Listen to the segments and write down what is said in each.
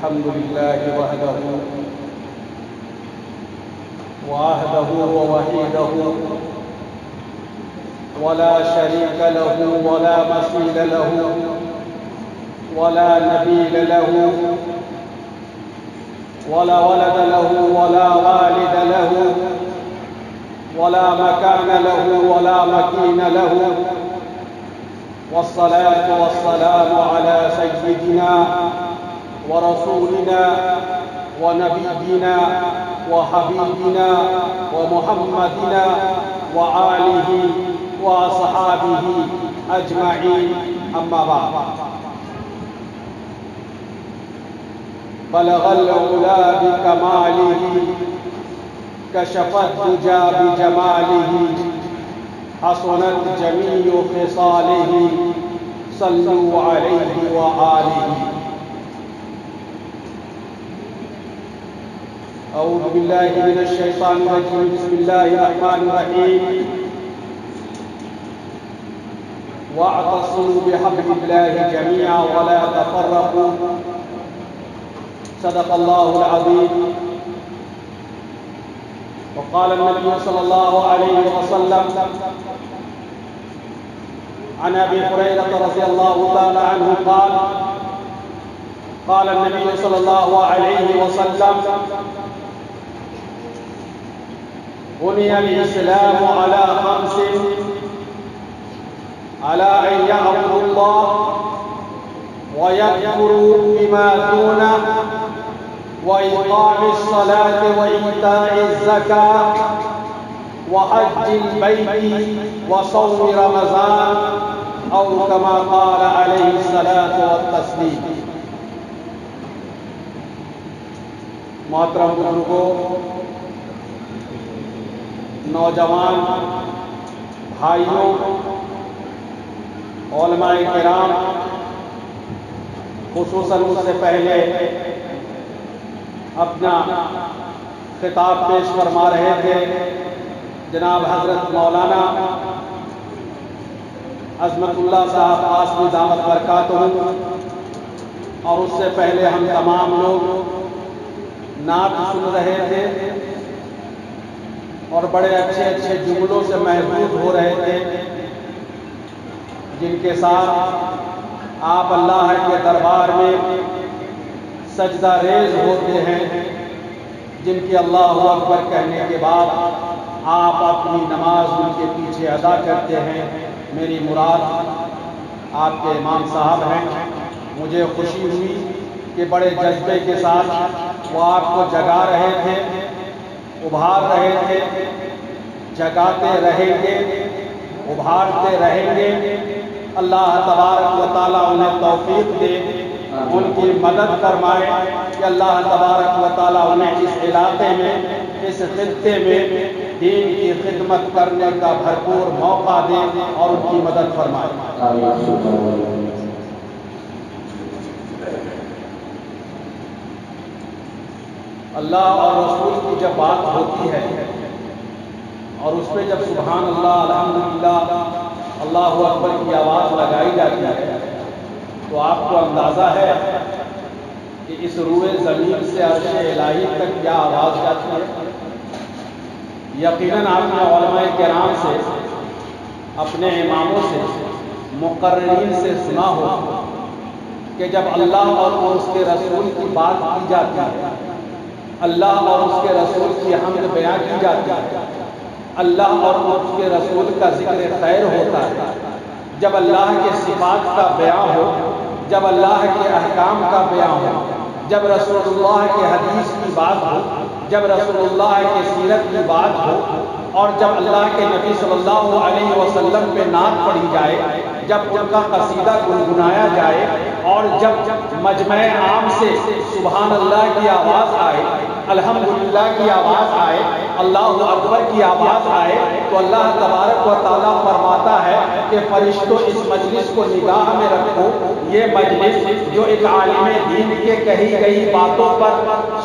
الحمد لله وحده وحده ووحيده ولا شريك له ولا مثيل له ولا نبيل له ولا ولد له ولا والد له ولا مكان له ولا مكين له، والصلاة والسلام على سيدنا ورسولنا ونبينا وحبيبنا ومحمدنا وآله وأصحابه أجمعين، أما بعد. بلغ العلا بكماله كشف الدجى بجماله حسنت جميع خصاله صلوا عليه وآله. أعوذ بالله من الشيطان الرجيم، بسم الله الرحمن الرحيم. واعتصموا بحبل الله جميعا ولا تفرقوا، صدق الله العظيم. وقال النبي صلى الله عليه وسلم عن أبي هريرة رضي الله تعالى عنه قال قال النبي صلى الله عليه وسلم: بني الإسلام على خمس: على أن يعبدوا الله ويكفروا بما دونه وإقام الصلاة وإيتاء الزكاة وحج البيت وصوم رمضان، أو كما قال عليه الصلاة والتسليم. محترم بزرگوں، نوجوان بھائیوں، علماء کرام، خصوصاً اس سے پہلے اپنا خطاب پیش فرما رہے تھے جناب حضرت مولانا عظمت اللہ صاحب قاسمی دامت برکاتہ، اور اس سے پہلے ہم تمام لوگ نعت سن رہے تھے اور بڑے اچھے اچھے جملوں سے محظوظ ہو رہے تھے، جن کے ساتھ آپ اللہ کے دربار میں سجدہ ریز ہوتے ہیں، جن کے اللہ اکبر کہنے کے بعد آپ اپنی نماز ان کے پیچھے ادا کرتے ہیں. میری مراد آپ کے امام صاحب ہیں. مجھے خوشی ہوئی کہ بڑے جذبے کے ساتھ وہ آپ کو جگا رہے تھے، ابھار رہے تھے. جگاتے رہیں گے، ابھارتے رہیں گے. اللہ تبارک و تعالیٰ انہیں توفیق دے، ان کی مدد فرمائے کہ اللہ تبارک و تعالیٰ انہیں اس علاقے میں، اس خطے میں دین کی خدمت کرنے کا بھرپور موقع دے اور ان کی مدد فرمائے. اللہ اور رسول کی جب بات ہوتی ہے اور اس پہ جب سبحان اللہ، الحمدللہ، اللہ اکبر کی آواز لگائی جاتی ہے تو آپ کو اندازہ ہے کہ اس روئے زمین سے عرش الہی تک کیا آواز جاتی ہے. یقیناً آپ نے علماء کرام سے، اپنے اماموں سے، مقررین سے سنا ہو کہ جب اللہ اور اس کے رسول کی بات کی جاتی ہے، اللہ اور اس کے رسول کی حمد بیان کی جاتی ہے، اللہ اور اس کے رسول کا ذکر خیر ہوتا ہے، جب اللہ کے صفات کا بیان ہو، جب اللہ کے احکام کا بیان ہو، جب رسول اللہ کے حدیث کی بات ہو، جب رسول اللہ کے سیرت کی بات ہو، اور جب اللہ کے نبی صلی اللہ علیہ وسلم پہ نعت پڑھی جائے، جب ان کا قصیدہ گنگنایا جائے، اور جب مجمع عام سے سبحان اللہ کی آواز آئے، الحمدللہ کی آواز آئے، اللہ اکبر کی آواز آئے، تو اللہ تبارک و تعالیٰ فرماتا ہے کہ فرشتوں اس مجلس کو نگاہ میں رکھو. یہ مجلس جو ایک عالم دین کے کہی گئی باتوں پر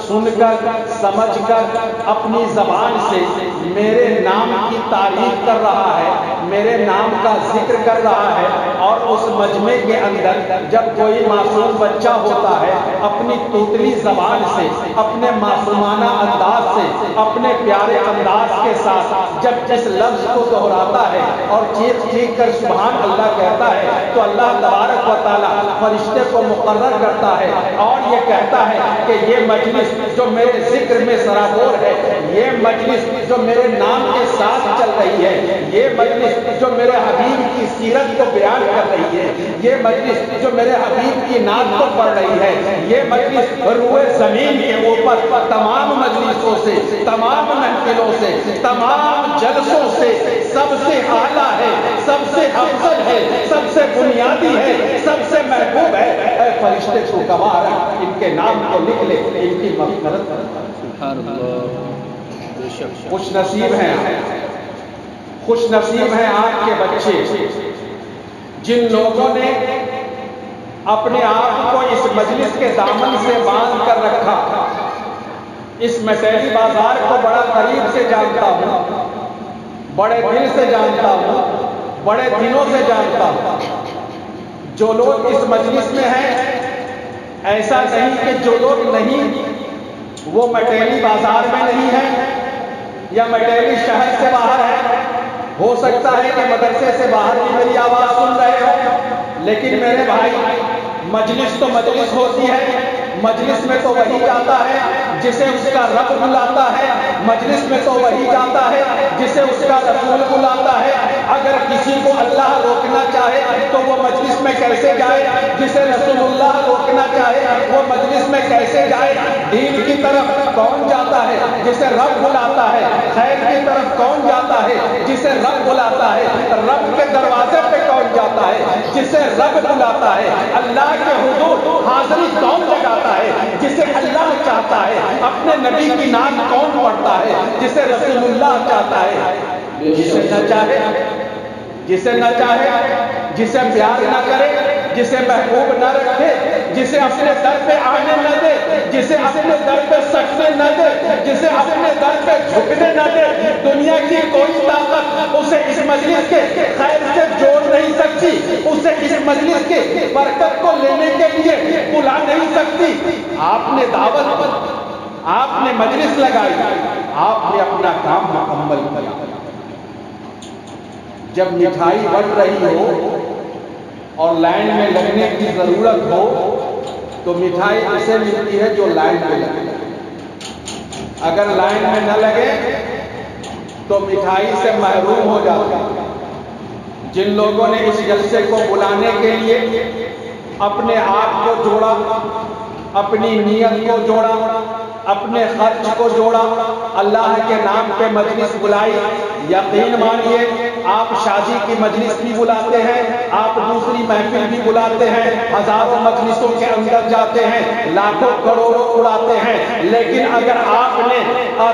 سن کر سمجھ کر اپنی زبان سے میرے نام کی تعریف کر رہا ہے، میرے نام کا ذکر کر رہا ہے، اور اس مجمع کے اندر جب کوئی معصوم بچہ ہوتا ہے اپنی توتلی زبان سے، اپنے معصومانہ انداز سے، اپنے پیارے انداز کے ساتھ جب جس لفظ کو دہراتا ہے اور چیخ چیخ کر سبحان اللہ کہتا ہے، تو اللہ تبارک و تعالیٰ فرشتے کو مقرر کرتا ہے اور یہ کہتا ہے کہ یہ مجلس جو میرے ذکر میں سرابور ہے، یہ مجلس جو میرے نام کے ساتھ چل رہی ہے، یہ مجلس جو میرے حبیب کی سیرت کو بیان کر رہی ہے، یہ مجلس جو میرے حبیب کی نعت کو پڑھ رہی ہے، یہ مجلس روئے زمین کے اوپر تمام مجلسوں سے، تمام محفلوں سے، تمام جلسوں سے سب سے اعلیٰ ہے، سب سے افضل ہے، سب سے بنیادی ہے، سب سے محبوب ہے۔ اے فرشتے کو گواہ رکھ، ان کے نام کو لکھ لے، ان کی مغفرت کر۔ سبحان اللہ۔ خوش نصیب ہیں، خوش نصیب ہیں آپ کے بچے جن لوگوں نے اپنے آپ کو اس مجلس کے دامن سے باندھ کر رکھا۔ اس مٹیلی بازار کو بڑا قریب سے جانتا ہوں، بڑے دل سے جانتا ہوں، بڑے دنوں سے جانتا ہوں۔ جو لوگ اس مجلس میں ہیں، ایسا نہیں کہ جو لوگ نہیں وہ مٹیلی بازار میں نہیں ہے یا مٹیلی شہر سے باہر ہے۔ ہو سکتا ہے کہ مدرسے سے باہر بھی میری آواز سن رہے ہو، لیکن میرے بھائی مجلس تو مجلس ہوتی ہے، مجلس میں تو وہی جاتا ہے جسے اس کا رب بلاتا ہے، مجلس میں تو وہی جاتا ہے جسے اس کا رسول بلاتا ہے۔ اگر کسی کو اللہ روکنا چاہے تو وہ مجلس میں کیسے جائے؟ جسے رسول اللہ روکنا چاہے وہ مجلس میں کیسے جائے؟ دین کی طرف کون جاتا ہے؟ جسے رب بلاتا ہے۔ خیر کی طرف کون جاتا ہے؟ جسے رب بلاتا ہے۔ رب کے دروازے پہ کون جاتا ہے؟ جسے رب بلاتا ہے۔ اللہ کے حضور حاضری کون لگاتا ہے؟ جسے اللہ چاہتا ہے۔ اپنے نبی کی نام کون پڑھتا ہے؟ جسے رسول اللہ چاہتا ہے۔ جسے نہ چاہے، جسے نہ چاہے، جسے پیار نہ کرے، جسے محبوب نہ رکھے، جسے اپنے در پہ آنے نہ دے، جسے اپنے در پہ سکنے نہ دے، جسے اپنے در پہ جھکنے نہ دے، دنیا کی کوئی طاقت اسے اس مجلس کے خیر سے جوڑ نہیں سکتی، اسے اس مجلس کے برکت کو لینے کے لیے بلا نہیں سکتی۔ آپ نے دعوت، آپ نے مجلس لگائی، آپ نے اپنا کام مکمل کیا۔ جب مٹھائی بٹ رہی ہو اور لائن میں لگنے کی ضرورت ہو تو مٹھائی اسے ملتی ہے جو لائن میں لگے۔ اگر لائن میں نہ لگے تو مٹھائی سے محروم ہو جاتا۔ جن لوگوں نے اس جلسے کو بلانے کے لیے اپنے آپ کو جوڑا، اپنی نیت کو جوڑا، اپنے خرچ کو جوڑا، اللہ کے نام پہ مجلس بلائی، یقین مانیے آپ شادی کی مجلس بھی بلاتے ہیں، آپ دوسری محفل بھی بلاتے ہیں، ہزاروں مجلسوں کے اندر جاتے ہیں، لاکھوں کروڑوں اڑاتے ہیں، لیکن اگر آپ نے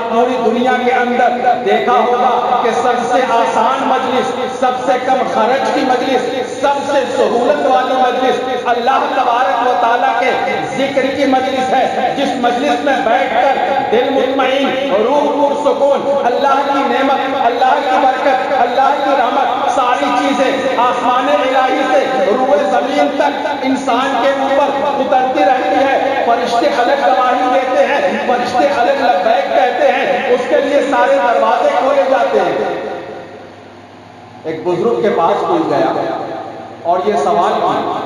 پوری دنیا کے اندر دیکھا ہوگا کہ سب سے آسان مجلس، سب سے کم خرچ کی مجلس، سب سے سہولت والی مجلس اللہ تبارک و تعالیٰ کے ذکر کی مجلس ہے، جس مجلس میں بیٹھ کر دل مطمئن، روح پرسکون، اللہ کی نعمت، اللہ کی برکت، اللہ کی رحمت، ساری چیزیں آسمان الہی سے روح زمین تک انسان کے اوپر اترتی رہتی ہے۔ فرشتے الگ گواہی دیتے ہیں، فرشتے الگ لبیک کہتے ہیں، اس کے لیے سارے دروازے کھولے جاتے ہیں۔ ایک بزرگ کے پاس کوئی گیا اور یہ سوال کیا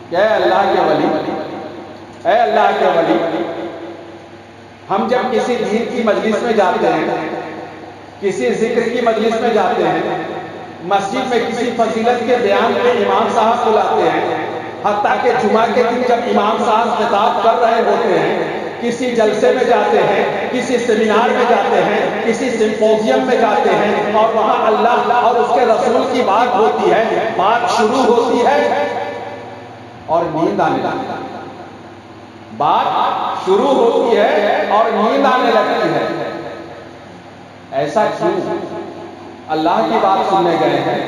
کہ اے اللہ کے ولی، اے اللہ کے ولی، ہم جب کسی دین کی مجلس میں جاتے ہیں، کسی ذکر کی مجلس میں جاتے ہیں، مسجد میں کسی فضیلت کے بیان پہ امام صاحب بلاتے ہیں، حتیٰ کہ جمعہ کے دن جب امام صاحب خطاب کر رہے ہوتے ہیں، کسی جلسے میں جاتے ہیں، کسی سیمینار میں جاتے ہیں، کسی سمپوزیم میں جاتے ہیں اور وہاں اللہ اور اس کے رسول کی بات ہوتی ہے، بات شروع ہوتی ہے اور نیند آنے لگتی ہے۔ بات شروع ہوتی ہے اور نیند آنے لگتی ہے۔ ایسا کیوں؟ اللہ کی بات سننے گئے ہیں،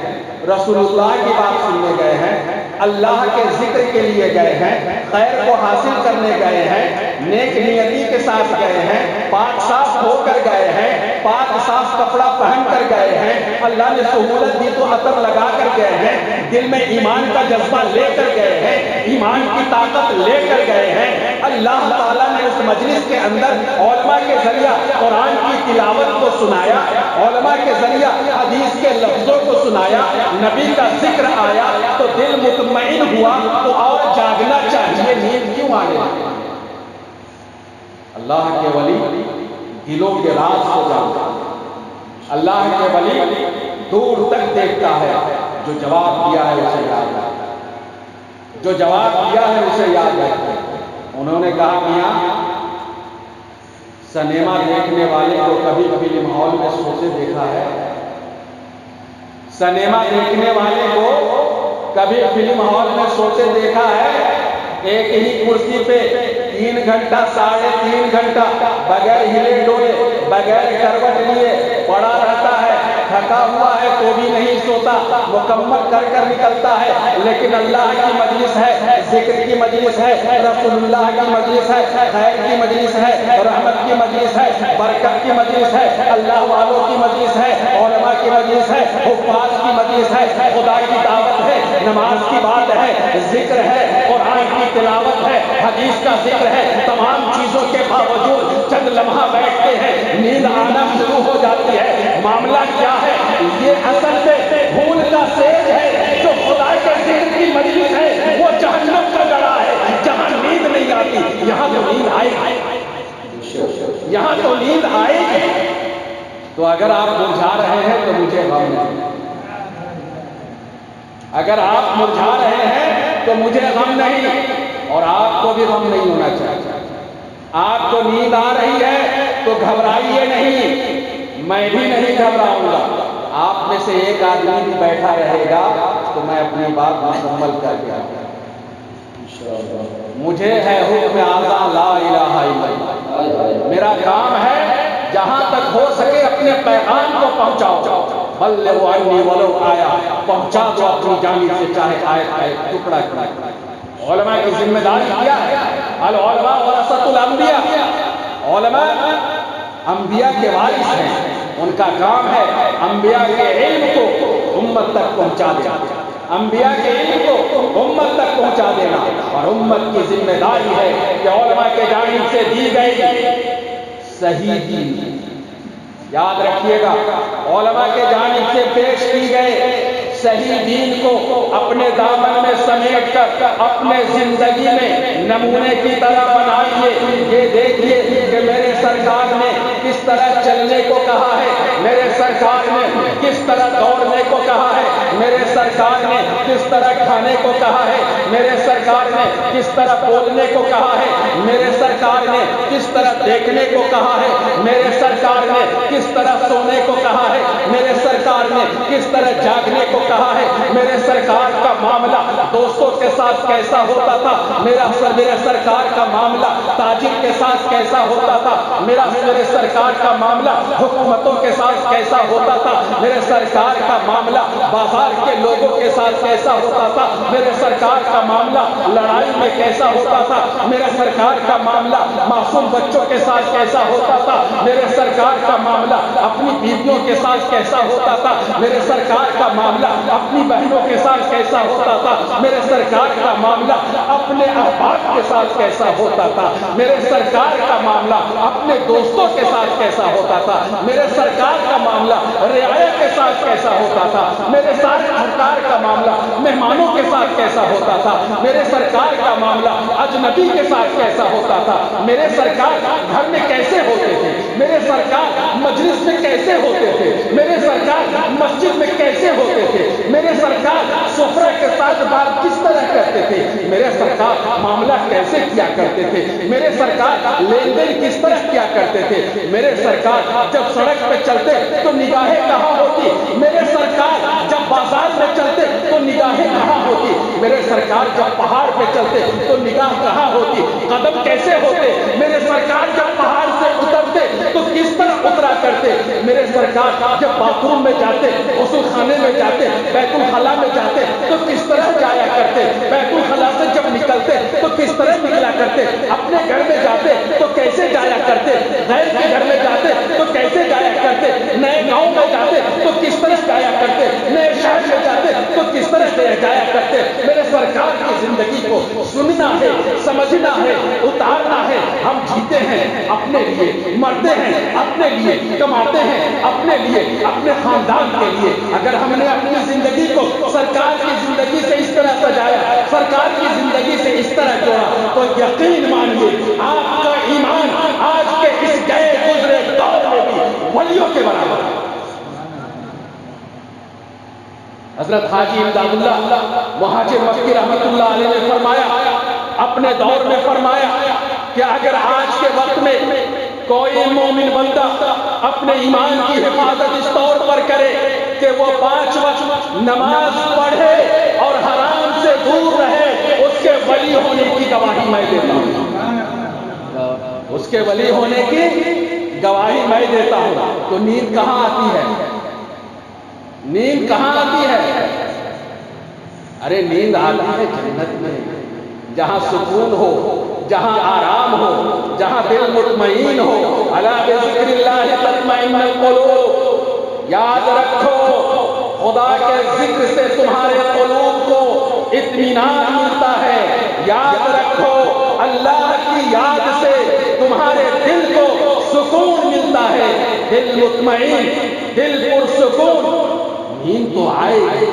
رسول اللہ کی بات سننے گئے ہیں، اللہ کے ذکر کے لیے گئے ہیں، خیر کو حاصل کرنے گئے ہیں، نیک نیتی کے ساتھ گئے ہیں، پاک صاف ہو کر گئے ہیں، پاک صاف کپڑا پہن کر گئے ہیں، اللہ نے سہولت دی تو عطر لگا کر گئے ہیں، دل میں ایمان کا جذبہ لے کر گئے ہیں، ایمان کی طاقت لے کر گئے ہیں، اللہ تعالیٰ نے اس مجلس کے اندر علماء کے ذریعہ قرآن کی تلاوت کو سنایا، علماء کے ذریعہ حدیث کے لفظوں کو سنایا، نبی کا ذکر آیا تو دل مطمئن ہوا تو اور جاگنا چاہیے، نیند کیوں آنے لگی؟ اللہ کے ولی دلوں کے راز کو جانتا ہے، اللہ کے ولی دور تک دیکھتا ہے، جو جواب دیا ہے اسے یاد رکھتا ہے، جو جواب دیا ہے اسے یاد رکھتا ہے۔ انہوں نے کہا میاں سنیما دیکھنے والے کو کبھی فلم ہال میں سوتے دیکھا ہے؟ سنیما دیکھنے والے کو کبھی فلم ہال میں سوتے دیکھا ہے؟ ایک ہی کرسی پہ 3 گھنٹہ 3.5 گھنٹہ بغیر ہلے ڈولے بغیر کروٹ لیے پڑا رہتا ہے، تھکا ہوا ہے تو بھی نہیں سوتا، مکمل کر کر نکلتا ہے۔ لیکن اللہ کی مجلس ہے، ذکر کی مجلس ہے، رسول اللہ کی مجلس ہے، خیر کی مجلس ہے، رحمت کی مجلس ہے، برکت کی مجلس ہے، اللہ والوں کی مجلس ہے، علماء کی مجلس ہے، حفاظ کی مجلس ہے، خدا کی دعوت ہے، نماز کی بات ہے، ذکر ہے، قرآن کی تلاوت ہے، حدیث کا ذکر ہے، تمام چیزوں کے باوجود چند لمحہ بیٹھتے ہیں، نیند آنا شروع ہو جاتی ہے۔ معاملہ کیا ہے؟ یہ اصل میں پھول کا سیج ہے، جو خدا کے ذکر کی مجلس ہے وہ جہنم کا گڑھا ہے، جہاں نیند نہیں آتی، یہاں تو نیند آئے گی، یہاں تو نیند آئے گی۔ تو اگر آپ مرجھا رہے ہیں تو مجھے غم نہیں، اگر آپ مرجھا رہے ہیں تو مجھے غم نہیں، اور آپ کو بھی غم نہیں ہونا چاہیے۔ آپ کو نیند آ رہی ہے تو گھبرائیے نہیں، میں بھی نہیں گھبراؤں گا۔ آپ میں سے ایک آدمی بھی بیٹھا رہے گا تو میں اپنی بات مکمل کر کے آؤں گا۔ مجھے ہے حکم اعلیٰ لا الہ الا اللہ، میرا کام ہے جہاں تک ہو سکے اپنے پیغام کو پہنچاؤ، بلغوا عنی ولو آیا، پہنچا دو اپنی جانب سے چاہے آیت ٹکڑا ٹکڑا۔ علماء کی ذمہ داری کیا ہے؟ العلماء ورثۃ الانبیاء، علماء انبیاء کے وارث ہیں، ان کا کام ہے انبیاء کے علم کو امت تک پہنچا دینا، انبیاء کے علم کو امت تک پہنچا دینا، اور امت کی ذمہ داری ہے کہ علماء کے جانب سے دی گئی صحیح دین، یاد رکھیے گا، علماء کے جانب سے پیش کی گئے صحیح دین کو اپنے دامن میں سمیٹ کر اپنے زندگی میں نمونے کی طرح بنائیے۔ یہ دیکھیے کہ میرے سرکار نے کس طرح چلنے کو کہا ہے، میرے سرکار نے کس طرح دوڑنے کو کہا ہے، میرے سرکار نے کس طرح کھانے کو کہا ہے، میرے سرکار نے کس طرح بولنے کو کہا ہے، میرے سرکار نے کس طرح دیکھنے کو کہا ہے، میرے سرکار نے کس طرح سونے کو کہا ہے، میرے سرکار نے کس طرح جاگنے کو کہا ہے، میرے سرکار کا معاملہ دوستوں کے ساتھ کیسا ہوتا تھا، میرے سرکار کا معاملہ تاجر کے ساتھ کیسا ہوتا تھا، میرے سرکار کا معاملہ حکومتوں کے ساتھ کیسا ہوتا تھا، میرے سرکار کا معاملہ بازار کے لوگوں کے ساتھ کیسا ہوتا تھا، میرے سرکار کا معاملہ لڑائی میں کیسا ہوتا تھا، میرے سرکار کا معاملہ معصوم بچوں کے ساتھ کیسا ہوتا تھا، میرے سرکار کا معاملہ اپنی بیویوں کے ساتھ کیسا ہوتا تھا، میرے سرکار کا معاملہ اپنی بہنوں کے ساتھ کیسا ہوتا تھا، میرے سرکار کا معاملہ اپنے احباب کے ساتھ کیسا ہوتا تھا، میرے سرکار کا معاملہ اپنے دوستوں کے ساتھ کیسا ہوتا تھا، میرے سرکار کا معاملہ رعایا کے ساتھ کیسا ہوتا تھا، میرے سرکار کا معاملہ مہمانوں کے ساتھ کیسا ہوتا تھا، میرے سرکار کا معاملہ اجنبی کے ساتھ کیسا ہوتا تھا، میرے سرکار گھر میں کیسے ہوتے تھے، میرے سرکار مجلس میں کیسے ہوتے تھے، میرے سرکار مسجد میں کیسے ہوتے تھے، میرے سرکار سفرہ کے ساتھ بات کس طرح کرتے تھے، میرے سرکار معاملہ کیسے کیا کرتے تھے، میرے سرکار لین دین کس طرح کیا کرتے تھے، میرے سرکار جب سڑک پہ چلتے تو نگاہیں کہاں ہوتی، میرے سرکار جب بازار میں چلتے تو نگاہیں کہاں ہوتی، میرے سرکار جب پہاڑ پہ چلتے تو نگاہ کہاں ہوتی، قدم کیسے ہوتے، میرے سرکار جب پہاڑ سے اترتے تو کس طرح اترا کرتے، میرے سرکار جب باتھ روم میں جاتے، غسل خانے میں جاتے، بیت الخلا میں جاتے تو کس طرح جایا کرتے، بیت الخلا سے جب نکلتے تو کس طرح نکلا کرتے، اپنے گھر میں جاتے غیر کے گھر میں جاتے تو کیسے جایا کرتے، نئے گاؤں میں جاتے تو کس طرح جایا کرتے، نئے شہر میں جاتے تو کس طرح جایا کرتے۔ میرے سرکار کی زندگی کو سننا ہے، سمجھنا ہے، اتارنا ہے۔ ہم جیتے ہیں اپنے لیے، مرتے ہیں اپنے لیے، کماتے ہیں اپنے لیے، اپنے خاندان کے لیے۔ اگر ہم نے اپنی زندگی کو سرکار کی زندگی سے اس طرح سجایا، سرکار کی زندگی سے اس طرح جوڑا، تو یقین مانیے آپ کا ایمان آج کے اس گئے گزرے دور میں بھی ولیوں کے برابر ہے۔ حضرت حاجی امداد اللہ مہاجر مکی رحمت اللہ علیہ نے فرمایا، اپنے دور میں فرمایا کہ اگر آج کے وقت میں کوئی مومن بندہ اپنے ایمان کی حفاظت اس طور پر کرے کہ وہ 5 وقت نماز پڑھے اور حرام سے دور رہے، اس کے ولی ہونے کی گواہی میں دیتا ہوں، اس کے ولی ہونے کی گواہی میں دیتا ہوں۔ تو نیند کہاں آتی ہے؟ نیند کہاں آتی ہے؟ ارے نیند آتی ہے جنت میں، جہاں سکون ہو، جہاں آرام ہو، جہاں دل مطمئن ہو۔ الا بذکر اللہ تطمئن القلوب، یاد رکھو خدا کے ذکر سے تمہارے قلوب کو اطمینان ملتا ہے۔ یاد رکھو اللہ کی یاد سے تمہارے دل کو سکون ملتا ہے، دل مطمئن، دل پرسکون۔ نیند تو آئے گی،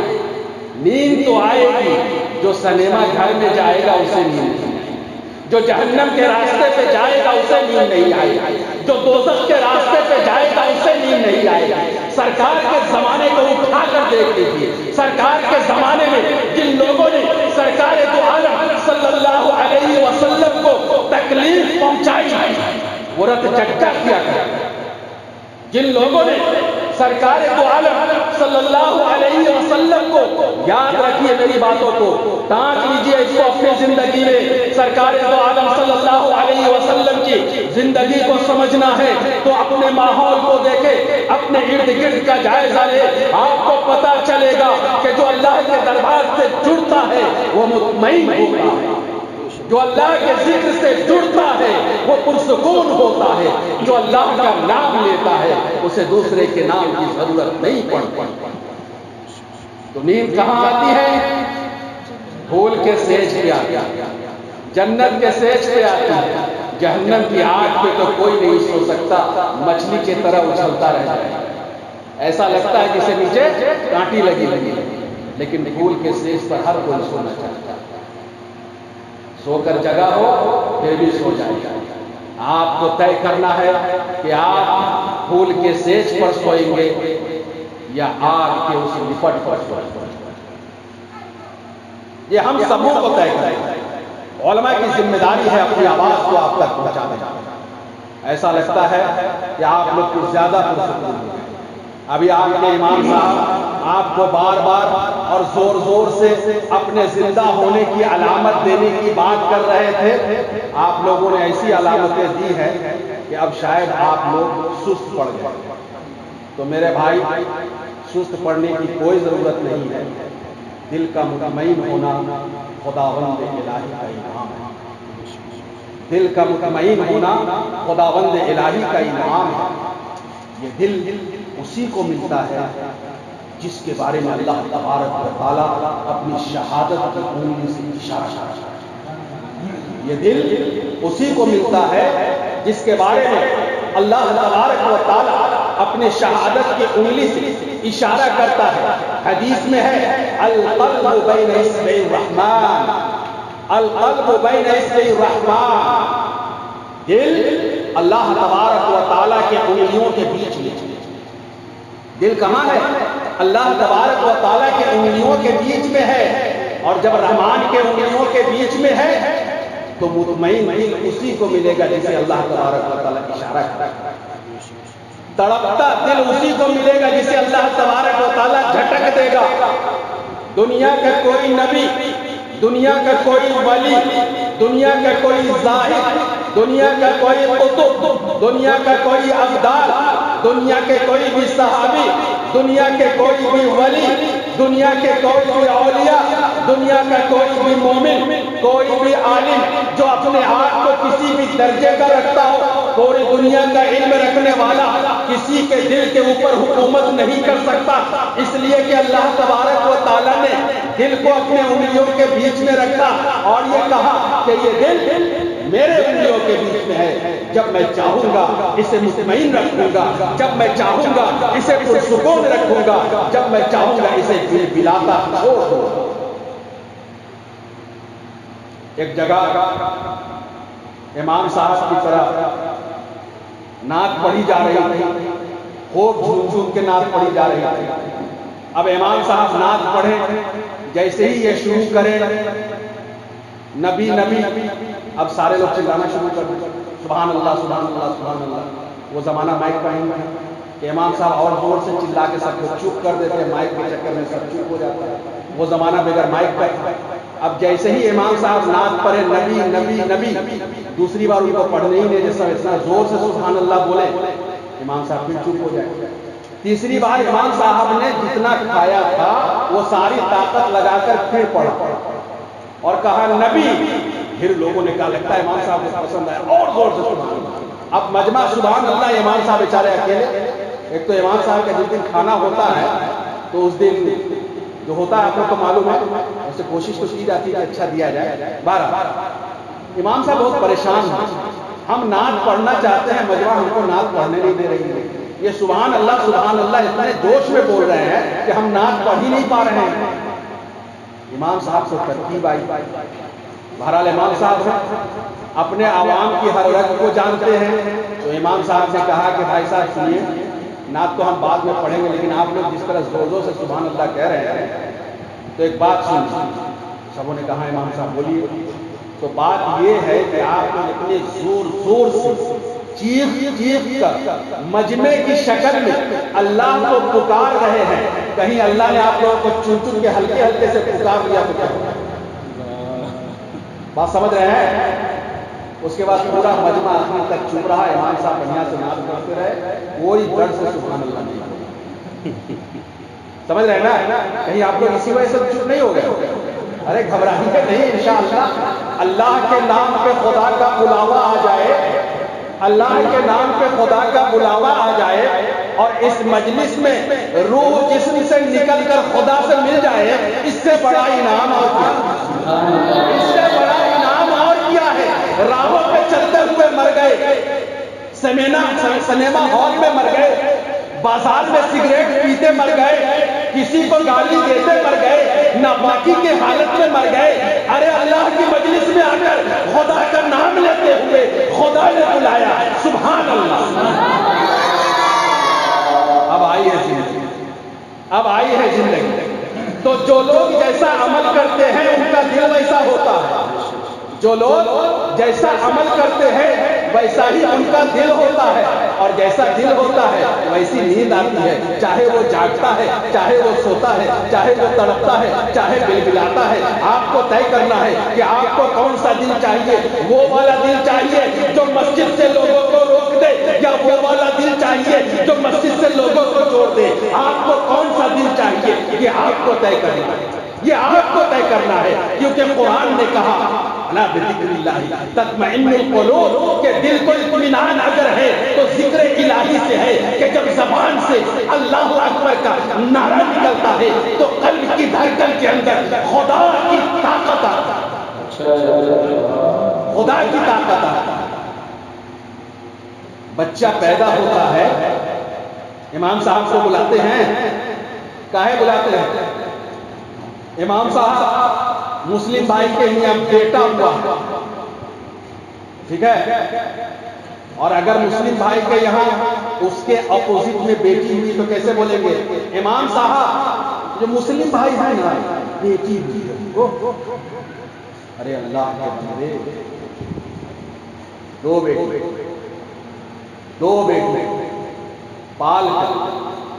نیند تو آئے گی۔ جو سنیما گھر میں جائے گا اسے نیند نہیں آئے گی، جو جہنم کے راستے پہ جائے گا اسے نیند نہیں آئے گی، جو دوزخ کے راستے پہ جائے گا اسے نیند نہیں آئے گی۔ سرکار کے زمانے کو اٹھا کر دیکھ لیجیے، سرکار کے زمانے میں جن لوگوں نے سرکار دو عالم صلی اللہ علیہ وسلم کو تکلیف پہنچائی وہ رت چٹا کیا کرتے، جن لوگوں نے سرکار دو عالم صلی اللہ علیہ وسلم کو، یاد رکھیے میری باتوں کو، ٹانک لیجیے اس کو اپنی زندگی میں۔ سرکار دو عالم صلی اللہ علیہ وسلم کی زندگی کو سمجھنا ہے تو اپنے ماحول کو دیکھے، اپنے ارد گرد کا جائزہ لے، آپ کو پتا چلے گا کہ جو اللہ کے دربار سے جڑتا ہے وہ مطمئن ہوتا ہے، جو اللہ کے ذکر سے جڑتا ہے وہ پرسکون ہوتا ہے، جو اللہ کا نام لیتا ہے اسے دوسرے کے نام کی ضرورت نہیں پڑتی۔ تو نیند کہاں آتی ہے؟ پھول کے سیج پہ آتی ہے، جنت کے سیج پہ آتی ہے۔ جہنم کی آگ پہ تو کوئی نہیں سو سکتا، مچھلی کی طرح اچھلتا رہتا ہے، ایسا لگتا ہے جسے نیچے کانٹی لگی لگی، لیکن پھول کے سیج پر ہر کوئی سونا چاہتا ہے۔ سو کر جگہ ہو پھر بھی سو جائے، آپ کو طے کرنا ہے کہ آپ پھول کے سیج پر سوئیں گے یا آگ کے اس لپٹ پر سوئیں گے۔ یہ ہم سبوں کو طے کریں، علماء کی ذمہ داری ہے اپنی آواز کو آپ تک پہنچانا۔ ایسا لگتا ہے کہ آپ لوگ کچھ زیادہ پرسکون ہیں۔ ابھی آپ کے امام صاحب آپ کو بار بار اور زور زور سے اپنے زندہ ہونے کی علامت دینے کی بات کر رہے تھے، آپ لوگوں نے ایسی علامتیں دی ہیں کہ اب شاید آپ لوگ سست پڑ گئے۔ تو میرے بھائی سست پڑنے کی کوئی ضرورت نہیں ہے، دل کا مطمئن ہونا خداوند الہی کا انعام ہے، دل کا مطمئن ہونا خداوند الہی کا انعام ہے۔ یہ دل اسی کو ملتا ہے جس کے بارے میں اللہ تبارک و تعالیٰ اپنی شہادت کی انگلی سے اشارہ کرتا ہے۔ یہ دل اسی کو ملتا ہے جس کے بارے میں اللہ تبارک و تعالیٰ اپنے شہادت کی انگلی سے اشارہ کرتا ہے۔ حدیث میں ہے القلب بین اصبع الرحمن، القلب بین اصبع الرحمن، دل اللہ تبارک و تعالیٰ کے انگلیوں کے بیچ میں۔ دل کہاں ہے؟ اللہ تبارک و تعالیٰ کے انگلیوں کے بیچ میں ہے، اور جب رحمان کے انگلیوں کے بیچ میں ہے تو مطمئن دل اسی کو ملے گا جسے اللہ تبارک و تعالیٰ اشارہ کرتا ہے۔ تڑپتا دل اسی کو ملے گا جسے اللہ تبارک و تعالیٰ جھٹک دے گا۔ دنیا کا کوئی نبی، دنیا کا کوئی ولی، دنیا کا کوئی زاہد، دنیا کا کوئی قطب، دنیا کا کوئی ابدال، دنیا کے کوئی بھی صحابی، دنیا کے کوئی بھی ولی، دنیا کے کوئی بھی اولیاء، دنیا کا کوئی بھی مومن، کوئی بھی عالم جو اپنے آپ کو کسی بھی درجے کا رکھتا ہو، پوری دنیا کا علم رکھنے والا کسی کے دل کے اوپر حکومت نہیں کر سکتا، اس لیے کہ اللہ تبارک و تعالیٰ نے دل کو اپنے انگلیوں کے بیچ میں رکھا اور یہ کہا کہ یہ دل میرے انگلیوں کے بیچ میں ہے، جب میں چاہوں گا اسے مطمئن رکھوں گا، جب میں چاہوں گا اسے پرسکون رکھوں گا، جب میں چاہوں گا اسے دل بلاتا چھوڑ دوں گا۔ ایک جگہ امام صاحب کی طرف نعت پڑھی جا رہی تھی، خوب جھوم جھوم کے نعت پڑھی جا رہی تھی۔ اب امام صاحب نعت پڑھے، جیسے ہی یہ شروع کرے نبی نبی، اب سارے لوگ چلانا شروع کر دیں، سبحان اللہ سبحان اللہ سبحان اللہ۔ وہ زمانہ مائک کا ہی ہے کہ امام صاحب اور زور سے چلا کے سب کو چپ کر دیتے ہیں، مائک کے چکر میں سب چپ ہو جاتا ہے۔ وہ زمانہ بغیر مائک کا تھا۔ اب جیسے ہی امام صاحب نعت پڑھے نبی نبی نبی، دوسری بار ان کو پڑھنے ہی نہیں جیسا اتنا زور سے سبحان اللہ بولے، امام صاحب پھر چپ ہو جائے۔ تیسری بار امام صاحب نے جتنا کھایا تھا وہ ساری طاقت لگا کر پھر پڑھا اور کہا نبی، پھر لوگوں نے کہا لگتا ہے امام صاحب کو پسند آیا، اور زور سے سبحان اللہ۔ اب مجمع سبحان اللہ، امام صاحب بیچارے اکیلے۔ ایک تو امام صاحب کا جس دن کھانا ہوتا ہے تو اس دن جو ہوتا ہے آپ لوگ کو معلوم ہے، اس سے کوشش تو کی جاتی ہے کہ اچھا دیا جائے۔ 12 امام صاحب بہت پریشان ہیں، ہم نعت پڑھنا چاہتے ہیں، مجمع ہم کو نعت پڑھنے نہیں دے رہی ہے، یہ سبحان اللہ اتنے جوش میں بول رہے ہیں کہ ہم نعت پڑھ ہی نہیں پا رہے ہیں۔ امام صاحب سے ترتیب آئی۔ بہرحال امام صاحب اپنے عوام کی ہر رگ کو جانتے ہیں، تو امام صاحب نے کہا کہ بھائی صاحب سنیے، نعت تو ہم بعد میں پڑھیں گے، لیکن آپ لوگ جس طرح زور زور سے سبحان اللہ کہہ رہے ہیں تو ایک بات سن۔ سبوں نے کہا امام صاحب بولیے۔ تو بات یہ ہے کہ آپ لوگ اتنے زور زور سے چیخ چیخ کر مجمع کی شکل میں اللہ کو پکار رہے ہیں، کہیں اللہ نے آپ لوگوں کو چن چن کے ہلکے ہلکے سے پکار لیا تو کیا ہوگا؟ بات سمجھ رہے ہیں؟ اس کے بعد پورا مجمع آخر تک چپ رہا، امام صاحب بڑھیا سے نعت کرتے رہے، کوئی درد سے سبحان اللہ نہیں ہوگا۔ سمجھ رہے ہیں نا؟ کہیں آپ لوگ اسی وجہ سے چپ نہیں ہو گئے؟ ارے گھبرائیے نہیں، انشاءاللہ اللہ کے نام پہ خدا کا بلاوا آ جائے، اللہ کے نام پہ خدا کا بلاوا آ جائے اور اس مجلس میں روح جسم سے نکل کر خدا سے مل جائے، اس سے بڑا انعام اور کیا؟ اس سے بڑا انعام اور کیا ہے؟ راہوں پہ چلتے ہوئے مر گئے، سنیما ہال میں مر گئے، بازار میں سگریٹ پیتے مر گئے، کسی کو گالی دیتے مر گئے، ناپاکی کے حالت میں مر گئے، ارے اللہ کی مجلس میں آ کر خدا کا نام لیتے ہوئے خدا نے بلایا، سبحان اللہ۔ اب آئی ہے زندگی، اب آئی ہے زندگی۔ تو جو لوگ جیسا عمل کرتے ہیں ان کا دل ویسا ہوتا ہے، جو لوگ جیسا عمل کرتے ہیں ویسا ہی ان کا دل ہوتا ہے، اور جیسا دل ہوتا ہے ویسی نیند آتی ہے، چاہے وہ جاگتا ہے، چاہے وہ سوتا ہے، چاہے وہ تڑپتا ہے، چاہے بلبلاتا ہے۔ آپ کو طے کرنا ہے کہ آپ کو کون سا دل چاہیے، وہ والا دل چاہیے جو مسجد سے لوگوں کو روک دے، یا وہ والا دل چاہیے جو مسجد سے لوگوں کو جوڑ دے؟ آپ کو کون سا دل چاہیے یہ آپ کو طے کرنا ہے، یہ آپ کو طے کرنا ہے، کیونکہ قرآن نے کہا الا بذکر اللہ تطمئن القلوب، کہ دل کو اطمینان اگر ہے تو ذکر الہی سے ہے، کہ جب زبان سے اللہ اکبر کا نعرہ نکلتا ہے تو قلب کی دھڑکن کے اندر خدا کی طاقت آتا ہے، خدا کی طاقت آتا ہے۔ بچہ پیدا ہوتا ہے، امام صاحب کو بلاتے ہیں، کاہے بلاتے ہیں؟ امام صاحب مسلم بھائی کے یہاں بیٹا ہوا، ٹھیک ہے، اور اگر مسلم بھائی کے یہاں اس کے اپوزٹ میں بیٹی ہوئی تو کیسے بولیں گے؟ امام صاحب جو مسلم بھائی ہیں نا بیٹی ہوئی ہے، ارے اللہ کے بندے، دو بیٹے پال کر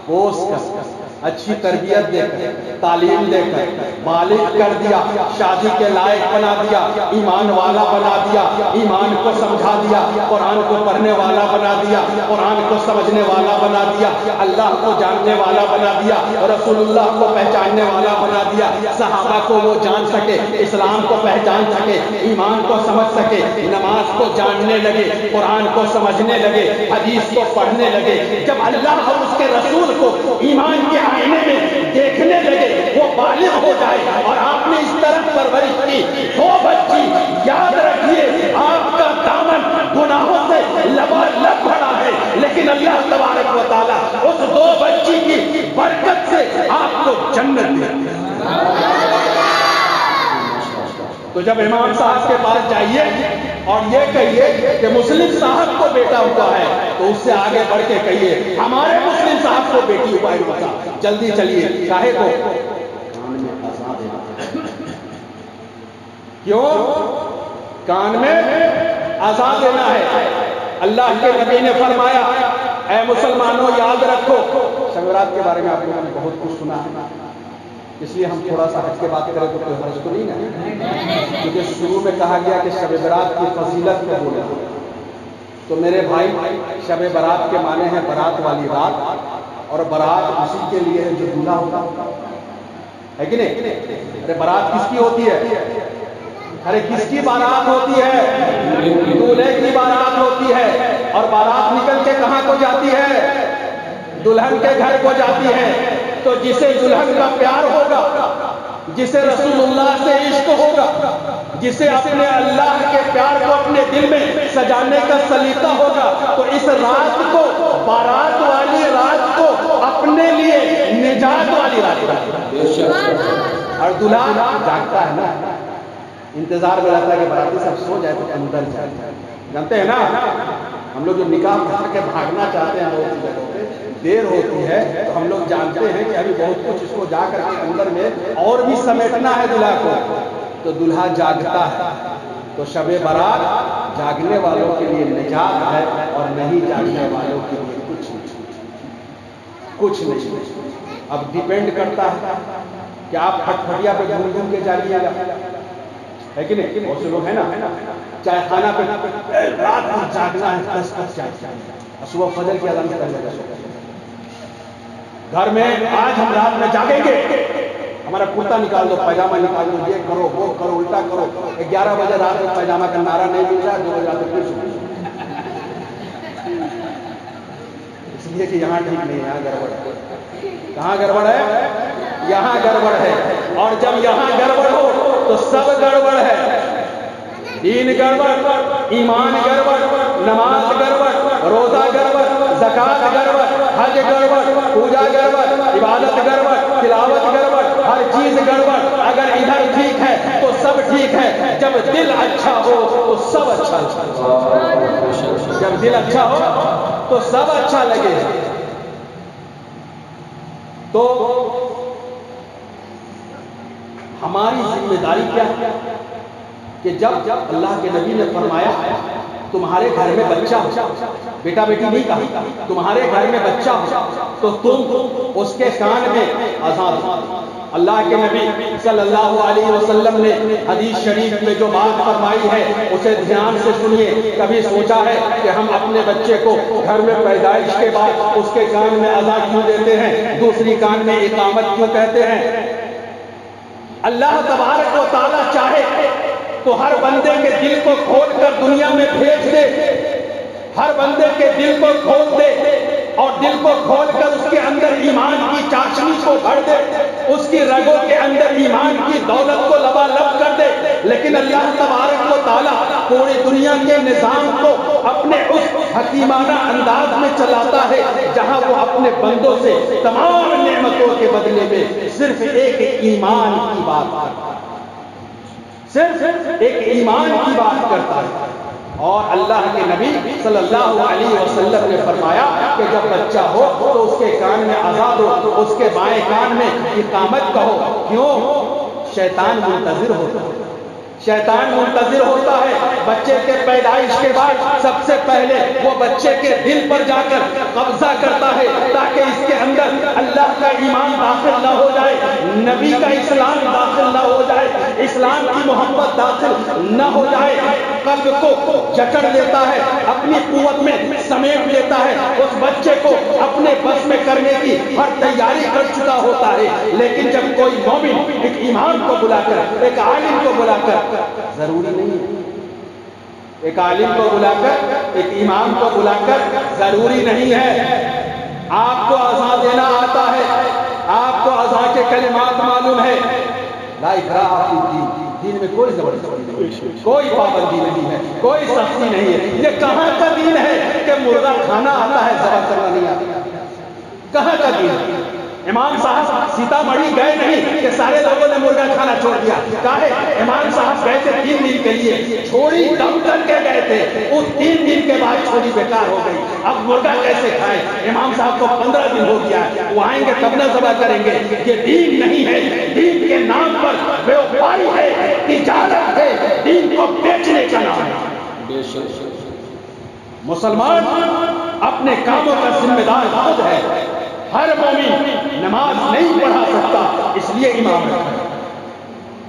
پوس کر اچھی تربیت دے کر، تعلیم دے کر بالغ کر دیا، شادی کے لائق بنا دیا، ایمان والا بنا دیا، ایمان کو سمجھا دیا، قرآن کو پڑھنے والا بنا دیا، قرآن کو سمجھنے والا بنا دیا، اللہ کو جاننے والا بنا دیا، رسول اللہ کو پہچاننے والا بنا دیا، صحابہ کو وہ جان سکے، اسلام کو پہچان سکے، ایمان کو سمجھ سکے، نماز کو جاننے لگے، قرآن کو سمجھنے لگے، حدیث کو پڑھنے لگے۔ جب اللہ اور اس کے رسول کو ایمان کے آئینے میں دیکھنے لگے، وہ بالغ ہو جائے۔ اور آپ نے اس طرح پرورش کی دو بچی، یاد رکھیے آپ کا دامن گناہوں سے لبالب بھرا ہے، لیکن اللہ تبارک و تعالیٰ اس دو بچی کی برکت سے آپ کو جنت دے۔ تو جب امام صاحب کے پاس جائیے اور یہ کہیے کہ مسلم صاحب کو بیٹا ہوا ہے، تو اس سے آگے بڑھ کے کہیے ہمارے مسلم صاحب کو بیٹی ہوا ہے۔ جلدی چلیے، کاہے کو کان میں اذان دینا؟ کیوں کان میں اذان دینا ہے؟ اللہ کے نبی نے فرمایا اے مسلمانوں یاد رکھو، شب-برات کے بارے میں آپ لوگوں نے بہت کچھ سنا ہے، اس لیے ہم تھوڑا سا ہٹ کے بات کریں تو کوئی حرج تو نہیں ہے، کیونکہ شروع میں کہا گیا کہ شب برات کی فضیلت کو بولا۔ تو میرے بھائی، شب برات کے معنی ہے برات والی رات، اور برات اسی کے لیے ہے جو دولہا ہوتا ہے کہ نہیں؟ ارے برات کس کی ہوتی ہے؟ ارے کس کی بارات ہوتی ہے؟ دولہے کی بارات ہوتی ہے، اور بارات نکل کے کہاں کو جاتی ہے؟ دلہن کے گھر کو جاتی ہے۔ تو جسے دلہن کا پیار ہوگا، جسے رسول اللہ سے عشق ہوگا، جسے اپنے اللہ کے پیار کو اپنے دل میں سجانے کا سلیقہ ہوگا، تو اس رات کو، بارات والی رات کو اپنے لیے نجات والی رات ہے۔ اور دلہا جاگتا ہے نا، انتظار میں رہتا ہے کہ باراتی سب سو جائے تو اندر جائے۔ جانتے ہیں نا ہم لوگ جو نکاح پڑھ کے بھاگنا چاہتے ہیں بہت سی جگہوں پہ، دیر ہوتی ہے تو ہم لوگ جانتے ہیں کہ ابھی بہت کچھ اس کو جا کر کے اندر میں اور بھی سمیٹنا ہے دلہا کو، تو دلہا جاگتا ہے۔ تو شب برات جاگنے والوں کے لیے نجات ہے، اور نہیں جاگنے والوں کے لیے کچھ نہیں۔ اب ڈیپینڈ کرتا ہے کہ آپ پھٹپھٹیا پہ گھوم گھوم کے جاگیے گا، ہے کہ نہیں؟ بہت سے لوگ ہیں نا چائے خانہ پہ رات میں جاگنا ہے، 10 چائے، صبح فجر کی اذان سے پہلے گھر میں آج ہم رات میں جاگیں گے، ہمارا کرتا نکال دو، پیجامہ نکال دو، یہ کرو وہ کرو الٹا کرو۔ 11 بجے رات میں پیجامہ کا نعرہ نہیں مل رہا، 2 بجے رات میں پھر صبح، اس لیے کہ یہاں ٹھیک نہیں ہے، یہاں گڑبڑ ہے۔ کہاں گڑبڑ ہے؟ یہاں گڑبڑ ہے، اور جب یہاں گڑبڑ ہو تو سب گڑبڑ ہے۔ دین گڑبڑ، ایمان گڑبڑ، نماز گڑبڑ، روزہ گڑبڑ، زکات گڑبڑ، حج گڑبڑ، پوجا گڑبڑ، عبادت گڑبڑ، تلاوت گڑبڑ، ہر چیز گڑبڑ۔ اگر ادھر ٹھیک ہے تو سب ٹھیک ہے۔ جب دل اچھا ہو تو سب اچھا لگے، جب دل اچھا ہو تو سب اچھا لگے۔ تو ہماری ذمہ داری کیا ہے کہ جب اللہ کے نبی نے فرمایا تمہارے گھر میں بچہ ہو، بیٹا بیٹی نہیں کہا، تمہارے گھر میں بچہ ہو تو تم اس کے کان میں اذان دو۔ اللہ کے نبی صلی اللہ علیہ وسلم نے حدیث شریف میں جو بات فرمائی ہے اسے دھیان سے سنیے۔ کبھی سوچا ہے کہ ہم اپنے بچے کو گھر میں پیدائش کے بعد اس کے کان میں اذان کیوں دیتے ہیں، دوسری کان میں اقامت کیوں کہتے ہیں؟ اللہ تبارک و تعالیٰ چاہے تو ہر بندے کے دل کو کھول کر دنیا میں بھیج دے، ہر بندے کے دل کو کھول دے، اور دل کو کھول کر اس کے اندر ایمان کی چاشنی کو بھر دے، اس کی رگوں کے اندر ایمان کی دولت کو لبالب کر دے۔ لیکن اللہ تبارک و تعالیٰ پوری دنیا کے نظام کو اپنے اس حکیمانہ انداز میں چلاتا ہے جہاں وہ اپنے بندوں سے تمام نعمتوں کے بدلے میں صرف ایک ایمان کی بات کرتا ہے، صرف ایک ایمان کی بات کرتا ہے۔ اور اللہ کے نبی صلی اللہ علیہ وسلم نے فرمایا کہ جب بچہ ہو تو اس کے کان میں اذان دو، اس کے بائیں کان میں اقامت کہو۔ کیوں؟ شیطان منتظر ہوتا ہے، شیطان منتظر ہوتا ہے۔ بچے کے پیدائش کے بعد سب سے پہلے وہ بچے کے دل پر جا کر قبضہ کرتا ہے تاکہ اس کے اندر اللہ کا ایمان داخل نہ ہو جائے، نبی کا اسلام داخل نہ ہو جائے، اسلام کی محبت داخل نہ ہو جائے، قلب کو جکڑ لیتا ہے، اپنی قوت میں سمیٹ لیتا ہے، اس بچے کو اپنے بس میں کرنے کی ہر تیاری کر چکا ہوتا ہے۔ لیکن جب کوئی مومن ایک امام کو بلا کر، ایک عالم کو بلا کر، ضروری نہیں ہے ایک عالم کو بلا کر، ایک امام کو بلا کر، ضروری نہیں ہے آپ کو اذان دینا آتا ہے، آپ کو اذان کے کلمات معلوم ہے، لا اکراہ فی الدین، دین میں کوئی زبردستی نہیں، کوئی پابندی نہیں ہے، کوئی سختی نہیں ہے۔ یہ کہاں کا دین ہے کہ مرغا کھانا آتا ہے ذبح کرنا نہیں آتا؟ کہاں کا دین ہے؟ امام صاحب سیتامڑھی گئے نہیں کہ سارے لوگوں نے مرغا کھانا چھوڑ دیا، کہے امام صاحب گئے تھے 3 دن کے لیے، چھوڑی دم کر کے گئے تھے، اس 3 دن کے بعد چھوڑی بیکار ہو گئی، اب مرغا کیسے کھائیں؟ امام صاحب کو 15 دن ہو گیا ہے، وہ آئیں گے تب نہ ذبح کریں گے۔ یہ دین نہیں ہے، دین کے نام پر بیوفائی ہے، تجارت ہے، دین کو بیچنے کا نام ہے۔ مسلمان اپنے کاموں کا ذمہ دار خود ہے۔ ہر مومن نماز نہیں پڑھا سکتا، اس لیے امام رکھا ہے۔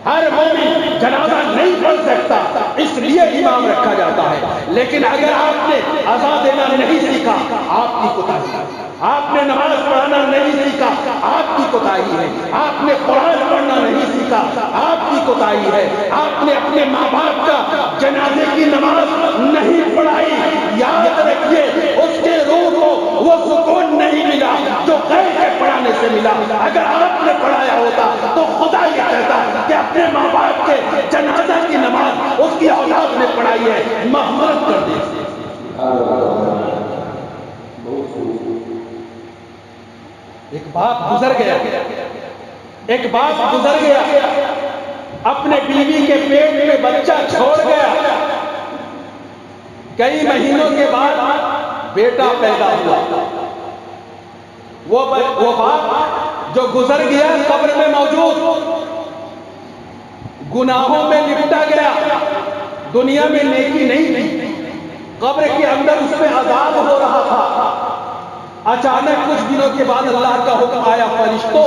ہر مومن جنازہ نہیں پڑھ سکتا، اس لیے امام رکھا جاتا ہے۔ لیکن اگر آپ نے اذان دینا نہیں سیکھا، آپ کی کوتاہی ہے۔ آپ نے نماز پڑھنا نہیں سیکھا، آپ کی کوتاہی ہے۔ آپ نے قرآن پڑھنا نہیں سیکھا، آپ کی کوتاہی ہے۔ آپ نے اپنے ماں باپ کا جنازے کی نماز نہیں پڑھائی، یاد رکھیے اس کے روح کو وہ سکون نہیں ملا جو غیر کے پڑھانے سے ملا۔ اگر آپ نے پڑھایا ہوتا تو خدا یہ کہتا کہ اپنے ماں باپ کے جنازہ کی نماز اس کی اولاد نے پڑھائی ہے، مغفرت کر دی۔ ایک باپ گزر گیا، ایک باپ گزر گیا، اپنے بیوی کے پیٹ میں بچہ چھوڑ گیا، کئی مہینوں کے بعد بیٹا پیدا ہوا۔ وہ باپ جو گزر گیا قبر میں موجود، گناہوں میں لپٹا گیا، دنیا میں نیکی نہیں تھی، قبر کے اندر اس پہ عذاب ہو رہا تھا۔ اچانک کچھ دنوں کے بعد اللہ کا حکم آیا، فرشتوں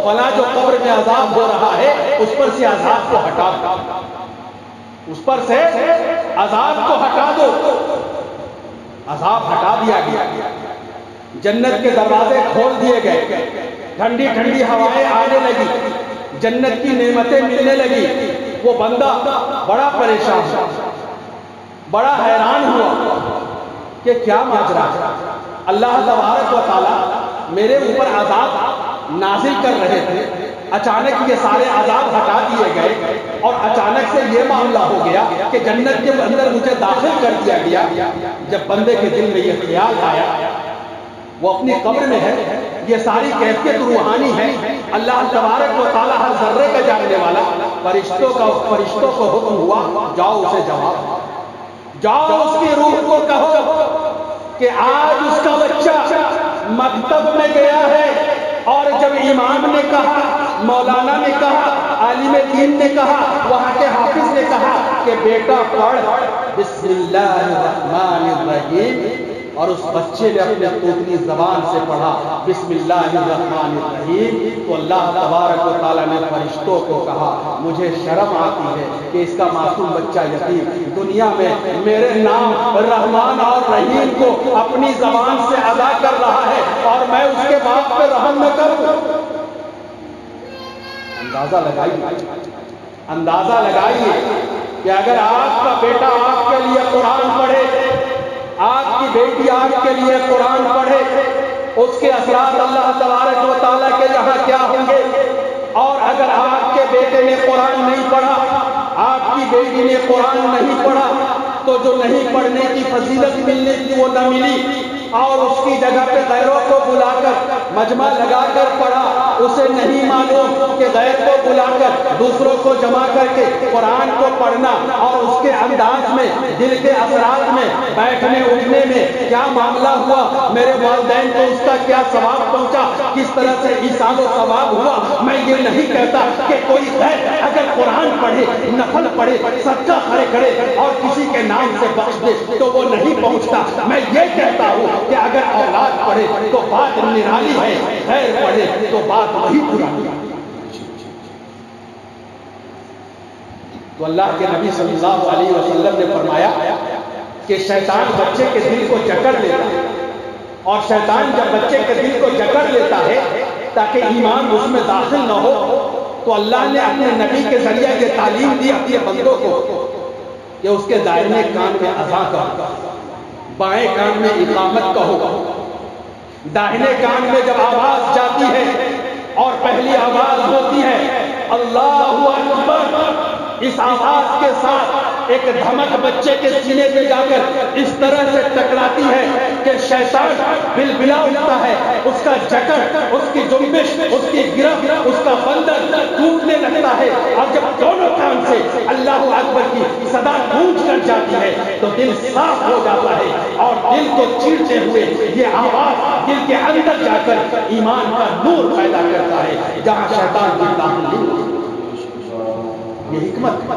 فلاں جو قبر میں عذاب ہو رہا ہے اس پر سے عذاب کو ہٹا دو، اس پر سے عذاب کو ہٹا دو۔ عذاب ہٹا دیا گیا، جنت کے دروازے کھول دیے گئے، ٹھنڈی ٹھنڈی ہوائیں آنے لگی، جنت کی نعمتیں ملنے لگی۔ وہ بندہ بڑا پریشان ہوا، بڑا حیران ہوا کہ کیا ماجرا ہے، اللہ تبارک و تعالی میرے اوپر عذاب نازل کر رہے تھے، اچانک یہ سارے عذاب ہٹا دیے گئے، اور اچانک سے یہ معاملہ ہو گیا کہ جنت کے اندر مجھے داخل کر دیا گیا۔ جب بندے کے دل میں یہ خیال آیا، وہ اپنی قبر میں ہے، یہ ساری کیفیت روحانی ہے، اللہ تبارک و تعالی ہر ذرے کا جاننے والا، فرشتوں کو حکم ہوا، جاؤ اسے جواب دو، جاؤ اس کی روح کو کہو کہ آج اس کا بچہ مکتب میں گیا ہے، اور جب امام نے کہا، مولانا نے کہا، عالم دین نے کہا، وہاں کے حافظ نے کہا کہ بیٹا پڑھ بسم اللہ الرحمن الرحیم، اور اس بچے نے اپنے توتلی زبان سے پڑھا بسم اللہ الرحمن الرحیم، تو اللہ تبارک و تعالیٰ نے فرشتوں کو کہا مجھے شرم آتی ہے کہ اس کا معصوم بچہ یتیم دنیا میں میرے نام رحمان اور رحیم کو اپنی زبان سے ادا کر رہا ہے، اور میں اس کے باپ پہ رحم نہ کروں۔ اندازہ لگائیے کہ اگر آپ کا بیٹا آپ کے لیے قرآن پڑھے، آپ کی بیٹی آپ کے لیے قرآن پڑھے، اس کے اثرات اللہ تبارک و تعالیٰ کے یہاں کیا ہوں گے۔ اور اگر آپ کے بیٹے نے قرآن نہیں پڑھا، آپ کی بیٹی نے قرآن نہیں پڑھا، تو جو نہیں پڑھنے کی فضیلت ملنے کی وہ نہ ملی، اور اس کی جگہ پہ غیروں کو بلا کر مجمع لگا کر پڑھا، اسے نہیں معلوم کہ غیر کو بلا کر دوسروں کو جمع کر کے قرآن کو پڑھنا اور اس کے انداز میں دل کے اثرات میں بیٹھنے اٹھنے میں کیا معاملہ ہوا، میرے والدین کو اس کا کیا ثواب پہنچا، کس طرح سے ایصال و ثواب ہوا۔ میں یہ نہیں کہتا کہ کوئی غیر اگر قرآن پڑھے، نفل پڑھے، صدقہ کرے اور کسی کے نام سے بخش دے تو وہ نہیں پہنچتا۔ میں یہ کہتا ہوں کہ اگر اولاد پڑھے تو بات نرالی ہے، خیر پڑھے تو بات وہی پرانی ہے۔ تو اللہ کے نبی صلی اللہ علیہ وسلم نے فرمایا کہ شیطان بچے کے دل کو جکڑ لیتا ہے، اور شیطان جب بچے کے دل کو جکڑ لیتا ہے تاکہ ایمان اس میں داخل نہ ہو، تو اللہ نے اپنے نبی کے ذریعے یہ تعلیم دی اپنے بندوں کو کہ اس کے دائیں کان میں اذان کہو، بائیں کان میں اقامت کہو، داہنے کان میں جب آواز جاتی ہے اور پہلی آواز ہوتی ہے اللہ اکبر، اس آواز کے ساتھ ایک دھمک بچے کے سینے پہ جا کر اس طرح سے ٹکراتی ہے کہ شیطان بلبلا اٹھتا ہے، اس کا جکڑ، اس کی جنبش، اس کی گرفت، اس کا بندر ٹوٹنے لگتا ہے، اور جب دونوں کان سے اللہ اکبر کی صدا گونج کر جاتی ہے تو دل صاف ہو جاتا ہے، اور دل کو چیرتے ہوئے یہ آواز دل کے اندر جا کر ایمان کا نور پیدا کرتا ہے جہاں شیطان کی داخل نہیں ہوتی۔ یہ حکمت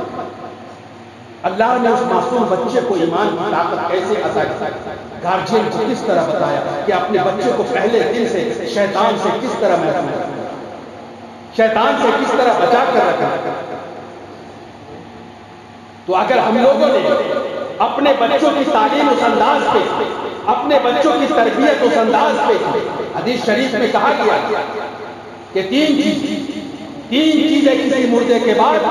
اللہ نے اس معصوم بچے کو ایمان کی طاقت کیسے عطا کی، گارجین کو کس طرح بتایا کہ اپنے بچے کو پہلے دن سے شیطان سے کس طرح محفوظ رکھنا، شیطان سے کس طرح بچا کر رکھنا۔ تو اگر ہم لوگوں نے اپنے بچوں کی تعلیم اس انداز پہ، اپنے بچوں کی تربیت اس انداز پہ، حدیث شریف میں کہا گیا کہ تین چیزیں کسی مردے کے بعد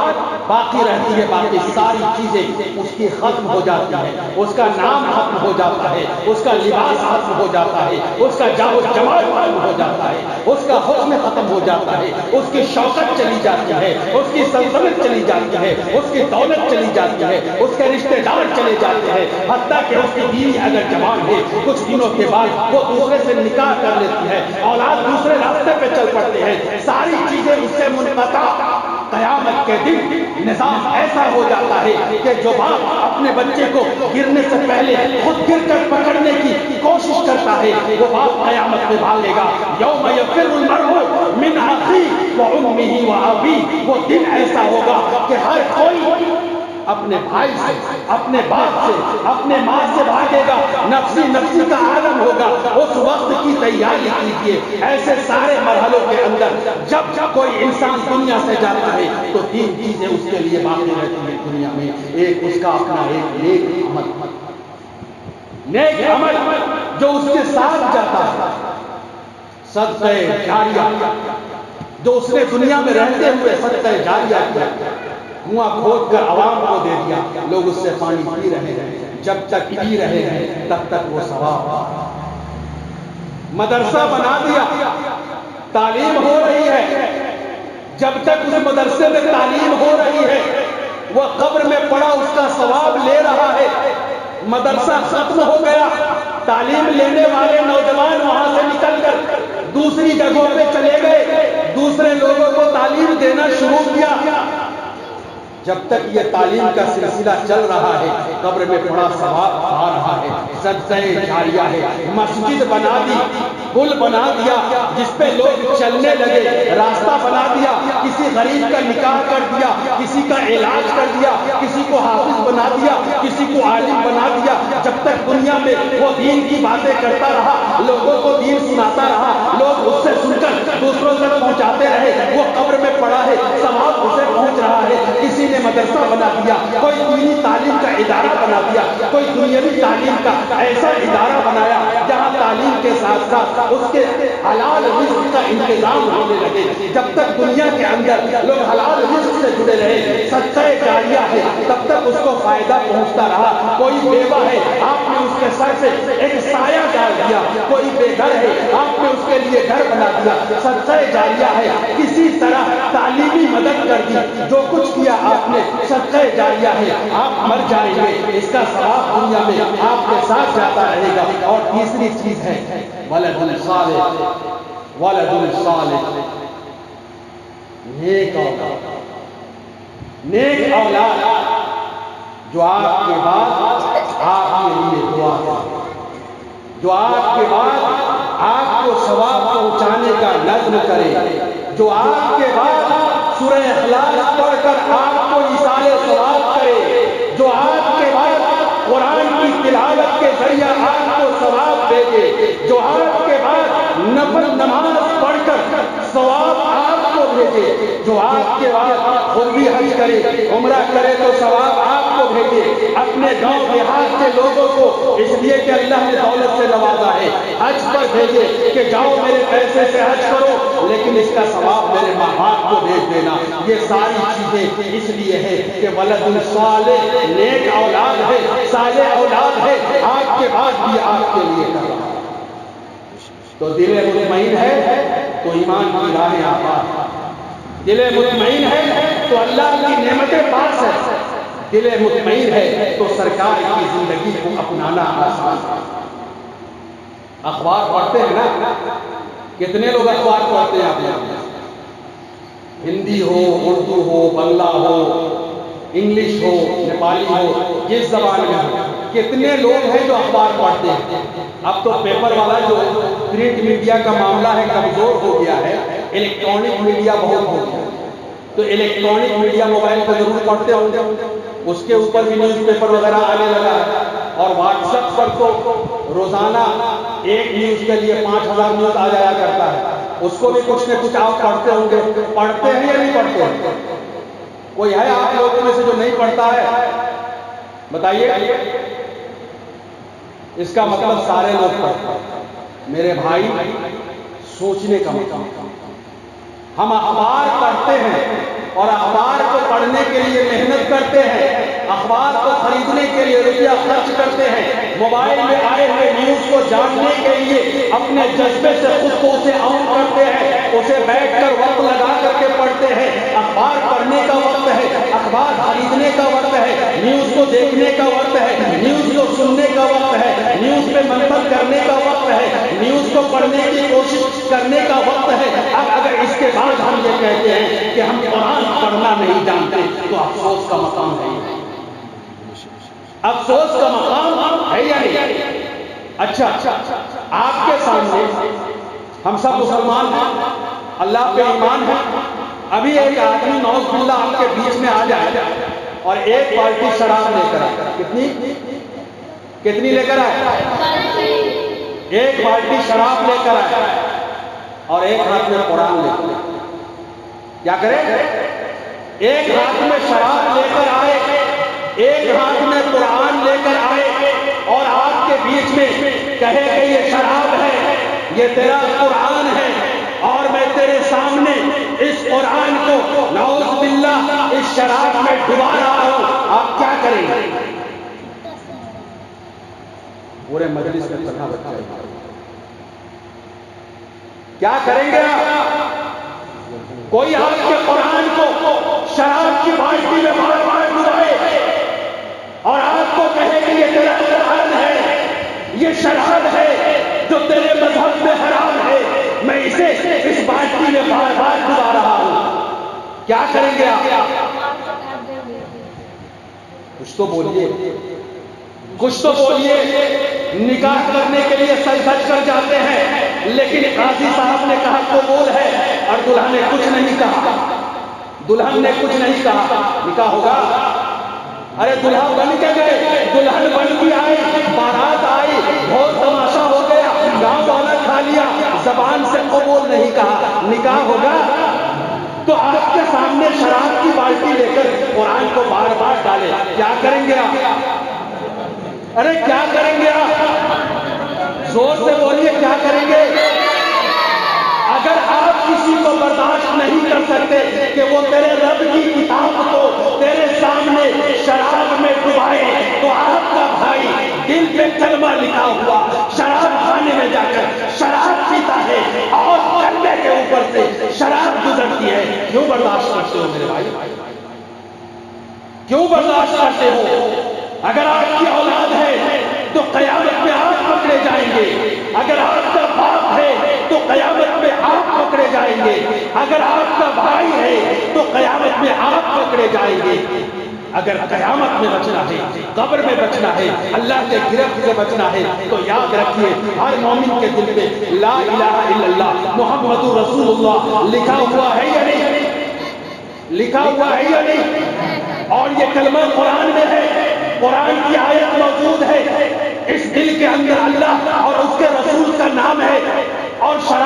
باقی رہتی ہے، باقی ساری چیزیں اس کی ختم ہو جاتی ہے، اس کا نام ختم ہو جاتا ہے، اس کا لباس ختم ہو جاتا ہے، اس کا جاہ و جمال ختم ہو جاتا ہے، اس کا حسن ختم ہو جاتا ہے، اس کی شوکت چلی جاتی ہے، اس کی سلطنت چلی جاتی ہے، اس کی دولت چلی جاتی ہے، اس کے رشتے دار چلے جاتے ہیں، حتیٰ کہ اس کی بیوی اگر جوان ہے کچھ دنوں کے بعد وہ دوسرے سے نکاح کر لیتی ہے، اولاد دوسرے راستے پہ چل پڑتے ہیں، ساری چیزیں اس سے منقطع۔ قیامت کے دن نظام ایسا ہو جاتا ہے کہ جو باپ اپنے بچے کو گرنے سے پہلے خود گر کر پکڑنے کی کوشش کرتا ہے وہ باپ قیامت میں بھاگے گا، یوم یفر المرء من اخیہ وامہ وابیہ، وہ دن ایسا ہوگا کہ ہر کوئی اپنے بھائی سے، اپنے باپ سے، اپنے ماں سے بھاگے گا، نفسی نفسی کا عالم ہوگا۔ اس وقت کی تیاری کیجیے، ایسے سارے مرحلوں کے اندر جب کوئی انسان دنیا سے جاتا ہے تو تین چیزیں اس کے لیے باقی رہتی ہیں دنیا میں، ایک اس کا اپنا ایک نیک عمل جو اس کے ساتھ جاتا ہے، صدقہ جاریہ جو اس نے دنیا میں رہتے ہوئے صدقہ جاریہ کیا، کنواں کھود کر عوام کو دے دیا، لوگ اس سے پانی پی رہے ہیں، جب تک پی رہے ہیں تب تک وہ ثواب۔ مدرسہ بنا دیا، تعلیم ہو رہی ہے، جب تک اس مدرسے میں تعلیم ہو رہی ہے وہ قبر میں پڑا اس کا ثواب لے رہا ہے۔ مدرسہ ختم ہو گیا، تعلیم لینے والے نوجوان وہاں سے نکل کر دوسری جگہوں پہ چلے گئے، دوسرے لوگوں کو تعلیم دینا شروع کیا۔ جب تک یہ تعلیم کا سلسلہ چل رہا ہے قبر میں بڑا ثواب آ رہا ہے، صدقہ جاریہ ہے۔ مسجد بنا دی، پل بنا دیا جس پہ لوگ چلنے لگے، راستہ بنا دیا، کسی غریب کا نکاح کر دیا، کسی کا علاج کر دیا، کسی کو حافظ بنا دیا، کسی کو عالم بنا دیا۔ جب تک دنیا میں وہ دین کی باتیں کرتا رہا، لوگوں کو دین سناتا رہا، لوگ اس سے سن کر دوسروں تک پہنچاتے رہے، وہ قبر میں پڑا ہے، ثواب اسے پہنچ رہا ہے۔ کسی نے مدرسہ بنا دیا، کوئی دینی تعلیم کا ادارہ بنا دیا، کوئی دنیاوی تعلیم کا ایسا ادارہ بنایا جہاں تعلیم کے ساتھ ساتھ اس کے حلال رزق کا انتظام ہونے لگے۔ جب تک دنیا کے اندر لوگ حلال رزق سے جڑے رہے، صدقہ جاریہ ہے، تب تک اس کو فائدہ پہنچتا رہا۔ کوئی بیوہ ہے، آپ نے اس کے سر سے ایک سایہ ڈال دیا، کوئی بے گھر ہے، آپ نے اس کے لیے گھر بنا دیا، صدقہ جاریہ ہے۔ کسی طرح تعلیمی مدد کر دی، جو کچھ کیا آپ نے صدقہ جاریہ ہے۔ آپ مر جائیں گے، اس کا ثواب دنیا میں آپ کے ساتھ جاتا رہے گا۔ اور تیسری چیز ہے ولد صالح، ولد صالح، نیک اولاد، نیک اولاد جو آپ کے بعد آپ کے لیے دعا کرے، جو آپ کے بعد آپ کو ثواب پہنچانے کا نظم کرے، جو آپ کے بعد سورہ اخلاص پڑھ کر آپ کو ایصال ثواب کرے، جو آپ کے بعد قرآن کی تلاوت کے ذریعہ آپ کو ثواب دے دے، جو آپ کے نفل نماز پڑھ کر ثواب آپ کو بھیجے، جو آپ کے بعد خود بھی حج کرے عمرہ کرے تو ثواب آپ کو بھیجے، اپنے گاؤں دیہات کے لوگوں کو اس لیے کہ اللہ نے دولت سے نوازا ہے حج پر بھیجے کہ جاؤ میرے پیسے سے حج کرو لیکن اس کا ثواب میرے ماں باپ کو بھیج دینا۔ یہ ساری چیزیں اس لیے ہے کہ ولد صالح، نیک اولاد ہے، صالح اولاد ہے، آپ کے بعد بھی آپ کے لیے کر رہا ہے۔ تو دل مطمئن ہے تو ایمان کی راہیں آباد، دل مطمئن ہے تو اللہ کی نعمتیں پاس ہے، دل مطمئن ہے تو سرکار کی زندگی کو اپنانا آسان ہے۔ اخبار پڑھتے ہیں نا، کتنے لوگ اخبار پڑھتے ہیں آپ یہاں؟ ہندی ہو، اردو ہو، بنگلہ ہو، انگلش ہو، نیپالی ہو، جس زبان میں ہو، کتنے لوگ ہیں جو اخبار پڑھتے ہیں؟ اب تو پیپر والا جو پرنٹ میڈیا کا معاملہ ہے کمزور ہو گیا ہے، الیکٹرانک میڈیا بہت ہو گیا، تو الیکٹرانک میڈیا موبائل پر ضرور پڑھتے ہوں گے، اس کے اوپر بھی نیوز پیپر وغیرہ آنے لگا ہے، اور واٹس ایپ پر تو روزانہ ایک نیوز کے لیے 5000 نیوز آ جایا کرتا ہے، اس کو بھی کچھ نہ کچھ آپ پڑھتے ہوں گے۔ پڑھتے ہیں یا نہیں پڑھتے ہیں؟ کوئی ہے آپ لوگوں میں سے جو نہیں پڑھتا ہے؟ بتائیے۔ اس کا مطلب سارے لوگ پڑھتے ہیں۔ میرے بھائی، سوچنے کا مقام، ہم اخبار پڑھتے ہیں اور اخبار کو پڑھنے کے لیے محنت کرتے ہیں، اخبار کو خریدنے کے لیے روپیہ خرچ کرتے ہیں، موبائل میں آئے ہوئے نیوز کو جاننے کے لیے اپنے جذبے سے خود کو اسے آن کرتے ہیں، اسے بیٹھ کر وقت لگا کر کے پڑھتے ہیں۔ اخبار پڑھنے کا وقت ہے، اخبار خریدنے کا وقت ہے، نیوز کو دیکھنے کا وقت ہے، نیوز کو سننے کا وقت ہے، نیوز پہ منتھن کرنے کا وقت ہے، نیوز کو پڑھنے کی کوشش کرنے کا وقت ہے۔ اب اگر اس کے بعد ہم یہ کہتے ہیں کہ ہم قرآن پڑھنا نہیں جانتے تو افسوس کا مقام ہے، افسوس کا مقام ہے یا نہیں؟ اچھا، آپ کے سامنے ہم سب مسلمان ہیں، اللہ پہ ایمان ہے، ابھی ایک آدمی نعوذ باللہ آپ کے بیچ میں آ جائے اور ایک بالٹی شراب لے کر آئے، کتنی لے کر آئے؟ ایک بالٹی شراب لے کر آئے اور ایک ہاتھ میں قرآن لے کر آئے، کیا کرے؟ ایک ہاتھ میں شراب لے کر آئے، ایک ہاتھ میں قرآن لے کر آئے، اور آپ کے بیچ میں کہے کہ یہ شراب ہے، یہ تیرا قرآن ہے، اور میں تیرے سامنے اس قرآن کو نعوذ باللہ اس شراب میں ڈبا رہا ہوں، آپ کیا کریں گے؟ پورے مجلس میں پڑھنا بچہ ہے، کیا کریں گے آپ؟ کوئی آپ کے قرآن کو شراب کی بالٹی میں بار بار ڈبائے اور آپ کو کہے کہ یہ تیرا قرآن ہے، یہ شراب ہے جو تیرے مذہب میں حرام ہے، میں اسے اس بالٹی میں بار بار ڈبا رہا ہوں، کیا کریں گے آپ؟ کچھ تو بولیے، کچھ تو بولیے۔ نکاح کرنے کے لیے سج دھج کر جاتے ہیں، لیکن قاضی صاحب نے کہا قبول ہے اور دلہن نے کچھ نہیں کہا، دلہن نے کچھ نہیں کہا، نکاح ہوگا؟ ارے دلہا بن کے گئے، دلہن بن کے آئی، بارات آئی، بہت تماشا ہو گیا، گاؤں والا کھا لیا، زبان سے قبول نہیں کہا، نکاح ہوگا؟ تو آپ کے سامنے شراب کی بالٹی لے کر قرآن کو بار بار ڈالے، کیا کریں گے آپ؟ ارے کیا کریں گے آپ؟ زور سے بولیے، کیا کریں گے؟ اگر آپ کسی کو برداشت نہیں کر سکتے کہ وہ تیرے رب کی کتاب کو تیرے سامنے شراب میں ڈبائے، تو آپ کا بھائی دل پہ کلمہ لکھا ہوا شراب خانے میں جا کر شراب پیتا ہے اور کلمے کے اوپر سے شراب گزرتی ہے، کیوں برداشت کرتے ہو میرے بھائی؟ کیوں برداشت کرتے ہو؟ اگر آپ کی اولاد ہے تو قیامت میں آپ پکڑے جائیں گے، اگر آپ کا باپ ہے تو قیامت میں آپ پکڑے جائیں گے، اگر آپ کا بھائی ہے تو قیامت میں آپ پکڑے جائیں گے۔ اگر قیامت میں بچنا ہے، قبر میں بچنا ہے، اللہ کے گرفت سے بچنا ہے، تو یاد رکھیے ہر مومن کے دل میں لا الہ الا اللہ محمد رسول اللہ لکھا ہوا ہے یا نہیں؟ لکھا ہوا ہے یا نہیں؟ اور یہ کلمہ قرآن میں ہے، قرآن کی آیت موجود ہے، اس دل کے اندر اللہ اور اس کے رسول کا نام ہے، اور شراب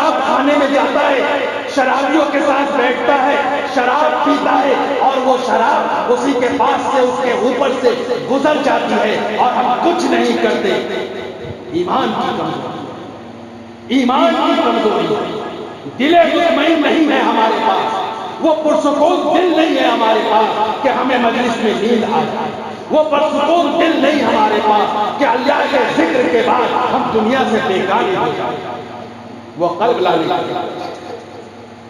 کے ساتھ بیٹھتا ہے، شراب پیتا ہے، اور وہ شراب اسی کے پاس سے اس کے اوپر سے گزر جاتی ہے اور ہم کچھ نہیں کرتے۔ ایمان کی کمزوری، ایمان کی کمزوری، دل مطمئن نہیں ہے ہمارے پاس، وہ پرسکون دل نہیں ہے ہمارے پاس کہ ہمیں مجلس میں نیند آ جائے، وہ پرسکون دل نہیں ہمارے پاس کہ اللہ کے ذکر کے بعد ہم دنیا سے بیگانے ہو جائیں۔ وہ قلب لانے کا،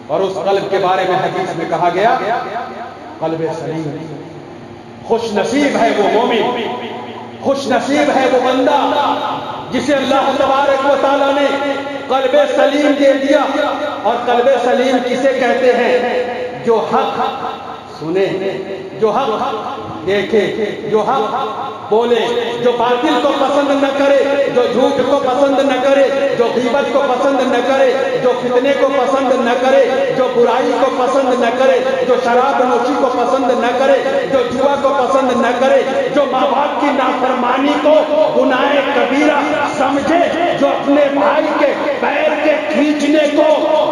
اور اس قلب کے بارے میں حدیث میں کہا گیا قلب سلیم۔ خوش نصیب ہے وہ مومن، خوش نصیب ہے وہ بندہ جسے اللہ تبارک و تعالیٰ نے قلب سلیم دے دیا۔ اور قلب سلیم کسے کہتے ہیں؟ جو حق سنے، جو حق دیکھے، جو حق بولے، جو باطل کو پسند نہ کرے، جو جھوٹ کو پسند نہ کرے، جو غیبت کو پسند نہ کرے، جو فتنے کو پسند نہ کرے، جو برائی کو پسند نہ کرے، جو شراب نوشی کو پسند نہ کرے، جو جوا کو پسند نہ کرے، جو ماں باپ کی نافرمانی کو گناہ کبیرہ سمجھے، جو اپنے بھائی کے پیر کے کھینچنے کو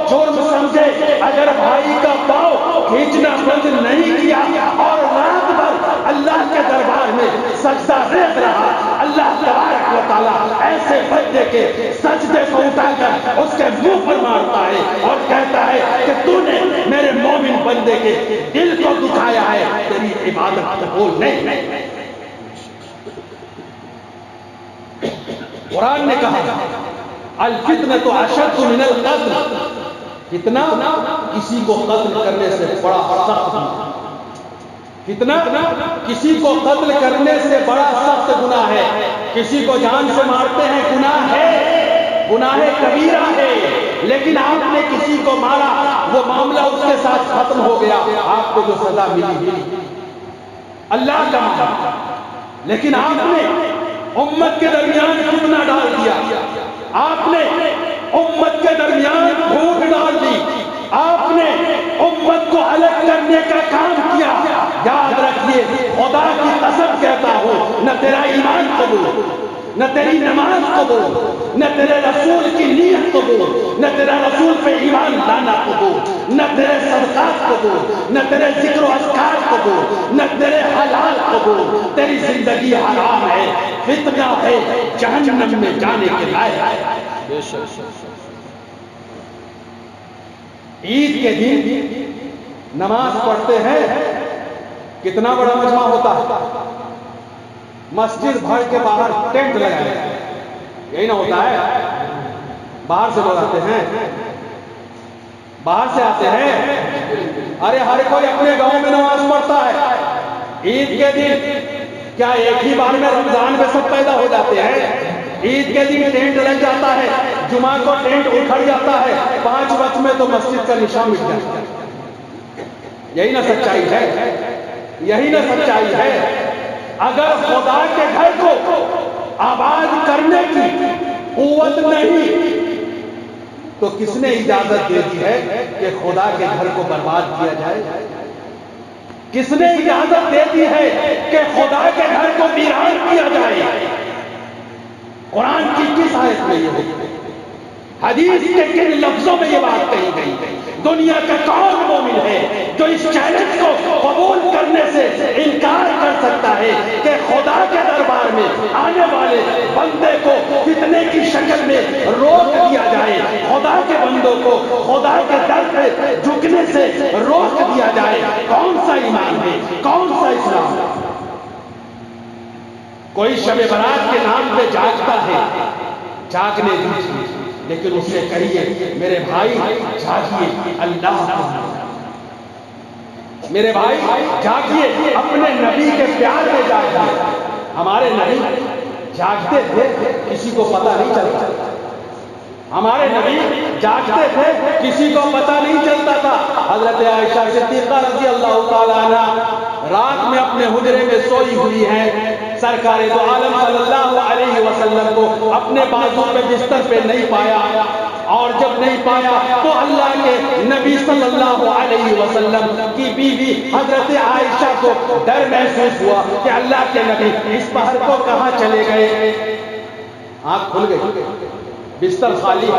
جرم سمجھے، اگر بھائی کا پاؤں کھینچنا بند نہیں کیا اور رات بھر اللہ کے دربار میں سجدہ ریز رہا، اللہ تبارک و تعالیٰ ایسے بندے کے سجدے کو اٹھا کر اس کے منہ پر مارتا ہے اور کہتا ہے کہ تو نے میرے مومن بندے کے دل کو دکھایا ہے، تیری عبادت قبول نہیں۔ قرآن نے کہا الفتنۃ اشد من القتل، فتنہ کسی کو قتل کرنے سے بڑا سخت گناہ، فتنہ کسی کو قتل کرنے سے بڑا سخت گناہ ہے۔ کسی کو جان سے مارتے ہیں گناہ ہے، گناہ کبیرہ ہے، لیکن آپ نے کسی کو مارا، وہ معاملہ اس کے ساتھ ختم ہو گیا، آپ کو جو سزا ملی اللہ کا معاملہ، لیکن آپ نے امت کے درمیان فتنہ ڈال دیا، آپ نے امت کے درمیان پھوٹ ڈال دی، آپ نے امت کو الگ کرنے کا کام کیا۔ یاد رکھیے، خدا کی قسم کہتا ہوں، نہ تیرا ایمان قبول، نہ تیری نماز قبول، نہ تیرے رسول کی نیت قبول، نہ تیرا رسول پہ ایمان لانا قبول، نہ تیرے صدقات قبول، نہ تیرے ذکر و اذکار قبول، نہ تیرے حلال قبول، تیری زندگی حرام ہے، فتنہ ہے، جہنم میں جانے کے لائق ہے۔ عید کے دن نماز پڑھتے ہیں، کتنا بڑا مجمع ہوتا ہے، مسجد بھر کے باہر ٹینٹ لگائے، یہی نہ ہوتا ہے؟ باہر سے لوگ آتے ہیں، باہر سے آتے ہیں، ارے ہر کوئی اپنے گاؤں میں نماز پڑھتا ہے۔ عید کے دن کیا ایک ہی بار میں رمضان میں سب پیدا ہو جاتے ہیں؟ عید کے دن ٹینٹ لگ جاتا ہے، جمعہ کو ٹینٹ اکھڑ جاتا ہے، 5 وقت میں تو مسجد کا نشان مٹ جاتا ہے۔ یہی نہ سچائی ہے، یہی نہ سچائی ہے۔ اگر خدا کے گھر کو آباد کرنے کی قوت نہیں تو کس نے اجازت دے دی ہے کہ خدا کے گھر کو برباد کیا جائے؟ کس نے اجازت دے دی ہے کہ خدا کے گھر کو ویران کیا جائے؟ قرآن کی کس آیت میں یہ ہوئی؟ حدیث کے کن لفظوں میں یہ بات کہی گئی؟ دنیا کا کون مومن ہے جو اس چیلنج کو قبول کرنے سے انکار کر سکتا ہے کہ خدا کے دربار میں آنے والے بندے کو فتنے کی شکل میں روک دیا جائے، خدا کے بندوں کو خدا کے در پہ جھکنے سے روک دیا جائے؟ کون سا ایمان ہے، کون سا اسلام ہے؟ کوئی شب برات کے نام پہ جاگتا ہے، جاگنے دیجیے، لیکن اس سے کہیے میرے بھائی جاگیے، اللہ میرے بھائی جاگیے، اپنے نبی کے پیار میں جاگیے۔ ہمارے نبی جاگتے تھے، کسی کو پتہ نہیں چلتا، ہمارے نبی جاگتے تھے، کسی کو پتہ نہیں چلتا تھا۔ حضرت عائشہ صدیقہ رضی اللہ تعالیٰ عنہ رات میں اپنے حجرے میں سوئی ہوئی ہیں، سرکار دو عالم صلی اللہ علیہ وسلم کو اپنے بازو پہ بستر پہ نہیں پایا، اور جب نہیں پایا تو اللہ کے نبی صلی اللہ علیہ وسلم کی بیوی حضرت عائشہ کو ڈر محسوس ہوا کہ اللہ کے نبی اس پہر کو کہاں چلے گئے۔ آنکھ کھل گئی، بستر خالی،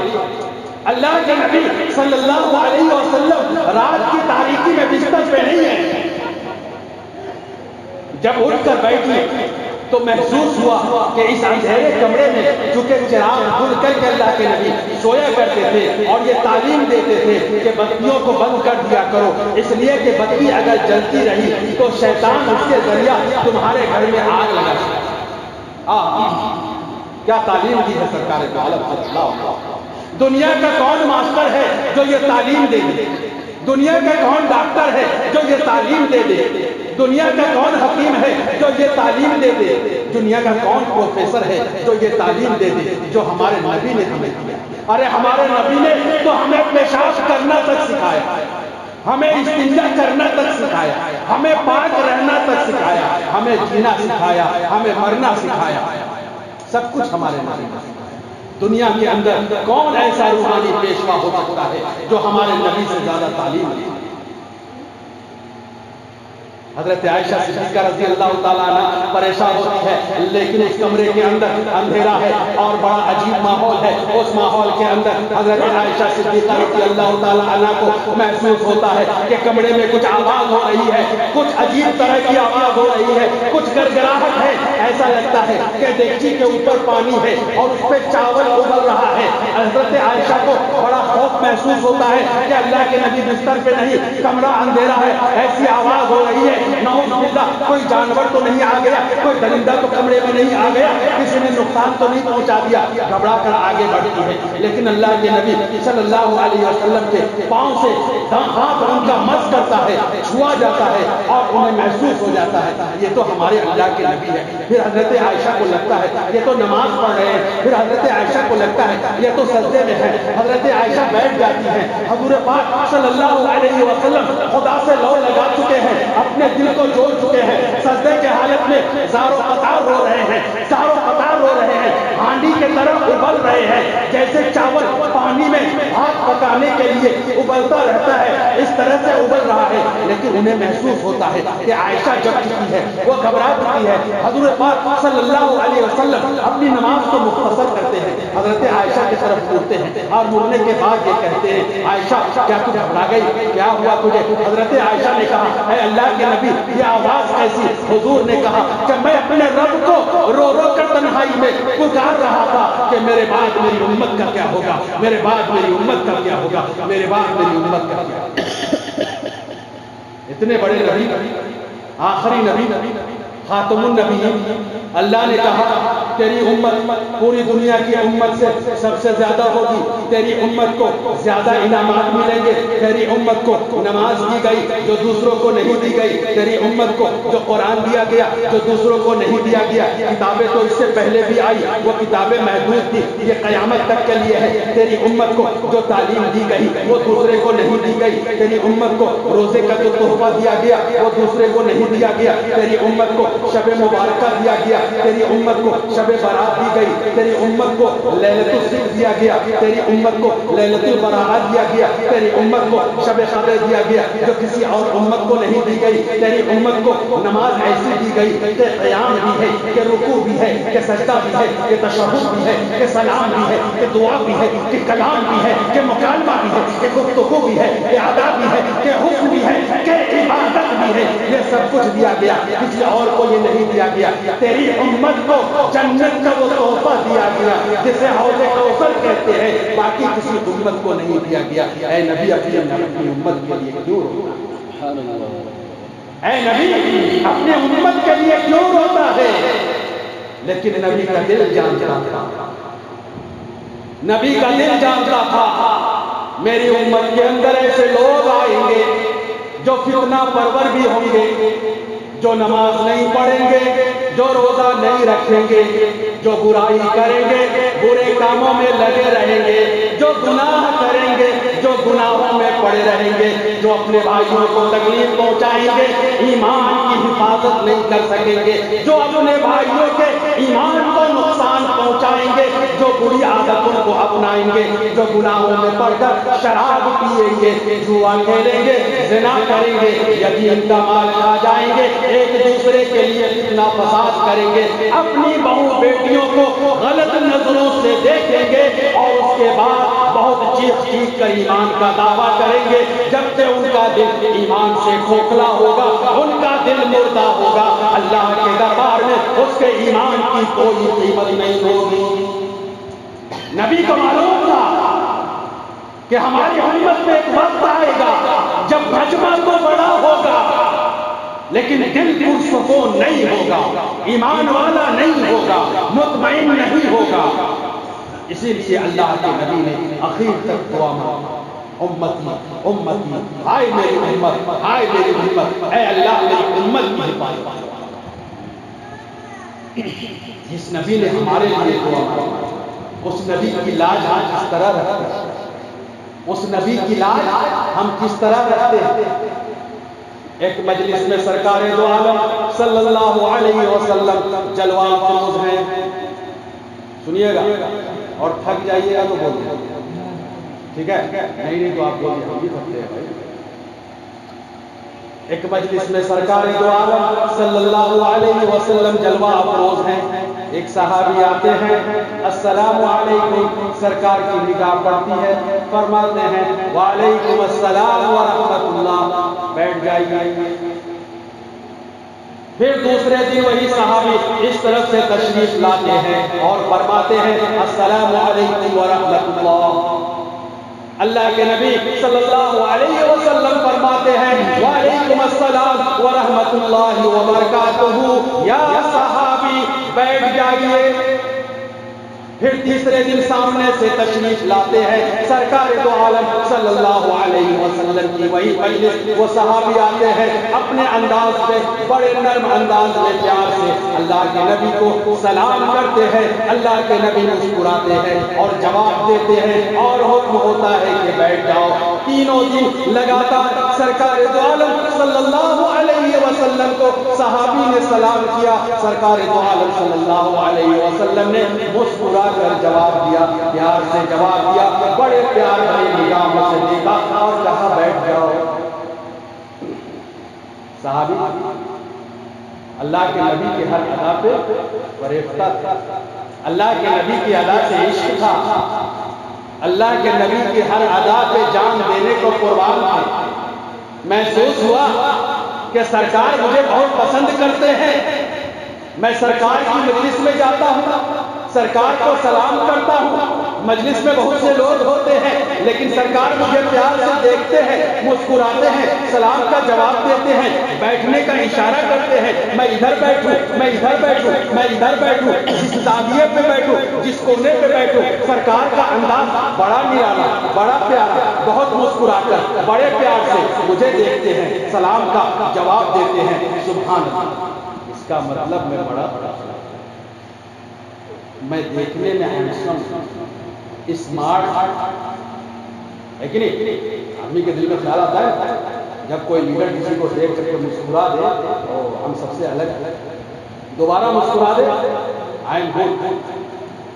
اللہ کے نبی صلی اللہ علیہ وسلم رات کی تاریکی میں بستر پہ نہیں ہیں. جب اٹھ کر بیٹھے تو محسوس ہوا کہ اس اندھیرے کمرے میں چونکہ چراغ بھول کر کے اللہ کے نبی سویا کرتے تھے اور یہ تعلیم دیتے تھے کہ بتیوں کو بند کر دیا کرو، اس لیے کہ بتی اگر جلتی رہی تو شیطان اس کے ذریعہ تمہارے گھر میں آگ لگا سکتا. کیا تعلیم دی ہے سرکار دو عالم صلی اللہ علیہ وسلم. دنیا کا کون ماسٹر ہے جو یہ تعلیم دے دے؟ دنیا کا کون ڈاکٹر ہے جو یہ تعلیم دے دے؟ دنیا کا کون حکیم ہے جو یہ تعلیم دے دے؟ دنیا کا کون پروفیسر ہے جو یہ تعلیم دے دے جو ہمارے نبی نے ہمیں دیا؟ ارے ہمارے نبی نے تو ہمیں پیشاب کرنا تک سکھایا، ہمیں استنجا کرنا تک سکھایا، ہمیں پاک رہنا تک سکھایا، ہمیں جینا سکھایا، ہمیں مرنا سکھایا. سب کچھ ہمارے نبی نے سکھایا. دنیا کے اندر کون ایسا روحانی پیشوا ہو سکتا ہے جو ہمارے نبی سے زیادہ تعلیم دے؟ حضرت عائشہ صدیقہ رضی اللہ تعالیٰ عنہ پریشان ہوتی ہے، لیکن اس کمرے کے اندر اندھیرا ہے اور بڑا عجیب ماحول ہے. اس ماحول کے اندر حضرت عائشہ صدیقہ رضی اللہ تعالیٰ عنہ کو محسوس ہوتا ہے کہ کمرے میں کچھ آواز ہو رہی ہے، کچھ عجیب طرح کی آواز ہو رہی ہے، کچھ گڑگڑاہٹ ہے. ایسا لگتا ہے کہ دیگچی کے اوپر پانی ہے اور اس پہ چاول ابل رہا ہے. حضرت عائشہ کو بڑا خوف محسوس ہوتا ہے کہ اللہ کے نبی بستر پہ نہیں، کمرہ اندھیرا ہے، ایسی آواز ہو رہی ہے. نعوذ باللہ کوئی جانور تو نہیں آ گیا، کوئی درندہ تو کمرے میں نہیں آ گیا، کسی نے نقصان تو نہیں پہنچا دیا. گھبرا کر آگے بڑھتی ہے، لیکن اللہ کے نبی صلی اللہ علیہ وسلم کے پاؤں سے ہاتھ ان کا مس کرتا ہے، چھوا جاتا ہے اور انہیں محسوس ہو جاتا ہے یہ تو ہمارے اللہ کے نبی ہے. پھر حضرت عائشہ کو لگتا ہے یہ تو نماز پڑھ رہے ہیں، پھر حضرت عائشہ کو لگتا ہے یہ تو سجدے میں ہے. حضرت عائشہ بیٹھ جاتی ہے. حضور پاک صلی اللہ علیہ وسلم خدا سے لو لگا چکے ہیں، اپنے دل کو جوڑ چکے ہیں، سجدے کے حالت میں زارو قطار رو رہے ہیں، زارو قطار رو رہے ہیں، ہانڈی کے طرف ابل رہے ہیں جیسے چاول پانی میں بھاپ پکانے کے لیے ابلتا رہتا ہے، اس طرح سے ابل رہا ہے. لیکن انہیں محسوس ہوتا ہے کہ عائشہ جگ چکی ہے، وہ گھبرا چکی ہے. حضور پاک صلی اللہ علیہ وسلم اپنی نماز کو مختصر کرتے ہیں، حضرت عائشہ کی طرف مڑتے ہیں اور مڑنے کے بعد یہ کہتے ہیں عائشہ کیا تو گھبرا گئی، کیا ہوا تجھے؟ حضرت عائشہ نے کہا اے اللہ کے نبی یہ آواز کیسی؟ حضور نے کہا کہ میں اپنے رب کو رو رو کر تنہائی میں پکار رہا تھا کہ میرے بعد میری امت کا کیا ہوگا، میرے بعد میری امت کا کیا ہوگا، میرے بعد میری امت کا کیا ہوگا. اتنے بڑے نبی، آخری نبی، خاتم النبی، اللہ نے کہا تیری امت پوری دنیا کی امت سے سب سے زیادہ ہوگی، تیری امت کو زیادہ انعامات ملیں گے، تیری امت کو نماز دی گئی جو دوسروں کو نہیں دی گئی، تیری امت کو جو قرآن دیا گیا جو دوسروں کو نہیں دیا گیا. کتابیں تو اس سے پہلے بھی آئی، وہ کتابیں محدود تھی، یہ قیامت تک کے لیے ہے. تیری امت کو جو تعلیم دی گئی وہ دوسرے کو نہیں دی گئی، تیری امت کو روزے کا جو تحفہ دیا گیا وہ دوسرے کو نہیں دیا گیا، تیری امت کو شب مبارکہ دیا گیا، تیری امت کو شب برات دی گئی، تیری امت کو لیلۃ الصدق دیا گیا، تیری امت کو لیلۃ البراءت دیا گیا، تیری امت کو شب قدر دیا گیا جو کسی اور امت کو نہیں دی گئی. تیری امت کو نماز ایسی دی گئی کہ قیام بھی ہے، کہ رکوع بھی ہے، کہ سجدہ بھی ہے، کہ تشہد بھی ہے، کہ سلام بھی ہے، کہ دعا بھی ہے، کہ کلام بھی ہے، کہ مکالمہ بھی ہے، کہ گفتگو بھی ہے، کہ ادب بھی ہے، کہ حکم بھی ہے، کہ عبادت بھی ہے. یہ سب کچھ دیا گیا، کسی اور کو یہ نہیں دیا گیا. تیری امت کو جنت کا وہ تحفہ دیا گیا جسے حوض کوثر کہتے ہیں، باقی کسی امت کو نہیں دیا گیا. اے نبی اپنی امت کے لیے کیوں روتا؟ اے نبی اپنے امت کے لیے کیوں روتا ہے؟ لیکن نبی کا دل جانتا تھا، نبی کا دل جانتا تھا میری امت کے اندر ایسے لوگ آئیں گے جو فتنہ پرور بھی ہوں گے، جو نماز نہیں پڑھیں گے، جو روزہ نہیں رکھیں گے، جو برائی کریں گے، برے کاموں میں لگے رہیں گے، جو گناہ کریں گے، جو گناہوں میں پڑے رہیں گے، جو اپنے بھائیوں کو تکلیف پہنچائیں گے، ایمان کی حفاظت نہیں کر سکیں گے، جو اپنے بھائیوں کے ایمان کو نقصان پہنچائیں گے، جو بری عادتوں کو اپنائیں گے، جو گناہوں میں پڑ کر شراب پیئیں گے، جوا کھیلیں گے، زنا کریں گے، یتیم کا مال کھا جائیں گے، ایک دوسرے کے لیے فتنہ فساد کریں گے، اپنی بہو بیٹیوں کو غلط نظروں سے دیکھیں گے اور اس کے بعد بہت چیخ چیخ کر ایمان کا دعویٰ کریں گے جب تک ان کا دل ایمان سے کھوکھلا ہوگا، ان کا دل مردہ ہوگا، اللہ کے دربار میں اس کے ایمان کی کوئی قیمت نہیں ہوگی۔ نبی کو معلوم تھا کہ ہماری امت میں ایک وقت آئے گا جب مجمع تو بڑا ہوگا لیکن دل پرسکون نہیں ہوگا، ایمان والا نہیں ہوگا، مطمئن نہیں ہوگا۔ اسی لیے اللہ کے نبی نے آخر تک دعا مانگی، امتی امتی، ہائے میری امت، ہائے میری امت، اے اللہ میری امت کی حفاظت۔ جس نبی نے ہمارے لیے دعا مانگی اس نبی کی لاج ہم کس طرح رکھتے ہیں؟ اس نبی کی لاج ہم کس طرح رکھتے ہیں؟ ایک مجلس میں سرکار دو عالم صلی اللہ علیہ وسلم جلوہ افروز ہیں، سنیے گا اور تھک جائیے گا تو بولیے، ٹھیک ہے؟ نہیں تو آپ بولیے، ہم بھی تھکتے ہیں بھائی۔ ایک مجلس میں سرکار دو عالم صلی اللہ علیہ وسلم جلوہ افروز ہیں، ایک صحابی آتے ہیں، السلام علیکم، سرکار کی نگاہ پڑتی ہے، فرماتے ہیں وعلیکم السلام ورحمۃ اللہ، بیٹھ جائیے۔ پھر دوسرے دن وہی صحابی اس طرف سے تشریف لاتے ہیں اور فرماتے ہیں السلام علیکم ورحمۃ اللہ۔ اللہ کے نبی صلی اللہ علیہ وسلم فرماتے ہیں وعلیکم السلام ورحمۃ اللہ وبرکاتہ، یا صحابی بیٹھ جائیے۔ پھر تیسرے دن سامنے سے تشریف لاتے ہیں سرکار دو عالم صلی اللہ علیہ وسلم کی وہی مجلس، وہ صحابی آتے ہیں اپنے انداز سے، بڑے نرم انداز میں پیار سے اللہ کے نبی کو سلام کرتے ہیں، اللہ کے نبی مسکراتے ہیں اور جواب دیتے ہیں اور حکم ہوتا ہے کہ بیٹھ جاؤ۔ تینوں دن لگاتار سرکار دو عالم صلی اللہ علیہ وسلم کو صحابی نے سلام کیا، سرکار دو عالم صلی اللہ علیہ وسلم نے مسکرا کر جواب دیا، پیار سے جواب دیا، بڑے پیار بھری نگاہوں سے دیکھا اور کہا بیٹھ جاؤ۔ صحابی اللہ کے نبی کے ہر ادا پہ فریفتہ تھا، اللہ کے نبی کی ادا سے عشق تھا، اللہ کے نبی کی ہر ادا پہ جان دینے کو قربان تھے۔ محسوس ہوا کہ سرکار مجھے بہت پسند کرتے ہیں، میں سرکار کی مجلس میں جاتا ہوں، سرکار کو سلام کرتا ہوں، مجلس میں بہت سے لوگ ہوتے ہیں لیکن سرکار مجھے پیار سے دیکھتے ہیں، مسکراتے ہیں، سلام کا جواب دیتے ہیں، بیٹھنے کا اشارہ کرتے ہیں، میں ادھر بیٹھوں، میں ادھر بیٹھوں، میں ادھر بیٹھوں، جس زاویے پہ بیٹھوں، جس کونے پہ بیٹھوں، سرکار کا انداز بڑا نرالا، بڑا پیارا، بہت مسکرا کر بڑے پیار سے مجھے دیکھتے ہیں، سلام کا جواب دیتے ہیں۔ سبحان اللہ، اس کا مطلب میں بڑا میں دیکھنے میں ہینڈسم، اسمارٹ ہے کہ نہیں؟ آدمی کے دل میں خیال آتا ہے جب کوئی لیڈر کسی کو دیکھ کر کے مسکرا دے تو ہم سب سے الگ، دوبارہ مسکرا دے آئی ایم گڈ،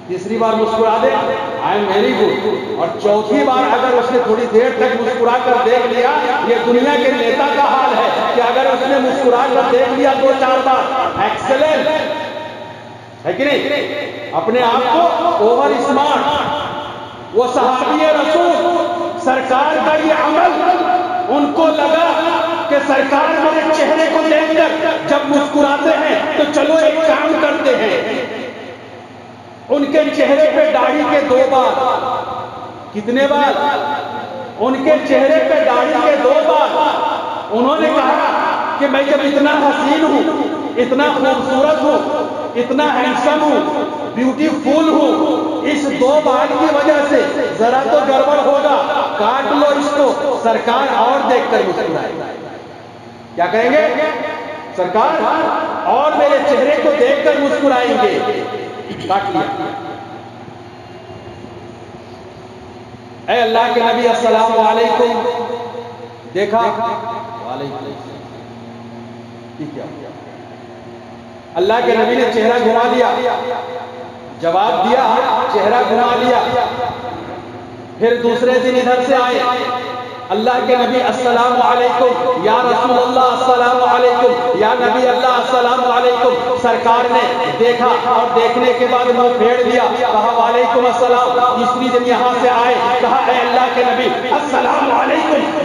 تیسری بار مسکرا دے آئی ایم ویری گڈ، اور چوتھی بار اگر اس نے تھوڑی دیر تک مسکرا کر دیکھ لیا، یہ دنیا کے نیتا کا حال ہے کہ اگر اس نے مسکرا کر دیکھ لیا 2-4 بار ایکسلنٹ ہے کہ نہیں، اپنے آپ کو اوور اسمارٹ۔ وہ صحابی رسول سرکار کا یہ عمل ان کو لگا کہ سرکار میرے چہرے کو دیکھ کر جب مسکراتے ہیں تو چلو ایک کام کرتے ہیں، ان کے چہرے پہ داڑھی کے 2 بار، کتنے بار؟ ان کے چہرے پہ داڑھی کے 2 بار۔ انہوں نے کہا کہ میں جب اتنا حسین ہوں، اتنا خوبصورت ہوں، اتنا ہینڈسم ہوں، بیوٹیفل ہوں، اس 2 بار کی وجہ سے ذرا تو گڑبڑ ہوگا، کاٹ لو اس کو۔ سرکار اور دیکھ کر مسکرائے، کیا کہیں گے؟ سرکار اور میرے چہرے کو دیکھ کر مسکرائیں گے، کاٹ لیا۔ اے اللہ کے نبی السلام علیکم، دیکھا وعلیکم السلام، ٹھیک ہے، اللہ کے نبی نے چہرہ گھما دیا، جواب دیا، چہرہ گھما لیا۔ پھر دوسرے دن ادھر سے آئے، اللہ کے نبی السلام علیکم، یا رسول اللہ السلام علیکم، یا نبی اللہ السلام علیکم۔ سرکار نے دیکھا اور دیکھنے کے بعد منہ پھیر دیا، کہا وعلیکم السلام۔ تیسری دن یہاں سے آئے، کہا اے اللہ کے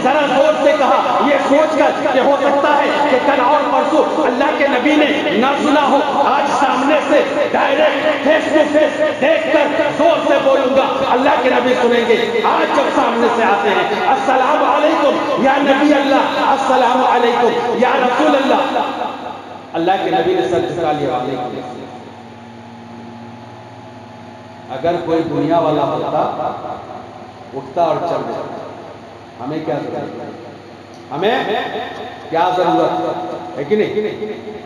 ذرا زور سے کہا، یہ سوچ کر کہ ہو سکتا ہے کہ کل اور پرسوں اللہ کے نبی نے نہ سنا ہو، آج سامنے سے ڈائریکٹ فیس ٹو فیس دیکھ کر زور سے بولوں گا، اللہ کے نبی سنیں گے۔ آج جب سامنے سے آتے ہیں، السلام علیکم یا نبی اللہ، السلام علیکم یا رسول اللہ، اللہ کے نبی نے سر جھکا لیا، علیکم۔ اگر کوئی دنیا والا ہوتا اٹھتا اور چل جاتا، ہمیں کیا ضرورت ہے؟ ہمیں کیا ضرورت ہے کہ نہیں؟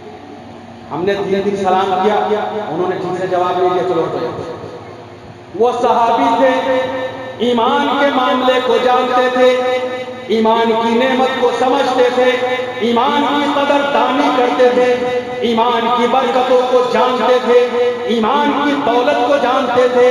ہم نے تین سلام کیا، انہوں نے ٹھیک سے جواب نہیں دیا، چلو تو وہ صحابی تھے، ایمان کے معاملے کو جانتے تھے، ایمان کی نعمت کو سمجھتے تھے، ایمان کی قدر دانی کرتے تھے، ایمان کی برکتوں کو جانتے تھے، ایمان کی دولت کو جانتے تھے،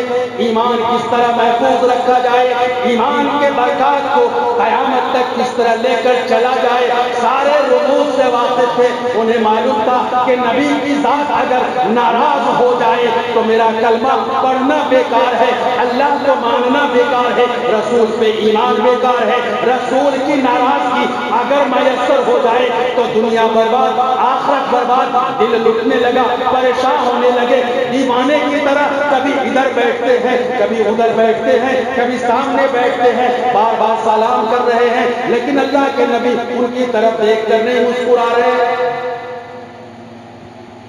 ایمان کس طرح محفوظ رکھا جائے، ایمان کے برکات کو قیامت تک کس طرح لے کر چلا جائے، سارے رموز سے واقف تھے۔ انہیں معلوم تھا کہ نبی کی ذات اگر ناراض ہو جائے تو میرا کلمہ پڑھنا بیکار ہے، اللہ کو ماننا بیکار ہے، رسول پہ ایمان بیکار ہے۔ رسول کی ناراضگی اگر میسر ہو جائے تو دنیا برباد، آخرت برباد۔ دل لٹنے لگا، پریشان ہونے لگے، دیوانے کی طرح کبھی ادھر بیٹھتے ہیں، کبھی ادھر بیٹھتے ہیں، کبھی سامنے بیٹھتے ہیں، بار بار سلام کر رہے ہیں، لیکن اللہ کے نبی ان کی طرف دیکھ کر نہیں مسکرا رہے۔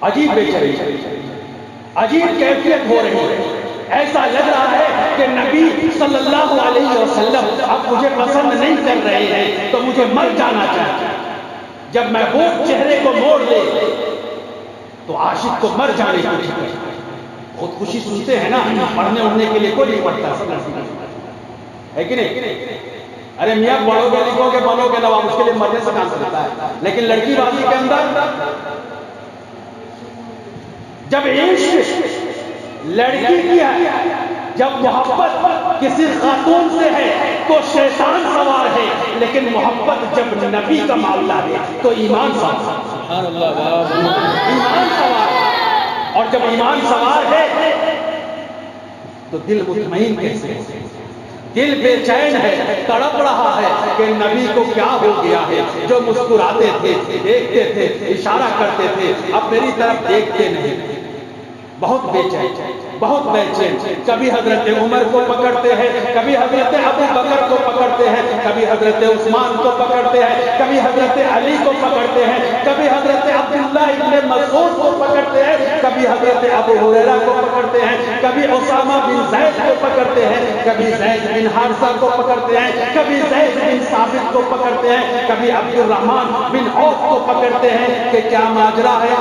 عجیب بے چینی، عجیب کیفیت ہو رہی ہے، ایسا لگ رہا ہے کہ نبی صلی اللہ علیہ وسلم اب مجھے پسند نہیں کر رہے ہیں تو مجھے مر جانا چاہیے۔ جب محبوب چہرے کو موڑ لے تو عاشق کو مر جانے کی فکر ہے۔ خودکشی سنتے ہیں نا، پڑھنے اڑنے کے لیے کوئی نہیں پڑھتا ہے کہ نہیں؟ ارے میاں پڑھو گے لکھو گے بنو گے نواب، اس کے لیے مرنے سے کام کرتا ہے، لیکن لڑکی بازی کے اندر جب عشق لڑکی کی ہے، جب محبت کسی خاتون سے ہے تو شیطان سوار ہے، لیکن محبت جب نبی کا معاملہ ہے تو ایمان سوار، ایمان سوار ہے۔ اور جب ایمان سوار ہے تو دل مطمئن کیسے؟ دل بے چین ہے، تڑپ رہا ہے کہ نبی کو کیا ہو گیا ہے، جو مسکراتے تھے، دیکھتے تھے، اشارہ کرتے تھے، اب میری طرف دیکھتے نہیں۔ بہت بے چین، بہت بے چین۔ کبھی حضرت عمر کو پکڑتے ہیں، کبھی حضرت ابو بکر کو پکڑتے ہیں، کبھی حضرت عثمان کو پکڑتے ہیں، کبھی حضرت علی کو پکڑتے ہیں، کبھی حضرت عبداللہ ابن مسعود کو پکڑتے ہیں، کبھی حضرت ابو ہریرہ کو پکڑتے ہیں، کبھی اسامہ بن زید کو پکڑتے ہیں، کبھی زید بن حارثہ کو پکڑتے ہیں، کبھی زید بن ثابت کو پکڑتے ہیں، کبھی عبد الرحمن بن عوف کو پکڑتے ہیں کہ کیا ماجرا ہے؟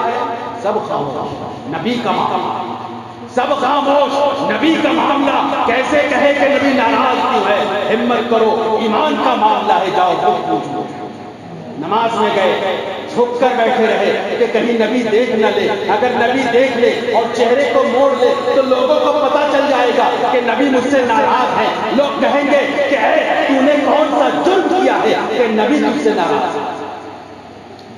سب خاموش، نبی کا معاملہ، سب خاموش، نبی کا معاملہ کیسے کہے کہ نبی ناراض کیوں ہے؟ ہمت کرو، ایمان کا معاملہ ہے، جاؤ خود پوچھو۔ نماز میں گئے، جھک کر بیٹھے رہے کہ کہیں نبی دیکھ نہ لے، اگر نبی دیکھ لے اور چہرے کو موڑ لے تو لوگوں کو پتا چل جائے گا کہ نبی مجھ سے ناراض ہے، لوگ کہیں گے کہ اے تو نے کون سا جرم کیا ہے کہ نبی تجھ سے ناراض ہے۔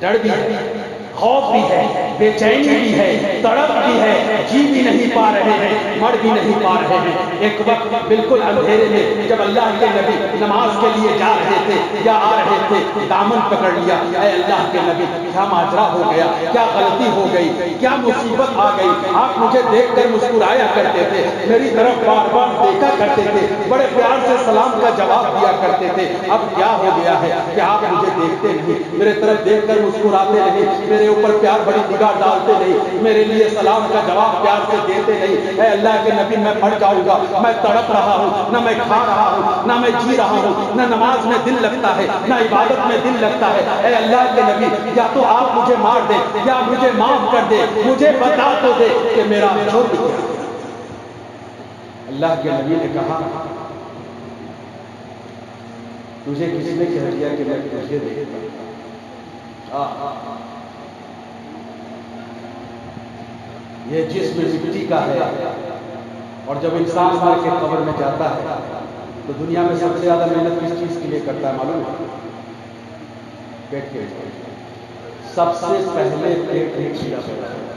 ڈر بھی ہے، خوف بھی ہے، بے چینی بھی ہے، تڑپ بھی ہے، جی بھی نہیں پا رہے ہیں، مر بھی نہیں پا رہے ہیں۔ ایک وقت بالکل اندھیرے میں جب اللہ کے نبی نماز کے لیے جا رہے تھے یا آ رہے تھے، دامن پکڑ لیا، اے اللہ کے نبی کیا ماجرا ہو گیا، کیا غلطی ہو گئی، کیا مصیبت آ گئی؟ آپ مجھے دیکھ کر مسکرایا کرتے تھے، میری طرف بار بار دیکھا کرتے تھے، بڑے پیار سے سلام کا جواب دیا کرتے تھے، اب کیا ہو گیا ہے کہ آپ مجھے دیکھتے نہیں، میرے طرف دیکھ کر مسکراتے نہیں، میرے اوپر پیار بڑی نگاہ ڈالتے نہیں، میرے لیے سلام کا جواب پیار سے دیتے نہیں۔ اے اللہ کے نبی میں مر جاؤں گا، میں تڑپ رہا ہوں، نہ میں کھا رہا ہوں، نہ میں جی رہا ہوں، نہ نماز میں دل لگتا ہے، نہ عبادت میں دل لگتا ہے۔ اے اللہ کے نبی یا تو آپ مجھے مار دیں یا مجھے معاف کر دیں، مجھے بتا تو دے کہ میرا جرم کیا ہے۔ اللہ کے نبی نے کہا تجھے کسی نے کہہ دیا کہ میں تجھے دیکھتا ہوں؟ یہ جسم مٹی کا ہے، اور جب انسان مر کے قبر میں جاتا ہے تو دنیا میں سب سے زیادہ محنت کس چیز کے لیے کرتا ہے معلوم ہے؟ پیٹ کے لیے۔ سب سے پہلے پیٹ پیچھا پیدا ہوتا ہے،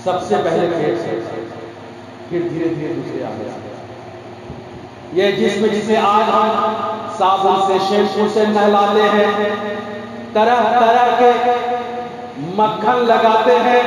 سب سے پہلے پیٹ سے، پھر دھیرے دھیرے دوسرے آگے آتے ہیں۔ یہ جسم جسے آج ہم صابن سے شیمپو سے نہلاتے ہیں، طرح طرح کے مکھن لگاتے ہیں،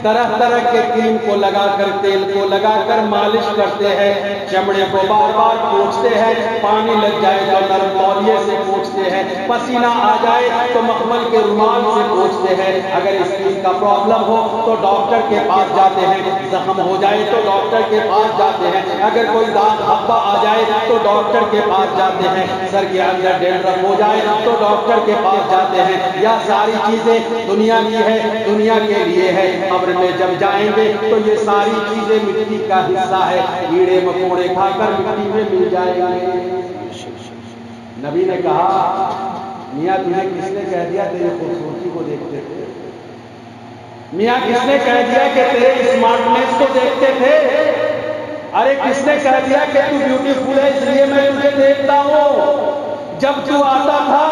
طرح طرح کے کریم کو لگا کر، تیل کو لگا کر مالش کرتے ہیں، چمڑے کو بار بار پوچھتے ہیں، پانی لگ جائے تو نرم تولیے سے پوچھتے ہیں، پسینہ آ جائے تو مخمل کے رومال سے پوچھتے ہیں، اگر اسکن کا پرابلم ہو تو ڈاکٹر کے پاس جاتے ہیں، زخم ہو جائے تو ڈاکٹر کے پاس جاتے ہیں، اگر کوئی داغ دھبا آ جائے تو ڈاکٹر کے پاس جاتے ہیں، سر کے اندر ڈینڈرف ہو جائے تو ڈاکٹر کے پاس جاتے ہیں۔ یہ ساری چیزیں دنیا کی ہے، دنیا کے لیے ہے، قبر میں جب جائیں گے تو یہ ساری چیزیں مٹی کا حصہ ہے، کیڑے مکوڑے کھا کر مٹی میں مل جائیں گے۔ نبی نے کہا میاں تجھے کس نے کہہ دیا تیری خوبصورتی کو دیکھتے تھے؟ میاں کس نے کہہ دیا کہ تیرے اسمارٹنیس کو دیکھتے تھے؟ ارے کس نے کہہ دیا کہ تو بیوٹیفل ہے اس لیے میں تجھے دیکھتا ہوں؟ جب تو آتا تھا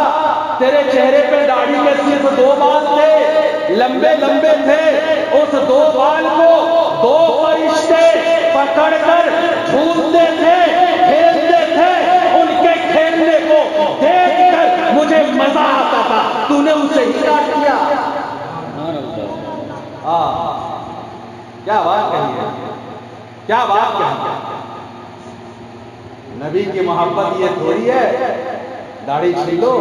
تیرے چہرے پہ داڑھی کے صرف 2 بال تھے، لمبے لمبے تھے، اس 2 بال کو 2 فرشتے پکڑ کر جھولتے تھے، کھیلتے تھے، ان کے کھیلنے کو دیکھ کر مجھے مزہ آتا تھا، تو نے اسے ہی کاٹ دیا۔ کیا بات کہی ہے، کیا بات کہی ہے۔ نبی کی محبت یہ تھوڑی ہے داڑھی چھیلو،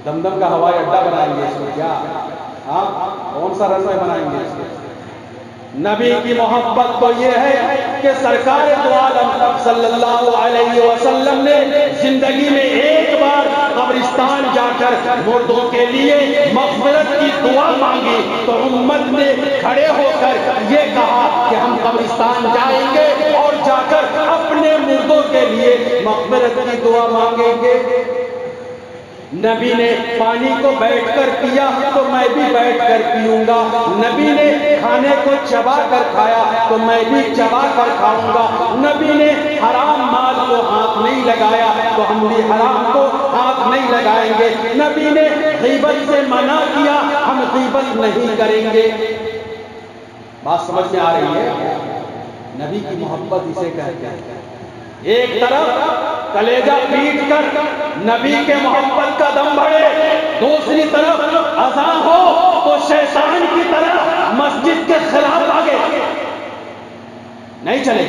دمدم کا ہوائی اڈا بنائیں گے اس کو، کیا کون سا رن وے بنائیں گے اس کو؟ نبی کی محبت تو یہ ہے کہ سرکار دو عالم صلی اللہ علیہ وسلم نے زندگی میں ایک بار قبرستان جا کر مردوں کے لیے مغفرت کی دعا مانگی تو امت نے کھڑے ہو کر یہ کہا کہ ہم قبرستان جائیں گے اور جا کر اپنے مردوں کے لیے مغفرت کی دعا مانگیں گے۔ نبی نے پانی کو بیٹھ کر پیا تو میں بھی بیٹھ کر پیوں گا، نبی نے کھانے کو چبا کر کھایا تو میں بھی چبا کر کھاؤں گا، نبی نے حرام مال کو ہاتھ نہیں لگایا تو ہم بھی حرام کو ہاتھ نہیں لگائیں گے، نبی نے غیبت سے منع کیا ہم غیبت نہیں کریں گے۔ بات سمجھ میں آ رہی ہے؟ نبی کی محبت اسے کہتے ہیں۔ ایک طرف کلیجہ پیٹ کر نبی کے محبت کا دم بڑھے، دوسری طرف اذان ہو تو شیطان کی طرح مسجد کے خلاف آگے نہیں چلے۔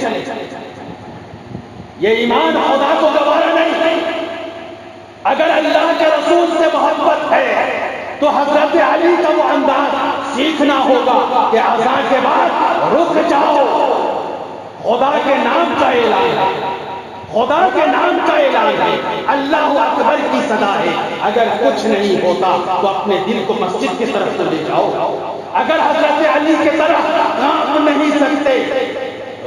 یہ ایمان خدا کو گوارا نہیں۔ اگر اللہ کے رسول سے محبت ہے تو حضرت علی کا وہ انداز سیکھنا ہوگا کہ اذان کے بعد رک جاؤ، خدا کے نام کا اعلان ہے، خدا کے نام کا اعلان ہے، اللہ اکبر کی صدا ہے۔ اگر کچھ نہیں ہوتا تو اپنے دل کو مسجد کی طرف تو لے جاؤ، اگر حضرت علی کی طرح کانپ نہیں سکتے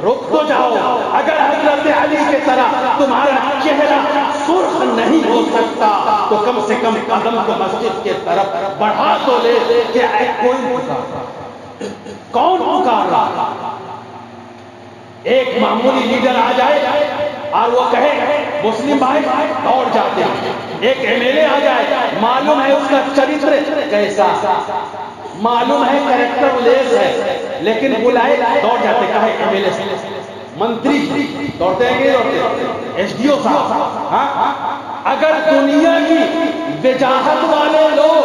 رک تو جاؤ، اگر حضرت علی کی طرح تمہارا چہرہ سرخ نہیں ہو سکتا تو کم سے کم قدم کو مسجد کی طرف بڑھا تو لے کہ کون پکار رہا۔ ایک معمولی لیڈر آ جائے اور وہ کہے مسلم بھائی دوڑ جاتے ہیں، ایک ایم ایل اے آ جائے معلوم ہے اس کا چرتر کیسا، معلوم ہے کریکٹر لیس ہے، لیکن بلائے دوڑ جاتے، کہے ایم ایل اے، منتری دوڑتے ہیں کہ دوڑتے، ایس ڈی او صاحب۔ اگر دنیا کی وجاہت والے لوگ،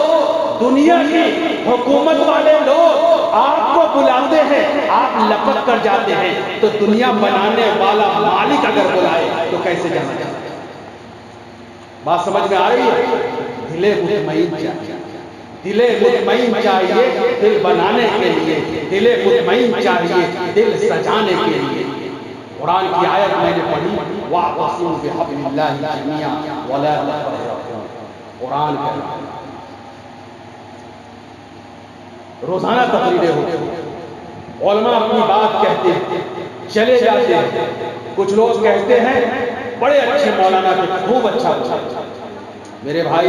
دنیا کی حکومت والے لوگ آپ کو بلاتے ہیں آپ لپک کر جاتے ہیں تو دنیا بنانے والا مالک اگر بلائے تو کیسے جانا جاتا ہے؟ بات سمجھ میں آ رہی ہے؟ دل مطمئن چاہیے، دل مطمئن چاہیے دل بنانے کے لیے، دل مطمئن چاہیے دل سجانے کے لیے۔ قرآن کی آیت میں نے پڑھی وَاعْتَصِمُوا بِحَبْلِ اللَّهِ جَمِيعًا وَلَا تَفَرَّقُوا، قرآن کا روزانہ تقریریں ہوتی ہیں، علماء اپنی بات کہتے ہیں چلے جاتے ہیں، کچھ لوگ کہتے ہیں بڑے اچھے مولانا کے خوب اچھا اچھا۔ میرے بھائی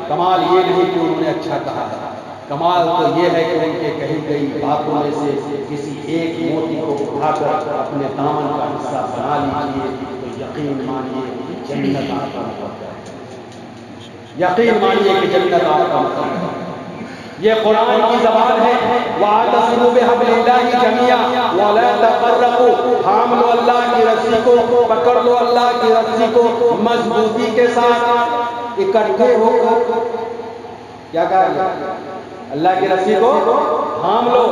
کمال یہ نہیں کہ انہوں نے اچھا کہا ہے، کمال تو یہ ہے کہ ان کے کہی گئی باتوں میں سے کسی ایک موتی کو اٹھا کر اپنے دامن کا حصہ بنا لیجیے تو یقین مانیے جنت آپ کا مقدر ہے، یقین مانیے کہ جنت آپ کا مقدر ہے۔ یہ قرآن کی زبان ہے، وَاعْتَصِمُوا بِحَبْلِ اللَّهِ جَمِيعًا وَلَا تَفَرَّقُوا، تھام لو اللہ کی رسی کو پکڑ لو، اللہ کی رسی کو مضبوطی کے ساتھ اکٹھے ہو کر، کیا کہا؟ اللہ کی رسی کو تھام لو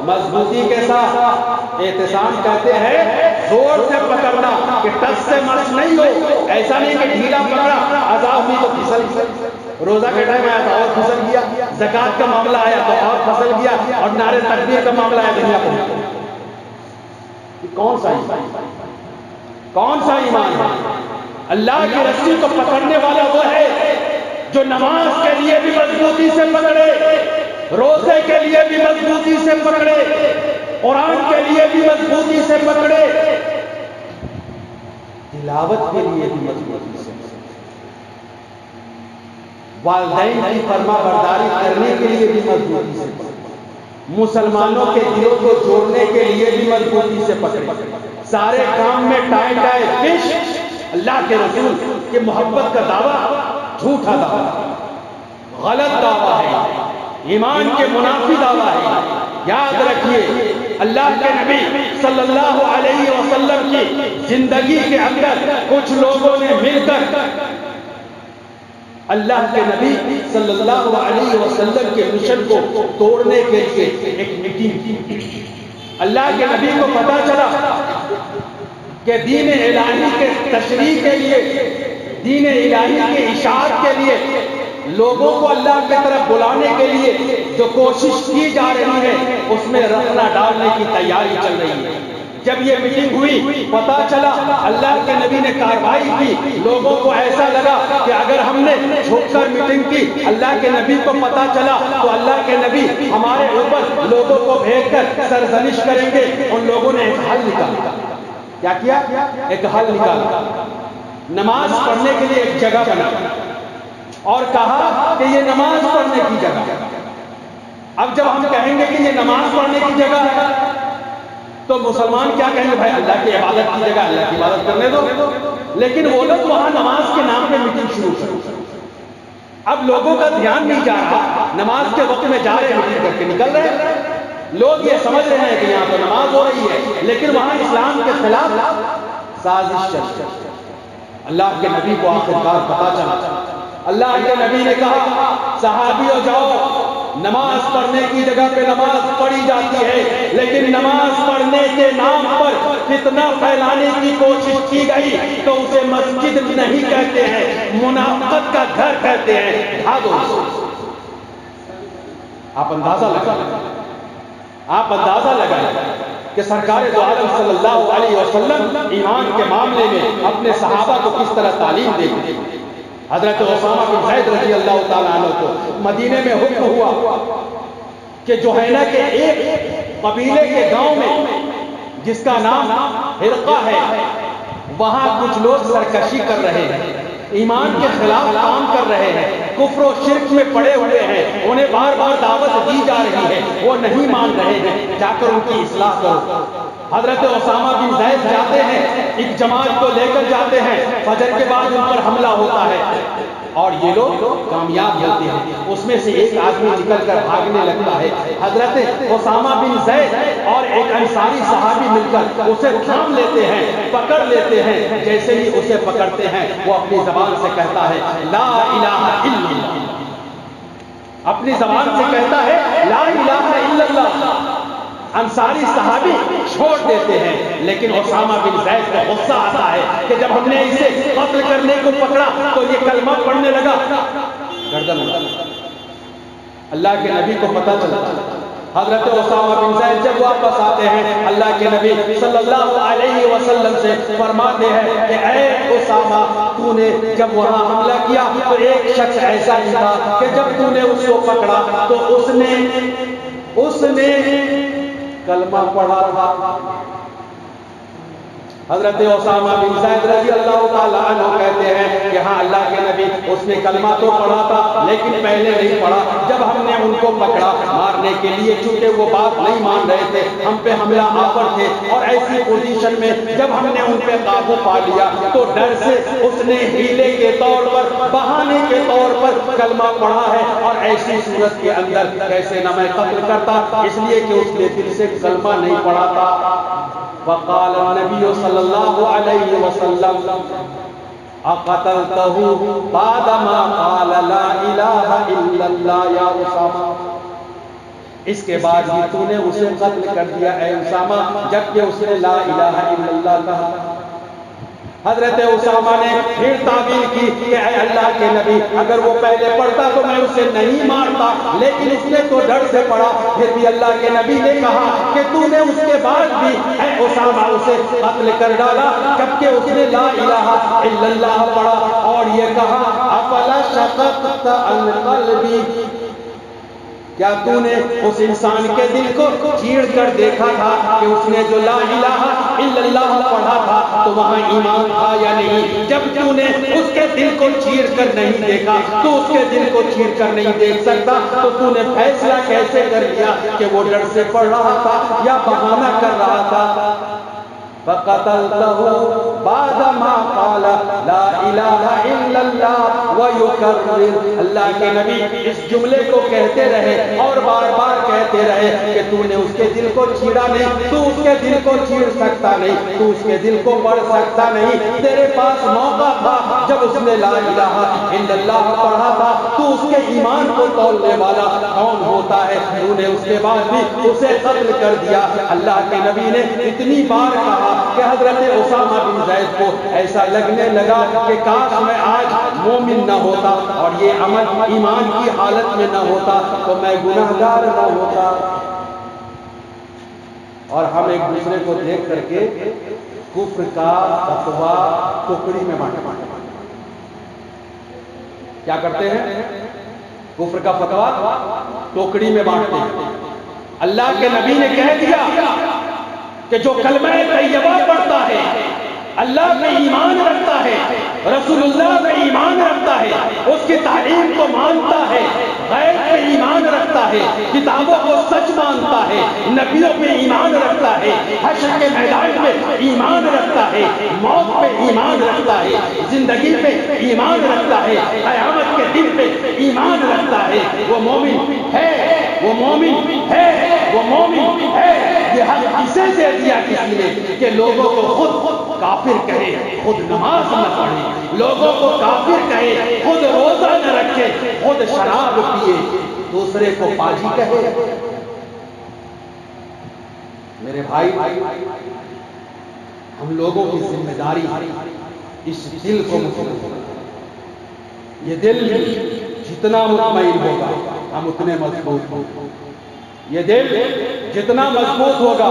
مضبوطی کے ساتھ۔ اعتصام کہتے ہیں زور سے پکڑنا، کہ ٹس سے مس نہیں ہو، ایسا نہیں کہ ڈھیلا پکڑا عذاب ہوئی تو پھسل، روزہ کے ٹائم آیا تو اور پھسل گیا، زکات کا معاملہ آیا تو اور پھسل گیا، اور نعرے تکبیر کا معاملہ آیا دنیا کو۔ کون سا ایمان؟ کون سا ایمان ہے؟ اللہ کی رسی کو پکڑنے والا وہ ہے جو نماز کے لیے بھی مضبوطی سے پکڑے، روزے کے لیے بھی مضبوطی سے پکڑے، قرآن کے لیے بھی مضبوطی سے پکڑے، تلاوت کے لیے بھی مضبوطی سے پکڑے، والدین کی فرما برداری کرنے کے لیے بھی مضبوطی سے پکڑے، مسلمانوں کے دلوں کو جوڑنے کے لیے بھی مضبوطی سے پکڑے۔ سارے کام میں ٹائے ٹائے پیش اللہ کے رسول کی محبت کا دعویٰ جھوٹا دعویٰ، غلط دعویٰ ہے، ایمان کے منافی دعویٰ ہے۔ یاد رکھیے اللہ کے نبی صلی اللہ علیہ وسلم کی زندگی کے اندر کچھ لوگوں نے مل کر اللہ کے نبی صلی اللہ علیہ وسلم کے مشن کو توڑنے کے لیے ایک میٹنگ کی۔ اللہ کے نبی کو پتا چلا کہ دین الہی کے تشریح کے لیے، دین الہی کے اشاعت کے لیے، لوگوں کو اللہ کی طرف بلانے کے لیے جو کوشش کی جا رہی ہے اس میں رخنا ڈالنے کی تیاری چل رہی ہے۔ جب یہ میٹنگ ہوئی پتا چلا اللہ کے نبی نے کارروائی کی، لوگوں کو ایسا لگا کہ اگر ہم نے جھک کر میٹنگ کی، اللہ کے نبی کو پتا چلا تو اللہ کے نبی ہمارے اوپر لوگوں کو بھیج کر سرزنش کریں گے۔ ان لوگوں نے ایک حل نکالا۔ کیا؟ ایک حل نکالا، نماز پڑھنے کے لیے ایک جگہ بنا اور کہا کہ یہ نماز پڑھنے کی جگہ ہے۔ اب جب ہم کہیں گے کہ یہ نماز پڑھنے کی جگہ ہے تو مسلمان کیا کہیں گے؟ بھائی اللہ کی عبادت کی جگہ، اللہ کی عبادت کرنے دو۔ لیکن وہ لوگ وہاں نماز کے نام پہ میٹنگ شروع کر، اب لوگوں کا دھیان نہیں جا رہا، نماز کے وقت میں جا رہے ہیں میٹنگ کر کے نکل رہے ہیں۔ لوگ یہ سمجھ رہے ہیں کہ یہاں تو نماز ہو رہی ہے، لیکن وہاں اسلام کے خلاف سازش چل رہی ہے۔ اللہ کے نبی کو آخرکار پتا چلا، اللہ کے نبی نے کہا صحابیوں جاؤ، نماز پڑھنے کی جگہ پہ نماز پڑھی جاتی ہے، لیکن نماز پڑھنے کے نام پر فتنہ پھیلانے کی کوشش کی گئی تو اسے مسجد نہیں کہتے ہیں، منافقت کا گھر کہتے ہیں۔ بھاگو۔ آپ اندازہ لگائیں کہ سرکار دو عالم صلی اللہ علیہ وسلم ایمان کے معاملے میں اپنے صحابہ کو کس طرح تعلیم دیتے ہیں۔ حضرت اسامہ بن زید رضی اللہ تعالیٰ عنہ کو مدینے میں حکم ہوا کہ جوہینہ کے ایک قبیلے کے گاؤں میں جس کا نام حرقہ ہے، وہاں کچھ لوگ سرکشی کر رہے ہیں، ایمان کے خلاف کام کر رہے ہیں، کفر و شرک میں پڑے ہوئے ہیں، انہیں بار بار دعوت دی جا رہی ہے، وہ نہیں مان رہے ہیں، جا کر ان کی اصلاح کرو۔ حضرت اسامہ بن زید جاتے ہیں، ایک جماعت کو لے کر جاتے ہیں، فجر کے بعد ان پر حملہ ہوتا ہے اور یہ لوگ کامیاب ہوتے ہیں۔ اس میں سے ایک آدمی نکل کر بھاگنے لگتا ہے، حضرت اسامہ بن زید اور ایک انصاری صحابی مل کر اسے تھام لیتے ہیں، پکڑ لیتے ہیں۔ جیسے ہی اسے پکڑتے ہیں وہ اپنی زبان سے کہتا ہے لا الہ الا اللہ، اپنی زبان سے کہتا ہے لا الہ الا اللہ۔ انصاری صحابی چھوڑ دیتے ہیں، لیکن اسامہ بن زید کو غصہ آتا ہے کہ جب ہم نے اسے قتل کرنے کو پکڑا تو یہ کلمہ پڑھنے لگا، گردن اڑا۔ اللہ کے نبی کو پتہ چلا، حضرت اسامہ بن زید جب واپس آتے ہیں اللہ کے نبی صلی اللہ علیہ وسلم سے فرماتے ہیں کہ اے اسامہ، تو نے جب وہاں حملہ کیا تو ایک شخص ایسا ہی تھا کہ جب تو نے اس کو پکڑا تو اس نے کلمہ پڑھا تھا۔ حضرت اسامہ بن زید رضی اللہ تعالیٰ عنہ کہتے ہیں کہ ہاں اللہ کے نبی اس نے کلمہ تو پڑھا تھا لیکن پہلے نہیں پڑھا، جب ہم نے ان کو پکڑا مارنے کے لیے، چونکہ وہ بات نہیں مان رہے تھے، ہم پہ حملہ آور تھے، اور ایسی پوزیشن میں جب ہم نے ان پہ قابو پا لیا تو ڈر سے اس نے ہیلے کے طور پر، بہانے کے طور پر کلمہ پڑھا ہے، اور ایسی صورت کے اندر کیسے نہ میں قتل کرتا، اس لیے کہ اس نے دل سے کلمہ نہیں پڑھا تھا۔ وقال النبی صلی اللہ علیہ وسلم اقتلتہ بعدما قال لا الہ الا اللہ یا اسامہ، اس کے بعد بھی تو نے اسے قتل کر دیا اے اسامہ جبکہ اس نے لا الہ الا اللہ کہا۔ حضرت اسامہ نے پھر تعبیر کی کہ اے اللہ کے نبی اگر وہ پہلے پڑھتا تو میں اسے نہیں مارتا، لیکن اس نے تو ڈر سے پڑھا۔ پھر بھی اللہ کے نبی نے کہا کہ تو نے اس کے بعد بھی اے اسامہ اسے قتل کر ڈالا جبکہ اس نے لا الہ الا اللہ پڑھا، اور یہ کہا افلا شققت عن قلبی، کیا تو نے اس انسان کے دل کو چیڑ کر دیکھا تھا کہ اس نے جو لا الہ الا اللہ پڑھا تھا تو وہاں ایمان تھا یا نہیں؟ جب تو نے اس کے دل کو چیڑ کر نہیں دیکھا تو اس کے دل کو چیڑ کر نہیں دیکھ سکتا تو نے فیصلہ کیسے کر لیا کہ وہ ڈر سے پڑھ رہا تھا یا بہانہ کر رہا تھا؟ فقتلته بعدما قال لا الہ الا اللہ ویکرر، اللہ کے نبی اس جملے کو کہتے رہے اور بار بار کہتے رہے کہ تو نے اس کے دل کو چیڑا نہیں، تو اس کے دل کو چیڑ سکتا نہیں، تو اس کے دل کو پڑھ سکتا نہیں، تیرے پاس موقع تھا جب اس نے لا الہ الا اللہ پڑھا تھا، تو اس کے ایمان کو تولنے والا کون ہوتا ہے؟ تو نے اس کے بعد بھی اسے قتل کر دیا۔ اللہ کے نبی نے اتنی بار کہا کہ حضرت اسامہ بن زید کو ایسا لگنے لگا کہ کاش میں آج مومن نہ ہوتا اور یہ عمل ایمان کی حالت میں نہ ہوتا تو میں گناہگار نہ ہوتا۔ اور ہم ایک دوسرے کو دیکھ کر کے کفر کا فتویٰ ٹوکری میں بانٹتے ہیں۔ کیا کرتے ہیں؟ کفر کا فتویٰ ٹوکری میں بانٹتے ہیں۔ اللہ کے نبی نے کہہ دیا کہ جو کلمہ طیبہ پڑھتا ہے، اللہ میں ایمان رکھتا ہے، رسول اللہ میں ایمان رکھتا ہے، اس کی تعلیم کو مانتا ہے، غیب پہ ایمان رکھتا ہے، کتابوں کو سچ مانتا ہے، نبیوں پہ ایمان رکھتا ہے، حشر کے میدان میں ایمان رکھتا ہے، موت پہ ایمان رکھتا ہے، زندگی پہ ایمان رکھتا ہے، قیامت کے دن پہ ایمان رکھتا ہے، وہ مومن ہے، وہ مومن ہے، وہ مومن ہے۔ یہ حق کسے دے دیا کسی نے کہ لوگوں کو خود کافر کہے، خود نماز نہ پڑھے، لوگوں کو کافر کہے، خود روزہ نہ رکھے، خود شراب پیے، دوسرے کو پاجی کہے۔ میرے بھائی، ہم لوگوں کی ذمہ داری اس دل کو مطمئن، یہ دل جتنا مطمئن ہوگا ہم اتنے مضبوط ہوں گے، یہ دل جتنا مضبوط ہوگا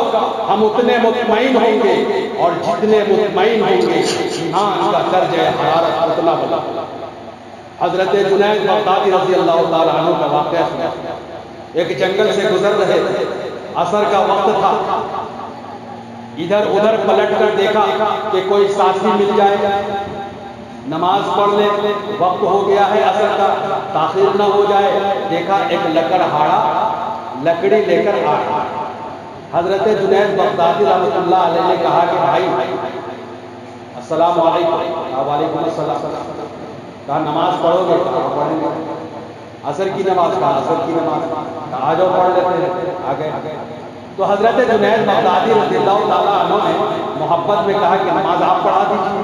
ہم اتنے مطمئن ہوں گے، اور جتنے مطمئن ہوں گے ایمان کا درجہ حرارت اتنا بڑھا۔ حضرت جنید بغدادی رضی اللہ تعالیٰ عنہ کا واقعہ سنا۔ ایک جنگل سے گزر رہے تھے، عصر کا وقت تھا، ادھر ادھر پلٹ کر دیکھا کہ کوئی ساتھی مل جائے، نماز پڑھ لے، وقت ہو گیا ہے عصر کا، تاخیر نہ ہو جائے۔ دیکھا ایک لکڑہاڑا لکڑی لے کر آ رہا۔ حضرت جنید بغدادی رحمۃ اللہ علیہ نے کہا کہ بھائی السلام علیکم۔ وعلیکم السلام۔ کہا نماز پڑھو گے؟ کہا پڑھیں گے۔ عصر کی نماز؟ کہا عصر کی نماز۔ آ جاؤ پڑھ لیتے ہیں۔ آ گئے۔ تو حضرت جنید بغدادی رضی اللہ تعالیٰ عنہ نے محبت میں کہا کہ نماز آپ پڑھا دیجیے۔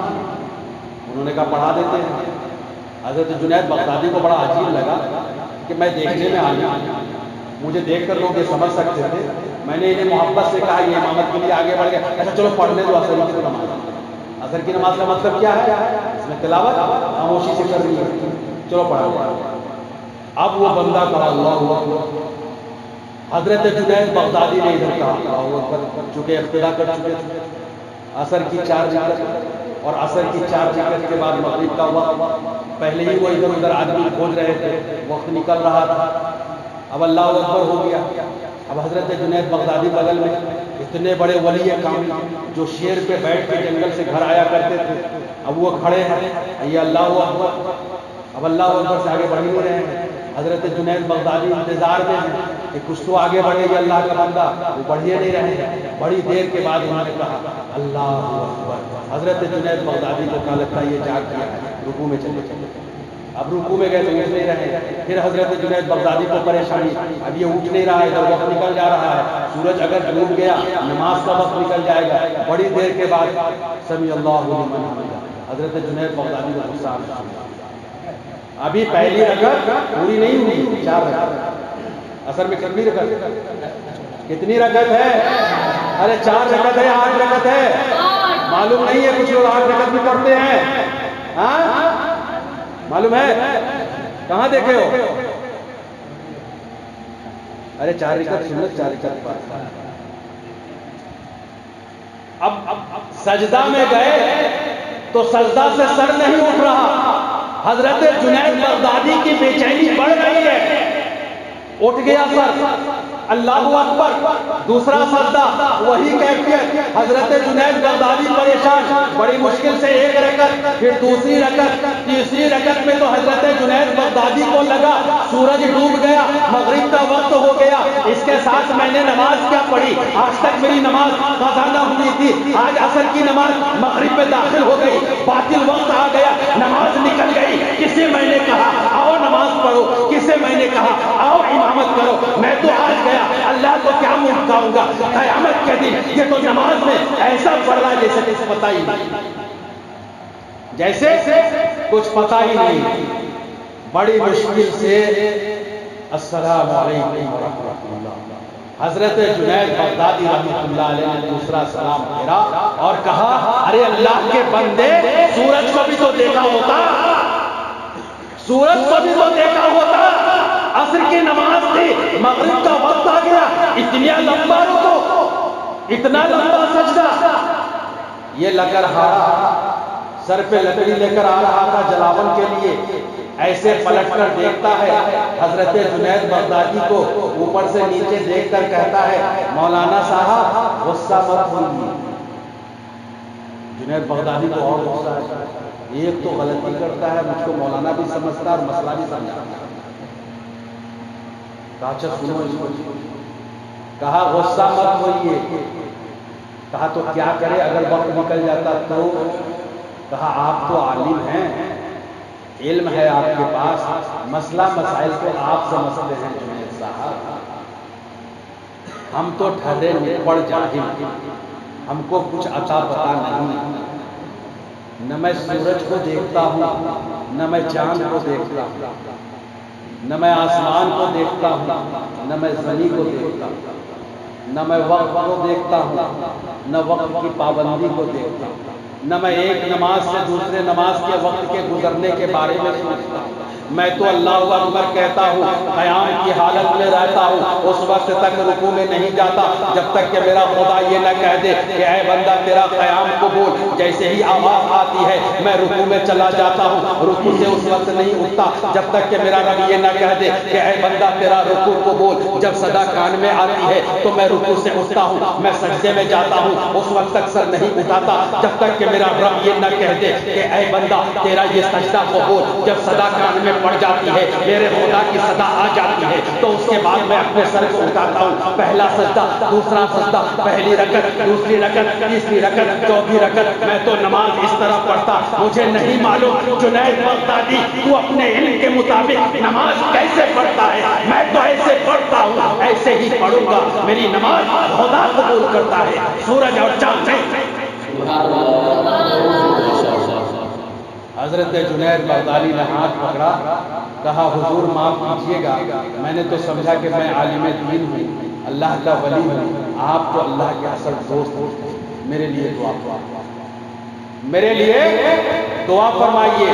انہوں نے کہا پڑھا دیتے ہیں۔ حضرت جنید بغدادی کو بڑا عجیب لگا کہ میں دیکھنے میں آیا، مجھے دیکھ کر لوگ یہ سمجھ سکتے تھے، میں نے انہیں محبت سے کہا یہ امامت کے لیے آگے بڑھ گیا، اچھا چلو پڑھنے دو عصر کی نماز۔ عصر کی نماز کا مطلب کیا ہے؟ اس میں تلاوت خاموشی سے کر رہی ہے، چلو پڑھا۔ اب وہ بندہ کہا اللہ اکبر۔ حضرت جنید بغدادی نے ادھر کہا اللہ اکبر، چونکہ ابتدا کر چکے تھے، عصر کی 4 رکعت اور عصر کی 4 رکعت کے بعد مغرب کا وقت، پہلے ہی وہ ادھر ادھر آدمی کھوج رہے تھے، وقت نکل رہا تھا، اب اللہ اکبر ہو گیا۔ اب حضرت جنید بغدادی بغل میں اتنے بڑے ولی کامل جو شیر پہ بیٹھ کے جنگل سے گھر آیا کرتے تھے، اب وہ کھڑے ہیں، یہ اللہ اکبر، اب اللہ اکبر سے آگے بڑھ نہیں رہے ہیں۔ حضرت جنید بغدادی انتظار میں ہیں کہ کچھ تو آگے بڑھے گا اللہ کا بندہ، وہ بڑھے نہیں رہے ہیں۔ بڑی دیر کے بعد انہوں نے کہا اللہ اکبر۔ حضرت جنید بغدادی کو کہا لگتا ہے یہ جاگ گیا ہے، رکوع میں چلے چلے۔ اب رکوع میں گئے تو اٹھ نہیں رہے، پھر حضرت جنید بغدادی کو پریشانی، اب یہ اٹھ نہیں رہا ہے، ادھر وقت نکل جا رہا ہے، سورج اگر ڈوب گیا نماز کا وقت نکل جائے گا۔ بڑی دیر کے بعد سمیع اللہ لمن حمدہ، حضرت جنید بغدادی کو غصہ آیا، ابھی پہلی رکعت پوری نہیں ہوئی، 4 رکعت، اصل میں کتنی رکعت؟ کتنی رکعت ہے؟ ارے 4 رکعت ہے، 8 رکعت ہے؟ معلوم نہیں ہے، کچھ لوگ 8 رکعت بھی پڑھتے ہیں، ہاں معلوم ہے؟ کہاں دیکھے ہو؟ ارے 4 رکعت سنت، 4 رکعت فرض۔ اب سجدہ میں گئے تو سجدہ سے سر نہیں اٹھ رہا، حضرت جنید بغدادی کی بے چینی بڑھ رہی ہے، اٹھ گیا سر، اللہ اکبر، دوسرا سجدہ وہی کیفیت، حضرت جنید بغدادی پریشان، بڑی مشکل سے 1 رکعت، پھر دوسری رکعت، تیسری رکعت میں تو حضرت جنید بغدادی کو لگا سورج ڈوب گیا، مغرب کا وقت ہو گیا، اس کے ساتھ میں نے نماز کیا پڑھی، آج تک میری نماز قضا نہ ہوئی تھی، آج عصر کی نماز مغرب میں داخل ہو گئی، باطل وقت آ گیا، نماز نکل گئی، کسے میں نے کہا آؤ نماز پڑھو، کسے میں نے کہا آؤ امامت کرو، میں تو آج گیا، اللہ کو کیا منہ دکھاؤں گا قیامت کے دن، یہ تو نماز میں ایسا پڑھ رہا ہے جیسے کچھ پتہ ہی نہیں، جیسے کچھ پتہ ہی نہیں، بڑی مشکل سے السلام علیکم ورحمۃ اللہ، حضرت جنید بغدادی رحمۃ اللہ علیہ نے دوسرا سلام پھیرا اور کہا ارے اللہ کے بندے، سورج کو بھی تو دیکھا ہوتا، سورج کو بھی تو دیکھا ہوتا، عصر کی نماز تھی، مغرب کا وقت آ گیا، اتنا لمبا رکوع، اتنا لمبا سجدہ، یہ لکڑہارا سر پہ لکڑی لے کر آ رہا تھا جلاون کے لیے، ایسے پلٹ کر دیکھتا ہے حضرت جنید بغدادی کو، اوپر سے نیچے دیکھ کر کہتا ہے مولانا صاحب غصہ مت ہوئیے، جنید بغدادی کو اور غصہ ہے، ایک تو غلطی کرتا ہے، مجھ کو مولانا بھی سمجھتا ہے اور مسئلہ بھی سمجھاتا ہے، اچھا سنو اس کو، کہا غصہ مت ہوئیے، کہا تو کیا کرے اگر وقت نکل جاتا تو، کہا آپ تو عالم ہیں، علم ہے آپ کے پاس، مسئلہ مسائل کو آپ سمجھتے ہیں جنید صاحب، ہم تو ٹھہرے پڑ جاہل، ہم کو کچھ عطا پتا نہیں، نہ میں سورج کو دیکھتا ہوں، نہ میں چاند کو دیکھتا ہوں، نہ میں آسمان کو دیکھتا ہوں، نہ میں زمین کو دیکھتا ہوں، نہ میں وقت کو دیکھتا ہوں، نہ وقت کی پابندی کو دیکھتا ہوں، نہ میں ایک نماز سے دوسرے نماز کے وقت کے گزرنے کے بارے میں سوچتا ہوں، میں تو اللہ اکبر کہتا ہوں، قیام کی حالت میں رہتا ہوں، اس وقت تک رکوع میں نہیں جاتا جب تک کہ میرا خدا یہ نہ کہہ دے کہ اے بندہ تیرا قیام قبول، جیسے ہی آواز آتی ہے میں رکوع میں چلا جاتا ہوں، رکوع سے اس وقت نہیں اٹھتا جب تک کہ میرا رب یہ نہ کہہ دے کہ اے بندہ تیرا رکوع قبول، جب صدا کان میں آتی ہے تو میں رکوع سے اٹھتا ہوں، میں سجدے میں جاتا ہوں، اس وقت تک سر نہیں اٹھاتا جب تک کہ میرا رب یہ نہ کہہ دے کہ اے بندہ تیرا یہ سجدہ قبول، جب صدا کان میں پڑ جاتی ہے، میرے خدا کی صدا آ جاتی ہے تو اس کے بعد میں اپنے سر کو اٹھاتا ہوں، پہلا سجدہ، دوسرا سجدہ، پہلی رکعت، دوسری رکعت، تیسری رکعت، چوتھی رکعت، میں تو نماز اس طرح پڑھتا، مجھے نہیں معلوم جنید بغدادی تو اپنے علم کے مطابق نماز کیسے پڑھتا ہے، میں تو ایسے پڑھتا ہوں، ایسے ہی پڑھوں گا، میری نماز خدا قبول کرتا ہے، سورج اور چاند نہیں۔ حضرت جنید بغدادی نے ہاتھ پکڑا، کہا حضور معاف کیجیے گا، میں نے تو سمجھا کہ میں عالم دین ہوں، اللہ کا ولی ہوں، آپ تو اللہ کے اصل دوست ہو، میرے لیے دعا میرے لیے دعا فرمائیے،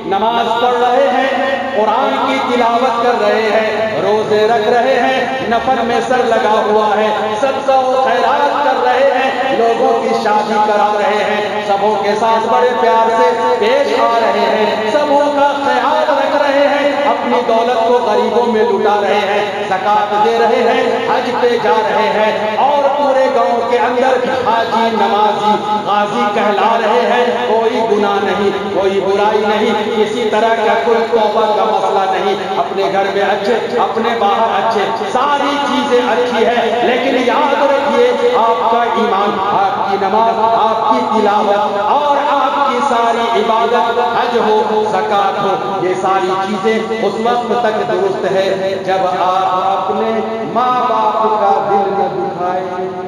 نماز پڑھ رہے ہیں، قرآن کی تلاوت کر رہے ہیں، روزے رکھ رہے ہیں، نفل میں سر لگا ہوا ہے، صدقہ و خیرات کر رہے ہیں، لوگوں کی شادی کرا رہے ہیں، سبوں کے ساتھ بڑے پیار سے پیش آ رہے ہیں، سبوں کا خیال رکھ رہے ہیں، اپنی دولت کو غریبوں میں لٹا رہے ہیں، زکات دے رہے ہیں، حج پہ جا رہے ہیں، اور پورے گاؤں کے اندر حاجی نمازی غازی کہلا رہے ہیں، کوئی گناہ نہیں، کوئی برائی نہیں، کسی طرح کا کوئی توبہ کا مسئلہ نہیں، اپنے گھر میں اچھے، اپنے باہر اچھے، ساری چیزیں اچھی ہیں، لیکن یاد رکھیے آپ کا ایمان، آپ کی نماز، آپ کی تلاوت اور آپ کی ساری عبادت، حج ہو، زکات ہو، یہ ساری چیزیں اس وقت تک درست ہے جب آپ اپنے ماں باپ کا دل نہ دکھائیں۔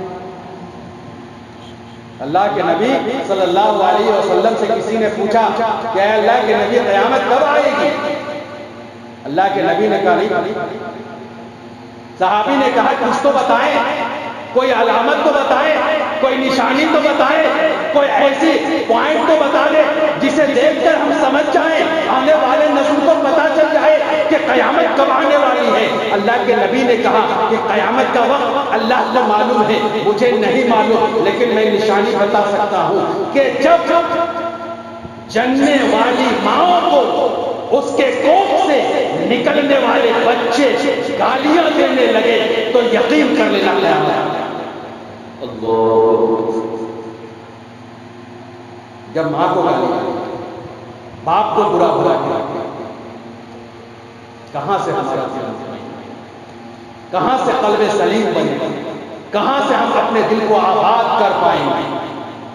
اللہ کے نبی صلی اللہ علیہ وسلم سے کسی نے پوچھا کہ اے اللہ کے نبی قیامت کب آئے گی؟ اللہ کے نبی نے کہا نہیں۔ صحابی نے کہا کچھ تو بتائیں، کوئی علامت تو بتائیں، کوئی نشانی تو بتائیں، کوئی ایسی پوائنٹ تو بتا دے جسے دیکھ کر ہم سمجھ جائیں، آنے والے نسل کو پتہ چل جائے کہ قیامت کب آنے والی ہے۔ اللہ کے نبی نے کہا کہ قیامت کا وقت اللہ کو معلوم ہے، مجھے نہیں معلوم، لیکن میں نشانی بتا سکتا ہوں کہ جب جننے والی ماں کو اس کے کوکھ سے نکلنے والے بچے گالیاں دینے لگے تو یقین کر لینا قیامت۔ اللہ، جب ماں کو گالی، باپ کو برا کیا، کہاں سے ہمارا دل، کہاں سے قلب سلیم بنے، کہاں سے ہم اپنے دل کو آباد کر پائیں گے؟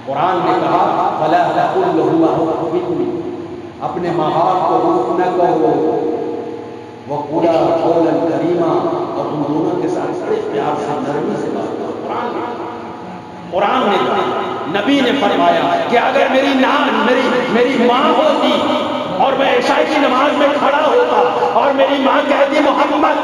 قرآن نے کہا فَلَا تَقُلْ لَهُمَا أُفٍّ، اپنے ماں باپ کو اف نہ کہو، وَقُولَا قَوْلًا كَرِيمًا، اور ان دونوں کے ساتھ بڑے پیار سے نرمی سے بات کرو۔ قرآن نے کہا، نبی نے فرمایا کہ اگر میری ماں ہوتی اور میں عشاء کی نماز میں کھڑا ہوتا اور میری ماں کہتی محمد،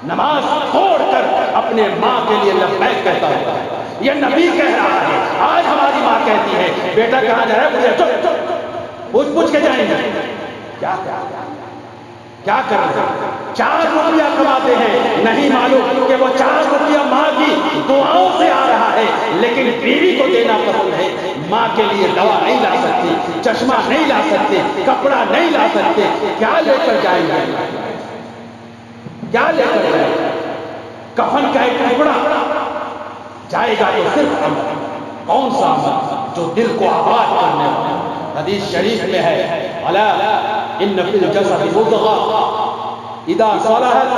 نماز چھوڑ کر اپنے ماں کے لیے لبیک کہتا ہوتا ہے۔ یہ نبی کہہ رہا ہے۔ آج ہماری ماں کہتی ہے بیٹا کہاں جا رہا ہے، چپ پوچھ کے جائیں گے، کیا کر رہے ہیں؟ 4 روپیہ کماتے ہیں، نہیں معلوم کہ وہ 4 روپیہ ماں کی دعاؤں سے آ رہا ہے، لیکن بیوی کو دینا پسند ہے۔ ماں کے لیے دوا نہیں لا سکتے، چشمہ نہیں لا سکتے، کپڑا نہیں لا سکتے، کیا لے کر جائیں گے؟ کیا لے کر جائیں گے؟ کفن کا ایک ٹکڑا جائے گا تو صرف عمل، کون سا عمل؟ جو دل کو آباد کرنے والا۔ حدیث شریف میں ہے الا ان فی الجسد مضغہ اذا صلحت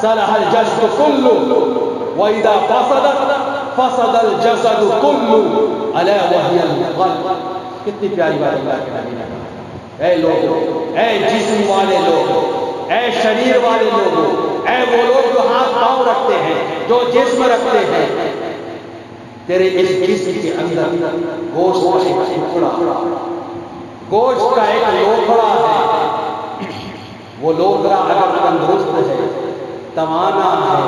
صلح الجسد كله واذا فسدت فسد الجسد كله الا وهي القلب۔ کتنی پیاری بات اللہ کے نبی نے کہا۔ اے لوگوں، اے جسم والے لوگ، اے شریر والے لوگ، اے وہ لوگ جو ہاتھ پاؤں رکھتے ہیں، جو جسم رکھتے ہیں، تیرے اس جسم کے اندر گوشت کا ایک ٹکڑا، گوشت کا ایک لوکھڑا ہے، وہ لوکھڑا اگر تندرست ہے، توانا ہے،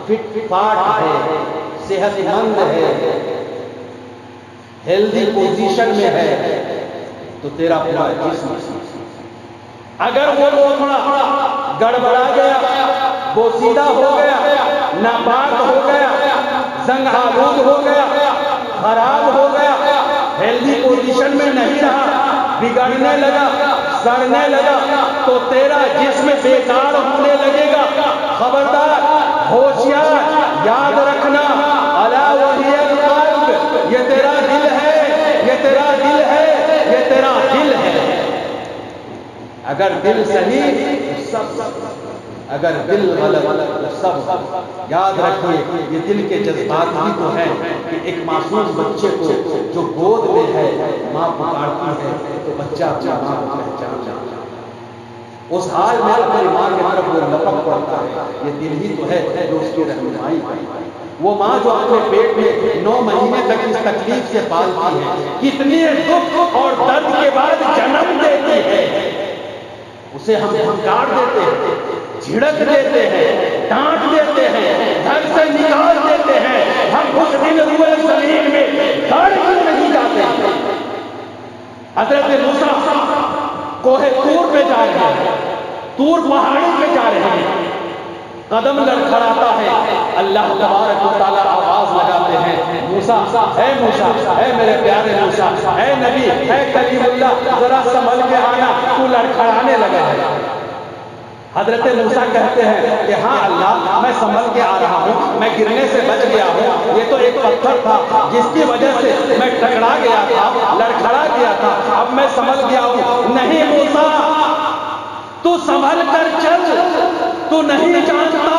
فٹ فاٹ ہے، صحت مند ہے، ہیلدی پوزیشن میں ہے، تو تیرا پورا جسم۔ اگر وہ لوکھڑا گڑبڑا گیا، بوسیدہ ہو گیا، ناپاک ہو گیا، زنگ آلود ہو گیا، خراب ہو گیا، ہیلدی پوزیشن میں نہیں رہا، بگڑنے لگا، سڑنے لگا، تو تیرا جسم بیکار ہونے لگے گا۔ خبردار، ہوشیار، یاد رکھنا، الا وہی القلب، یہ تیرا دل ہے، یہ تیرا دل ہے، یہ تیرا دل ہے۔ اگر دل صحیح سب، اگر دل غلط سب۔ یاد رکھیے یہ دل کے جذبات ہی تو ہیں کہ ایک معصوم بچے کو جو گود میں ہے ماں پکارتی ہے تو بچہ اپنا ماں کو پہچان جاتا ہے، اس حال میں اپنی ماں کی طرف وہ لپک پڑتا ہے۔ یہ دل ہی تو ہے جو اس کی رہنمائی ہے۔ وہ ماں جو اپنے پیٹ میں 9 مہینے تک اس تکلیف سے پالتی ہے، کتنے دکھ اور درد کے بعد جنم دیتی ہے، اسے ہم دھمکار دیتے ہیں، جھڑک دیتے ہیں، ڈانٹ دیتے ہیں، گھر سے نکال دیتے ہیں، ہم اس دن روئے زمین میں گھر کیوں نہیں جاتے؟ حضرت موسیٰ کوہ طور پہ جا رہے ہیں، طور پہاڑی پہ جا رہے ہیں، قدم لڑکھڑاتا ہے، اللہ تبارک و تعالیٰ آواز لگاتے ہیں، موسیٰ، اے موسیٰ، اے میرے پیارے موسیٰ، اے نبی، اے کلیم اللہ، ذرا سنبھل کے آنا، تو لڑکھڑانے لگا ہے۔ حضرت موسیٰ کہتے ہیں کہ ہاں اللہ، میں سنبھل کے آ رہا ہوں، میں گرنے سے بچ گیا ہوں، یہ تو ایک پتھر تھا جس کی وجہ سے میں ٹکرا گیا تھا، لڑکھڑا گیا تھا، اب میں سنبھل گیا ہوں۔ نہیں موسیٰ، تو سنبھل کر چل، تو نہیں جانتا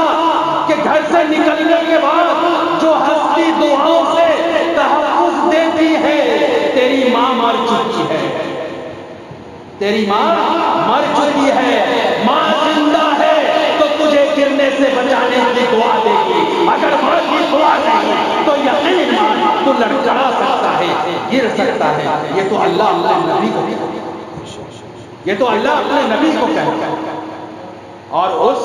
کہ گھر سے نکلنے کے بعد جو ہستی دعاؤں سے تحفظ دیتی ہے، تیری ماں مر چکی ہے۔ تیری ماں مر چکی ہے، ماں زندہ ہے تو تجھے گرنے سے بچانے کی دعا دے گی، اگر ماں کی دعا نہیں تو یقین مان تو لڑکھڑا سکتا ہے، گر سکتا ہے۔ یہ تو اللہ اپنے نبی کو یہ تو اللہ اپنے نبی کو کہتا ہے۔ اور اس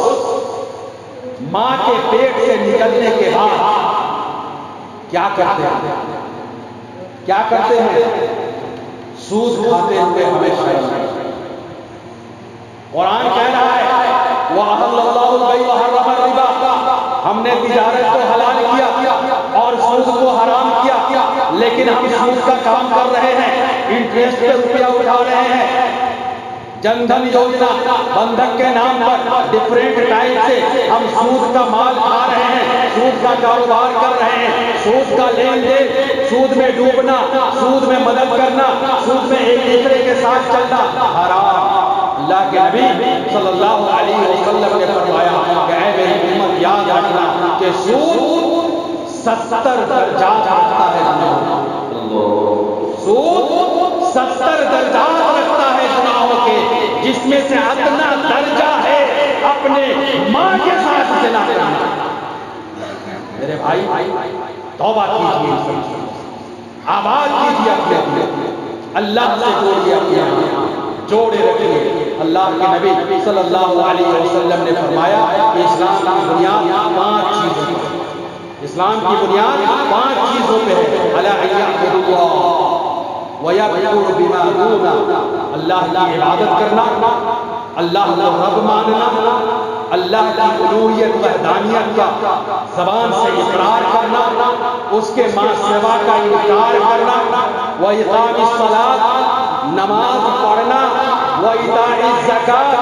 ماں کے پیٹ سے نکلنے کے بعد کیا کرتے ہیں؟ کیا کرتے ہیں؟ سود کھاتے ہوئے ہمیشہ۔ قرآن کہہ رہا ہے وَأَحَلَّ اللَّهُ الْبَيْعَ وَحَرَّمَ الرِّبَا، ہم نے تجارت کو حلال کیا اور سود کو حرام کیا، لیکن ہم سود کا کام کر رہے ہیں، انٹرسٹ پہ روپیہ اٹھا رہے ہیں۔ جن دھن یوجنا بندھک کے نام پر ڈفرینٹ ٹائپ سے ہم سود کا مال کھا رہے ہیں، سود کا کاروبار کر رہے ہیں، سود کا لین دین، سود میں ڈوبنا، سود میں مدد کرنا، سود میں ایک دوسرے کے ساتھ چلنا حرام۔ اللہ کے نبی صلی اللہ علیہ وسلم نے فرمایا کہ اے میری امت یاد رکھنا کہ سود 70 درجات رکھتا ہے گناہوں، سود 70 درجات رکھتا ہے گناہوں کے، جس میں سے ادنا درجہ ہے اپنے ماں کے ساتھ زنا کرنا۔ میرے بھائی توبہ کیجیے، آباد کیجیے اپنے دل، اللہ سے جوڑیے اپنے آپ، جوڑے رکھیے۔ اللہ کے نبی صلی اللہ علیہ وسلم نے فرمایا کہ اسلام کی بنیاد 5 چیزوں پر ہے، اسلام کی بنیاد 5 چیزوں پہ ہے۔ الا یعبدوا اللہ ویکفروا بما دونه، اللہ کی عبادت کرنا، اللہ کو رب ماننا، اللہ کی الوہیت وحدانیت کا زبان سے اقرار کرنا، اس کے ماں سوا کا انکار کرنا، وإقام الصلاۃ، نماز پڑھنا، وإیتاء الزکوٰۃ،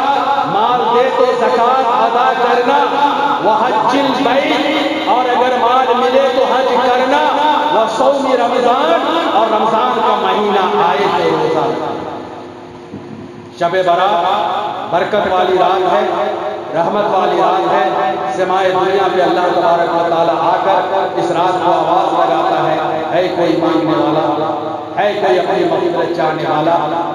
مال دے تو زکوٰۃ ادا کرنا، وحج البیت، اور اگر مال ملے تو حج کرنا، وصوم رمضان، اور رمضان کا مہینہ آئے تو روزہ۔ شب برات برکت والی رات ہے، رحمت والی رات ہے، سمائے دنیا پہ اللہ تبارک و تعالیٰ آ کر اس رات کو آواز لگاتا ہے کوئی مانگنے والا، ہے کوئی اپنی مغفرت چاہنے والا،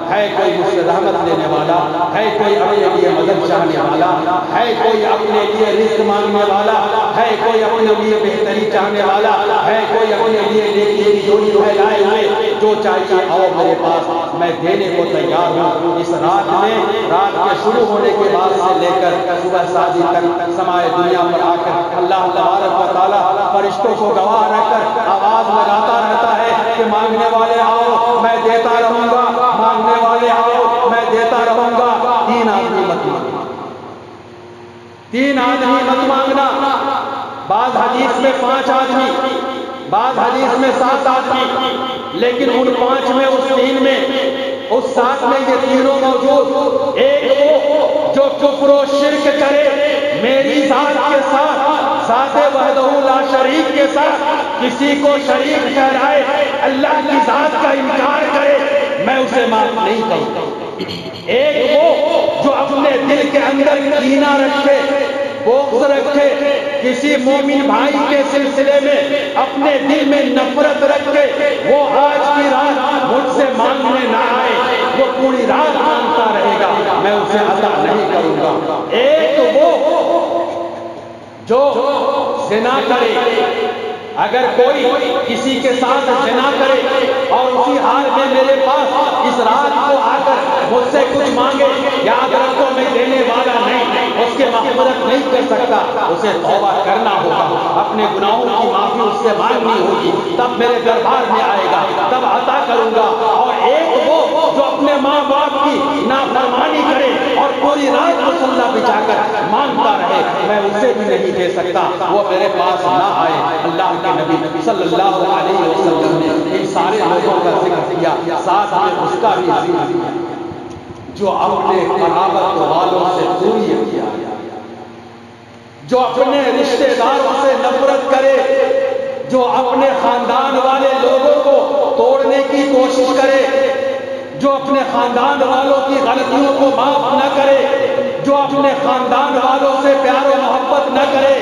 ہے کوئی مجھ سے رحمت لینے والا، ہے کوئی اپنے لیے مدد چاہنے والا، ہے کوئی اپنے لیے رزق مانگنے والا، ہے کوئی اپنے لیے بہتری چاہنے والا، ہے کوئی اپنے لیے نیکی کی جوڑی پھیلائے ہوئے، جو چاہیے آؤ میرے پاس، میں دینے کو تیار ہوں۔ اس رات میں، رات کے شروع ہونے کے بعد سے لے کر صبح سازی تک سمائے دنیا پر آ کر اللہ تبارک و تعالیٰ فرشتوں کو گواہ رکھ کر آواز لگاتا رہتا ہے کہ مانگنے والے آؤ میں دیتا رہوں گا، مانگنے والے آؤ میں دیتا رہوں گا۔ 3 آدمی مت مانگنا، 3 آدمی مت مانگنا، بعض حدیث میں 5 آدمی، بعض حدیث میں 7 آدمی، لیکن ان 5 میں، اس 3 میں، اس 7 میں یہ تینوں موجود۔ ایک وہ جو کفر و شرک کرے میری ذات کے ساتھ، ذات وحدہ لا شریک کے ساتھ کسی کو شریک ٹھہرائے، اللہ کی ذات کا انکار کرے، میں اسے معاف نہیں کروں۔ ایک وہ جو اپنے دل کے اندر کینہ رکھے، بغض رکھے، کسی مومن بھائی کے سلسلے میں اپنے دل میں نفرت رکھے، وہ آج کی رات مجھ سے مانگنے نہ آئے، وہ پوری رات مانگتا رہے گا، میں اسے عطا نہیں کروں گا۔ ایک وہ جو زنا کرے، اگر کوئی کسی کے ساتھ زنا کرے اور اسی حال میں میرے پاس اس رات کو آ کر مجھ سے کچھ مانگے، یاد رکھو میں دینے والا نہیں، اس کے مغفرت نہیں کر سکتا، اسے توبہ کرنا ہوگا، اپنے گناہوں کی معافی اس سے مانگنی ہوگی، تب میرے دربار میں آئے گا، تب عطا کروں گا۔ اور ایک وہ جو اپنے ماں باپ کی نافرمانی کرے اور پوری رات مصلی بچھا کر مانگتا رہے، میں اسے بھی نہیں دے سکتا، وہ میرے پاس نہ آئے۔ اللہ کے نبی صلی اللہ علیہ وسلم نے ان سارے لوگوں کا ذکر کیا، ساتھ میں اس کا بھی ذکر کیا جو اپنے قرابت والوں سے دوری کیا، جو اپنے رشتہ داروں سے نفرت کرے، جو اپنے خاندان والے لوگوں کو توڑنے کی کوشش کرے، جو اپنے خاندان والوں کی غلطیوں کو معاف نہ کرے، جو اپنے خاندان والوں سے پیار و محبت نہ کرے،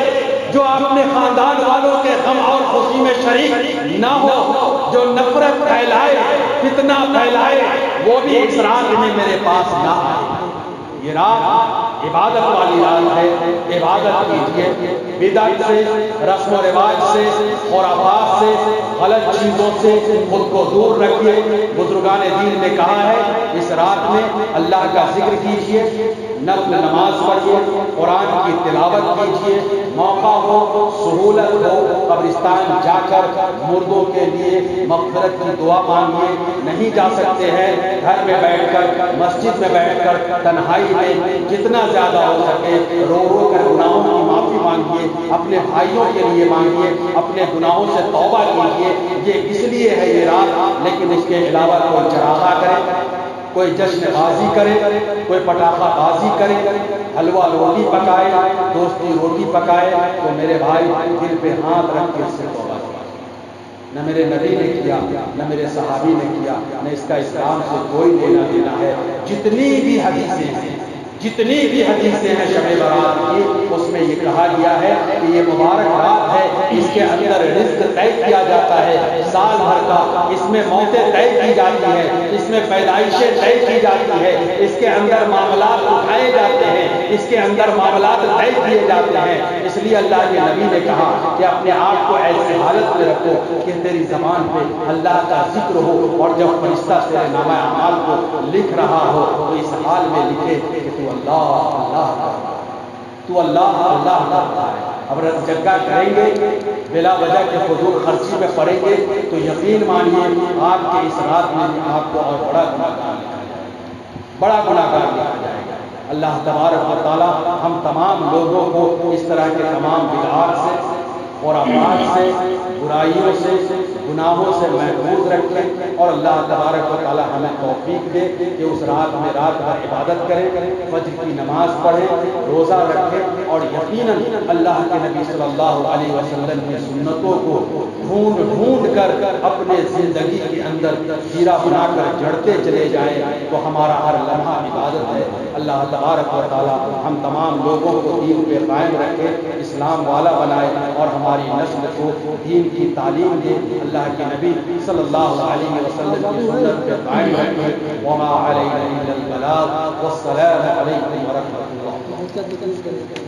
جو اپنے خاندان والوں کے غم اور خوشی میں شریک نہ ہو، جو نفرت پھیلائے، فتنہ پھیلائے، وہ بھی اس رات میں میرے پاس نہ آئے۔ یہ رات عبادت والی رات ہے، عبادت کیجیے، بدعت سے، رسم و رواج سے، خرافات سے، غلط چیزوں سے خود کو دور رکھیے۔ بزرگان دین نے کہا ہے اس رات میں اللہ کا ذکر کیجیے، نفل نماز پڑھیے، قرآن کی تلاوت کیجیے، موقع ہو، سہولت ہو، قبرستان جا کر مردوں کے لیے مغفرت کی دعا مانگیے۔ نہیں جا سکتے ہیں، گھر میں بیٹھ کر، مسجد میں بیٹھ کر، تنہائی میں جتنا زیادہ ہو سکے رو رو کر گناہوں کی معافی مانگیے، اپنے بھائیوں کے لیے مانگیے، اپنے گناہوں سے توبہ کیجیے۔ یہ اس لیے ہے یہ رات، لیکن اس کے علاوہ کوئی چراغا کرے، کوئی جشن بازی کرے، کوئی پٹاخہ بازی کرے، حلوہ روٹی پکائے، دوستی روٹی پکائے، تو میرے بھائی دل پہ ہاتھ رکھ کے اس سے توبہ کرے۔ نہ میرے نبی نے کیا، نہ میرے صحابی نے کیا، نہ اس کا اسلام سے کوئی لینا دینا ہے۔ جتنی بھی حدیثیں ہیں، جتنی بھی حدیثیں ہیں شب برات کی، اس میں یہ کہا گیا ہے کہ یہ مبارک رات ہے، اس کے اندر رزق طے کیا جاتا ہے سال بھر کا، اس میں موتیں طے کی جاتی ہیں، اس میں پیدائشیں طے کی جاتی ہے، اس کے اندر معاملات اٹھائے جاتے ہیں، اس کے اندر معاملات طے کیے جاتے ہیں۔ اس لیے اللہ کے نبی نے کہا کہ اپنے آپ کو ایسی حالت میں رکھو کہ تیری زبان پہ اللہ کا ذکر ہو، اور جب فرشتہ تیرے نامہ اعمال کو لکھ رہا ہو تو اس حال میں لکھے کہ تو اللہ اللہ کرتا ہے، تو اللہ اللہ کرتا ہے۔ اب جگہ کریں گے، بلا وجہ کے فضول خرچی میں پڑیں گے تو یقین مانیے آپ کے اس رات میں آپ کو اور بڑا گناہگار لکھا جائے گا، بڑا گناہگار لکھا جائے گا۔ اللہ تبارک و تعالی ہم تمام لوگوں کو اس طرح کے تمام بدعات سے اور افراد سے، برائیوں سے، گناہوں سے محفوظ رکھے، اور اللہ تبارک و تعالی ہمیں توفیق دے کہ اس رات میں رات بھر عبادت کریں، فجر کی نماز پڑھیں، روزہ رکھیں، اور یقیناً اللہ کے نبی صلی اللہ علیہ وسلم کی سنتوں کو ڈھونڈ ڈھونڈ کر اپنے زندگی کے اندر ہیرا بنا کر جڑتے چلے جائیں، تو ہمارا ہر لمحہ عبادت ہے۔ اللہ تبارک و تعالی ہم تمام لوگوں کو دین پہ قائم رکھے، اسلام والا بنائے، اور ہماری نسل کو دین کی تعلیم دے، اللہ کے نبی صلی اللہ علیہ وسلم کی سنت پہ قائم رکھے۔ وما علینا الا البلاغ، والسلام علیکم ورحمۃ اللہ۔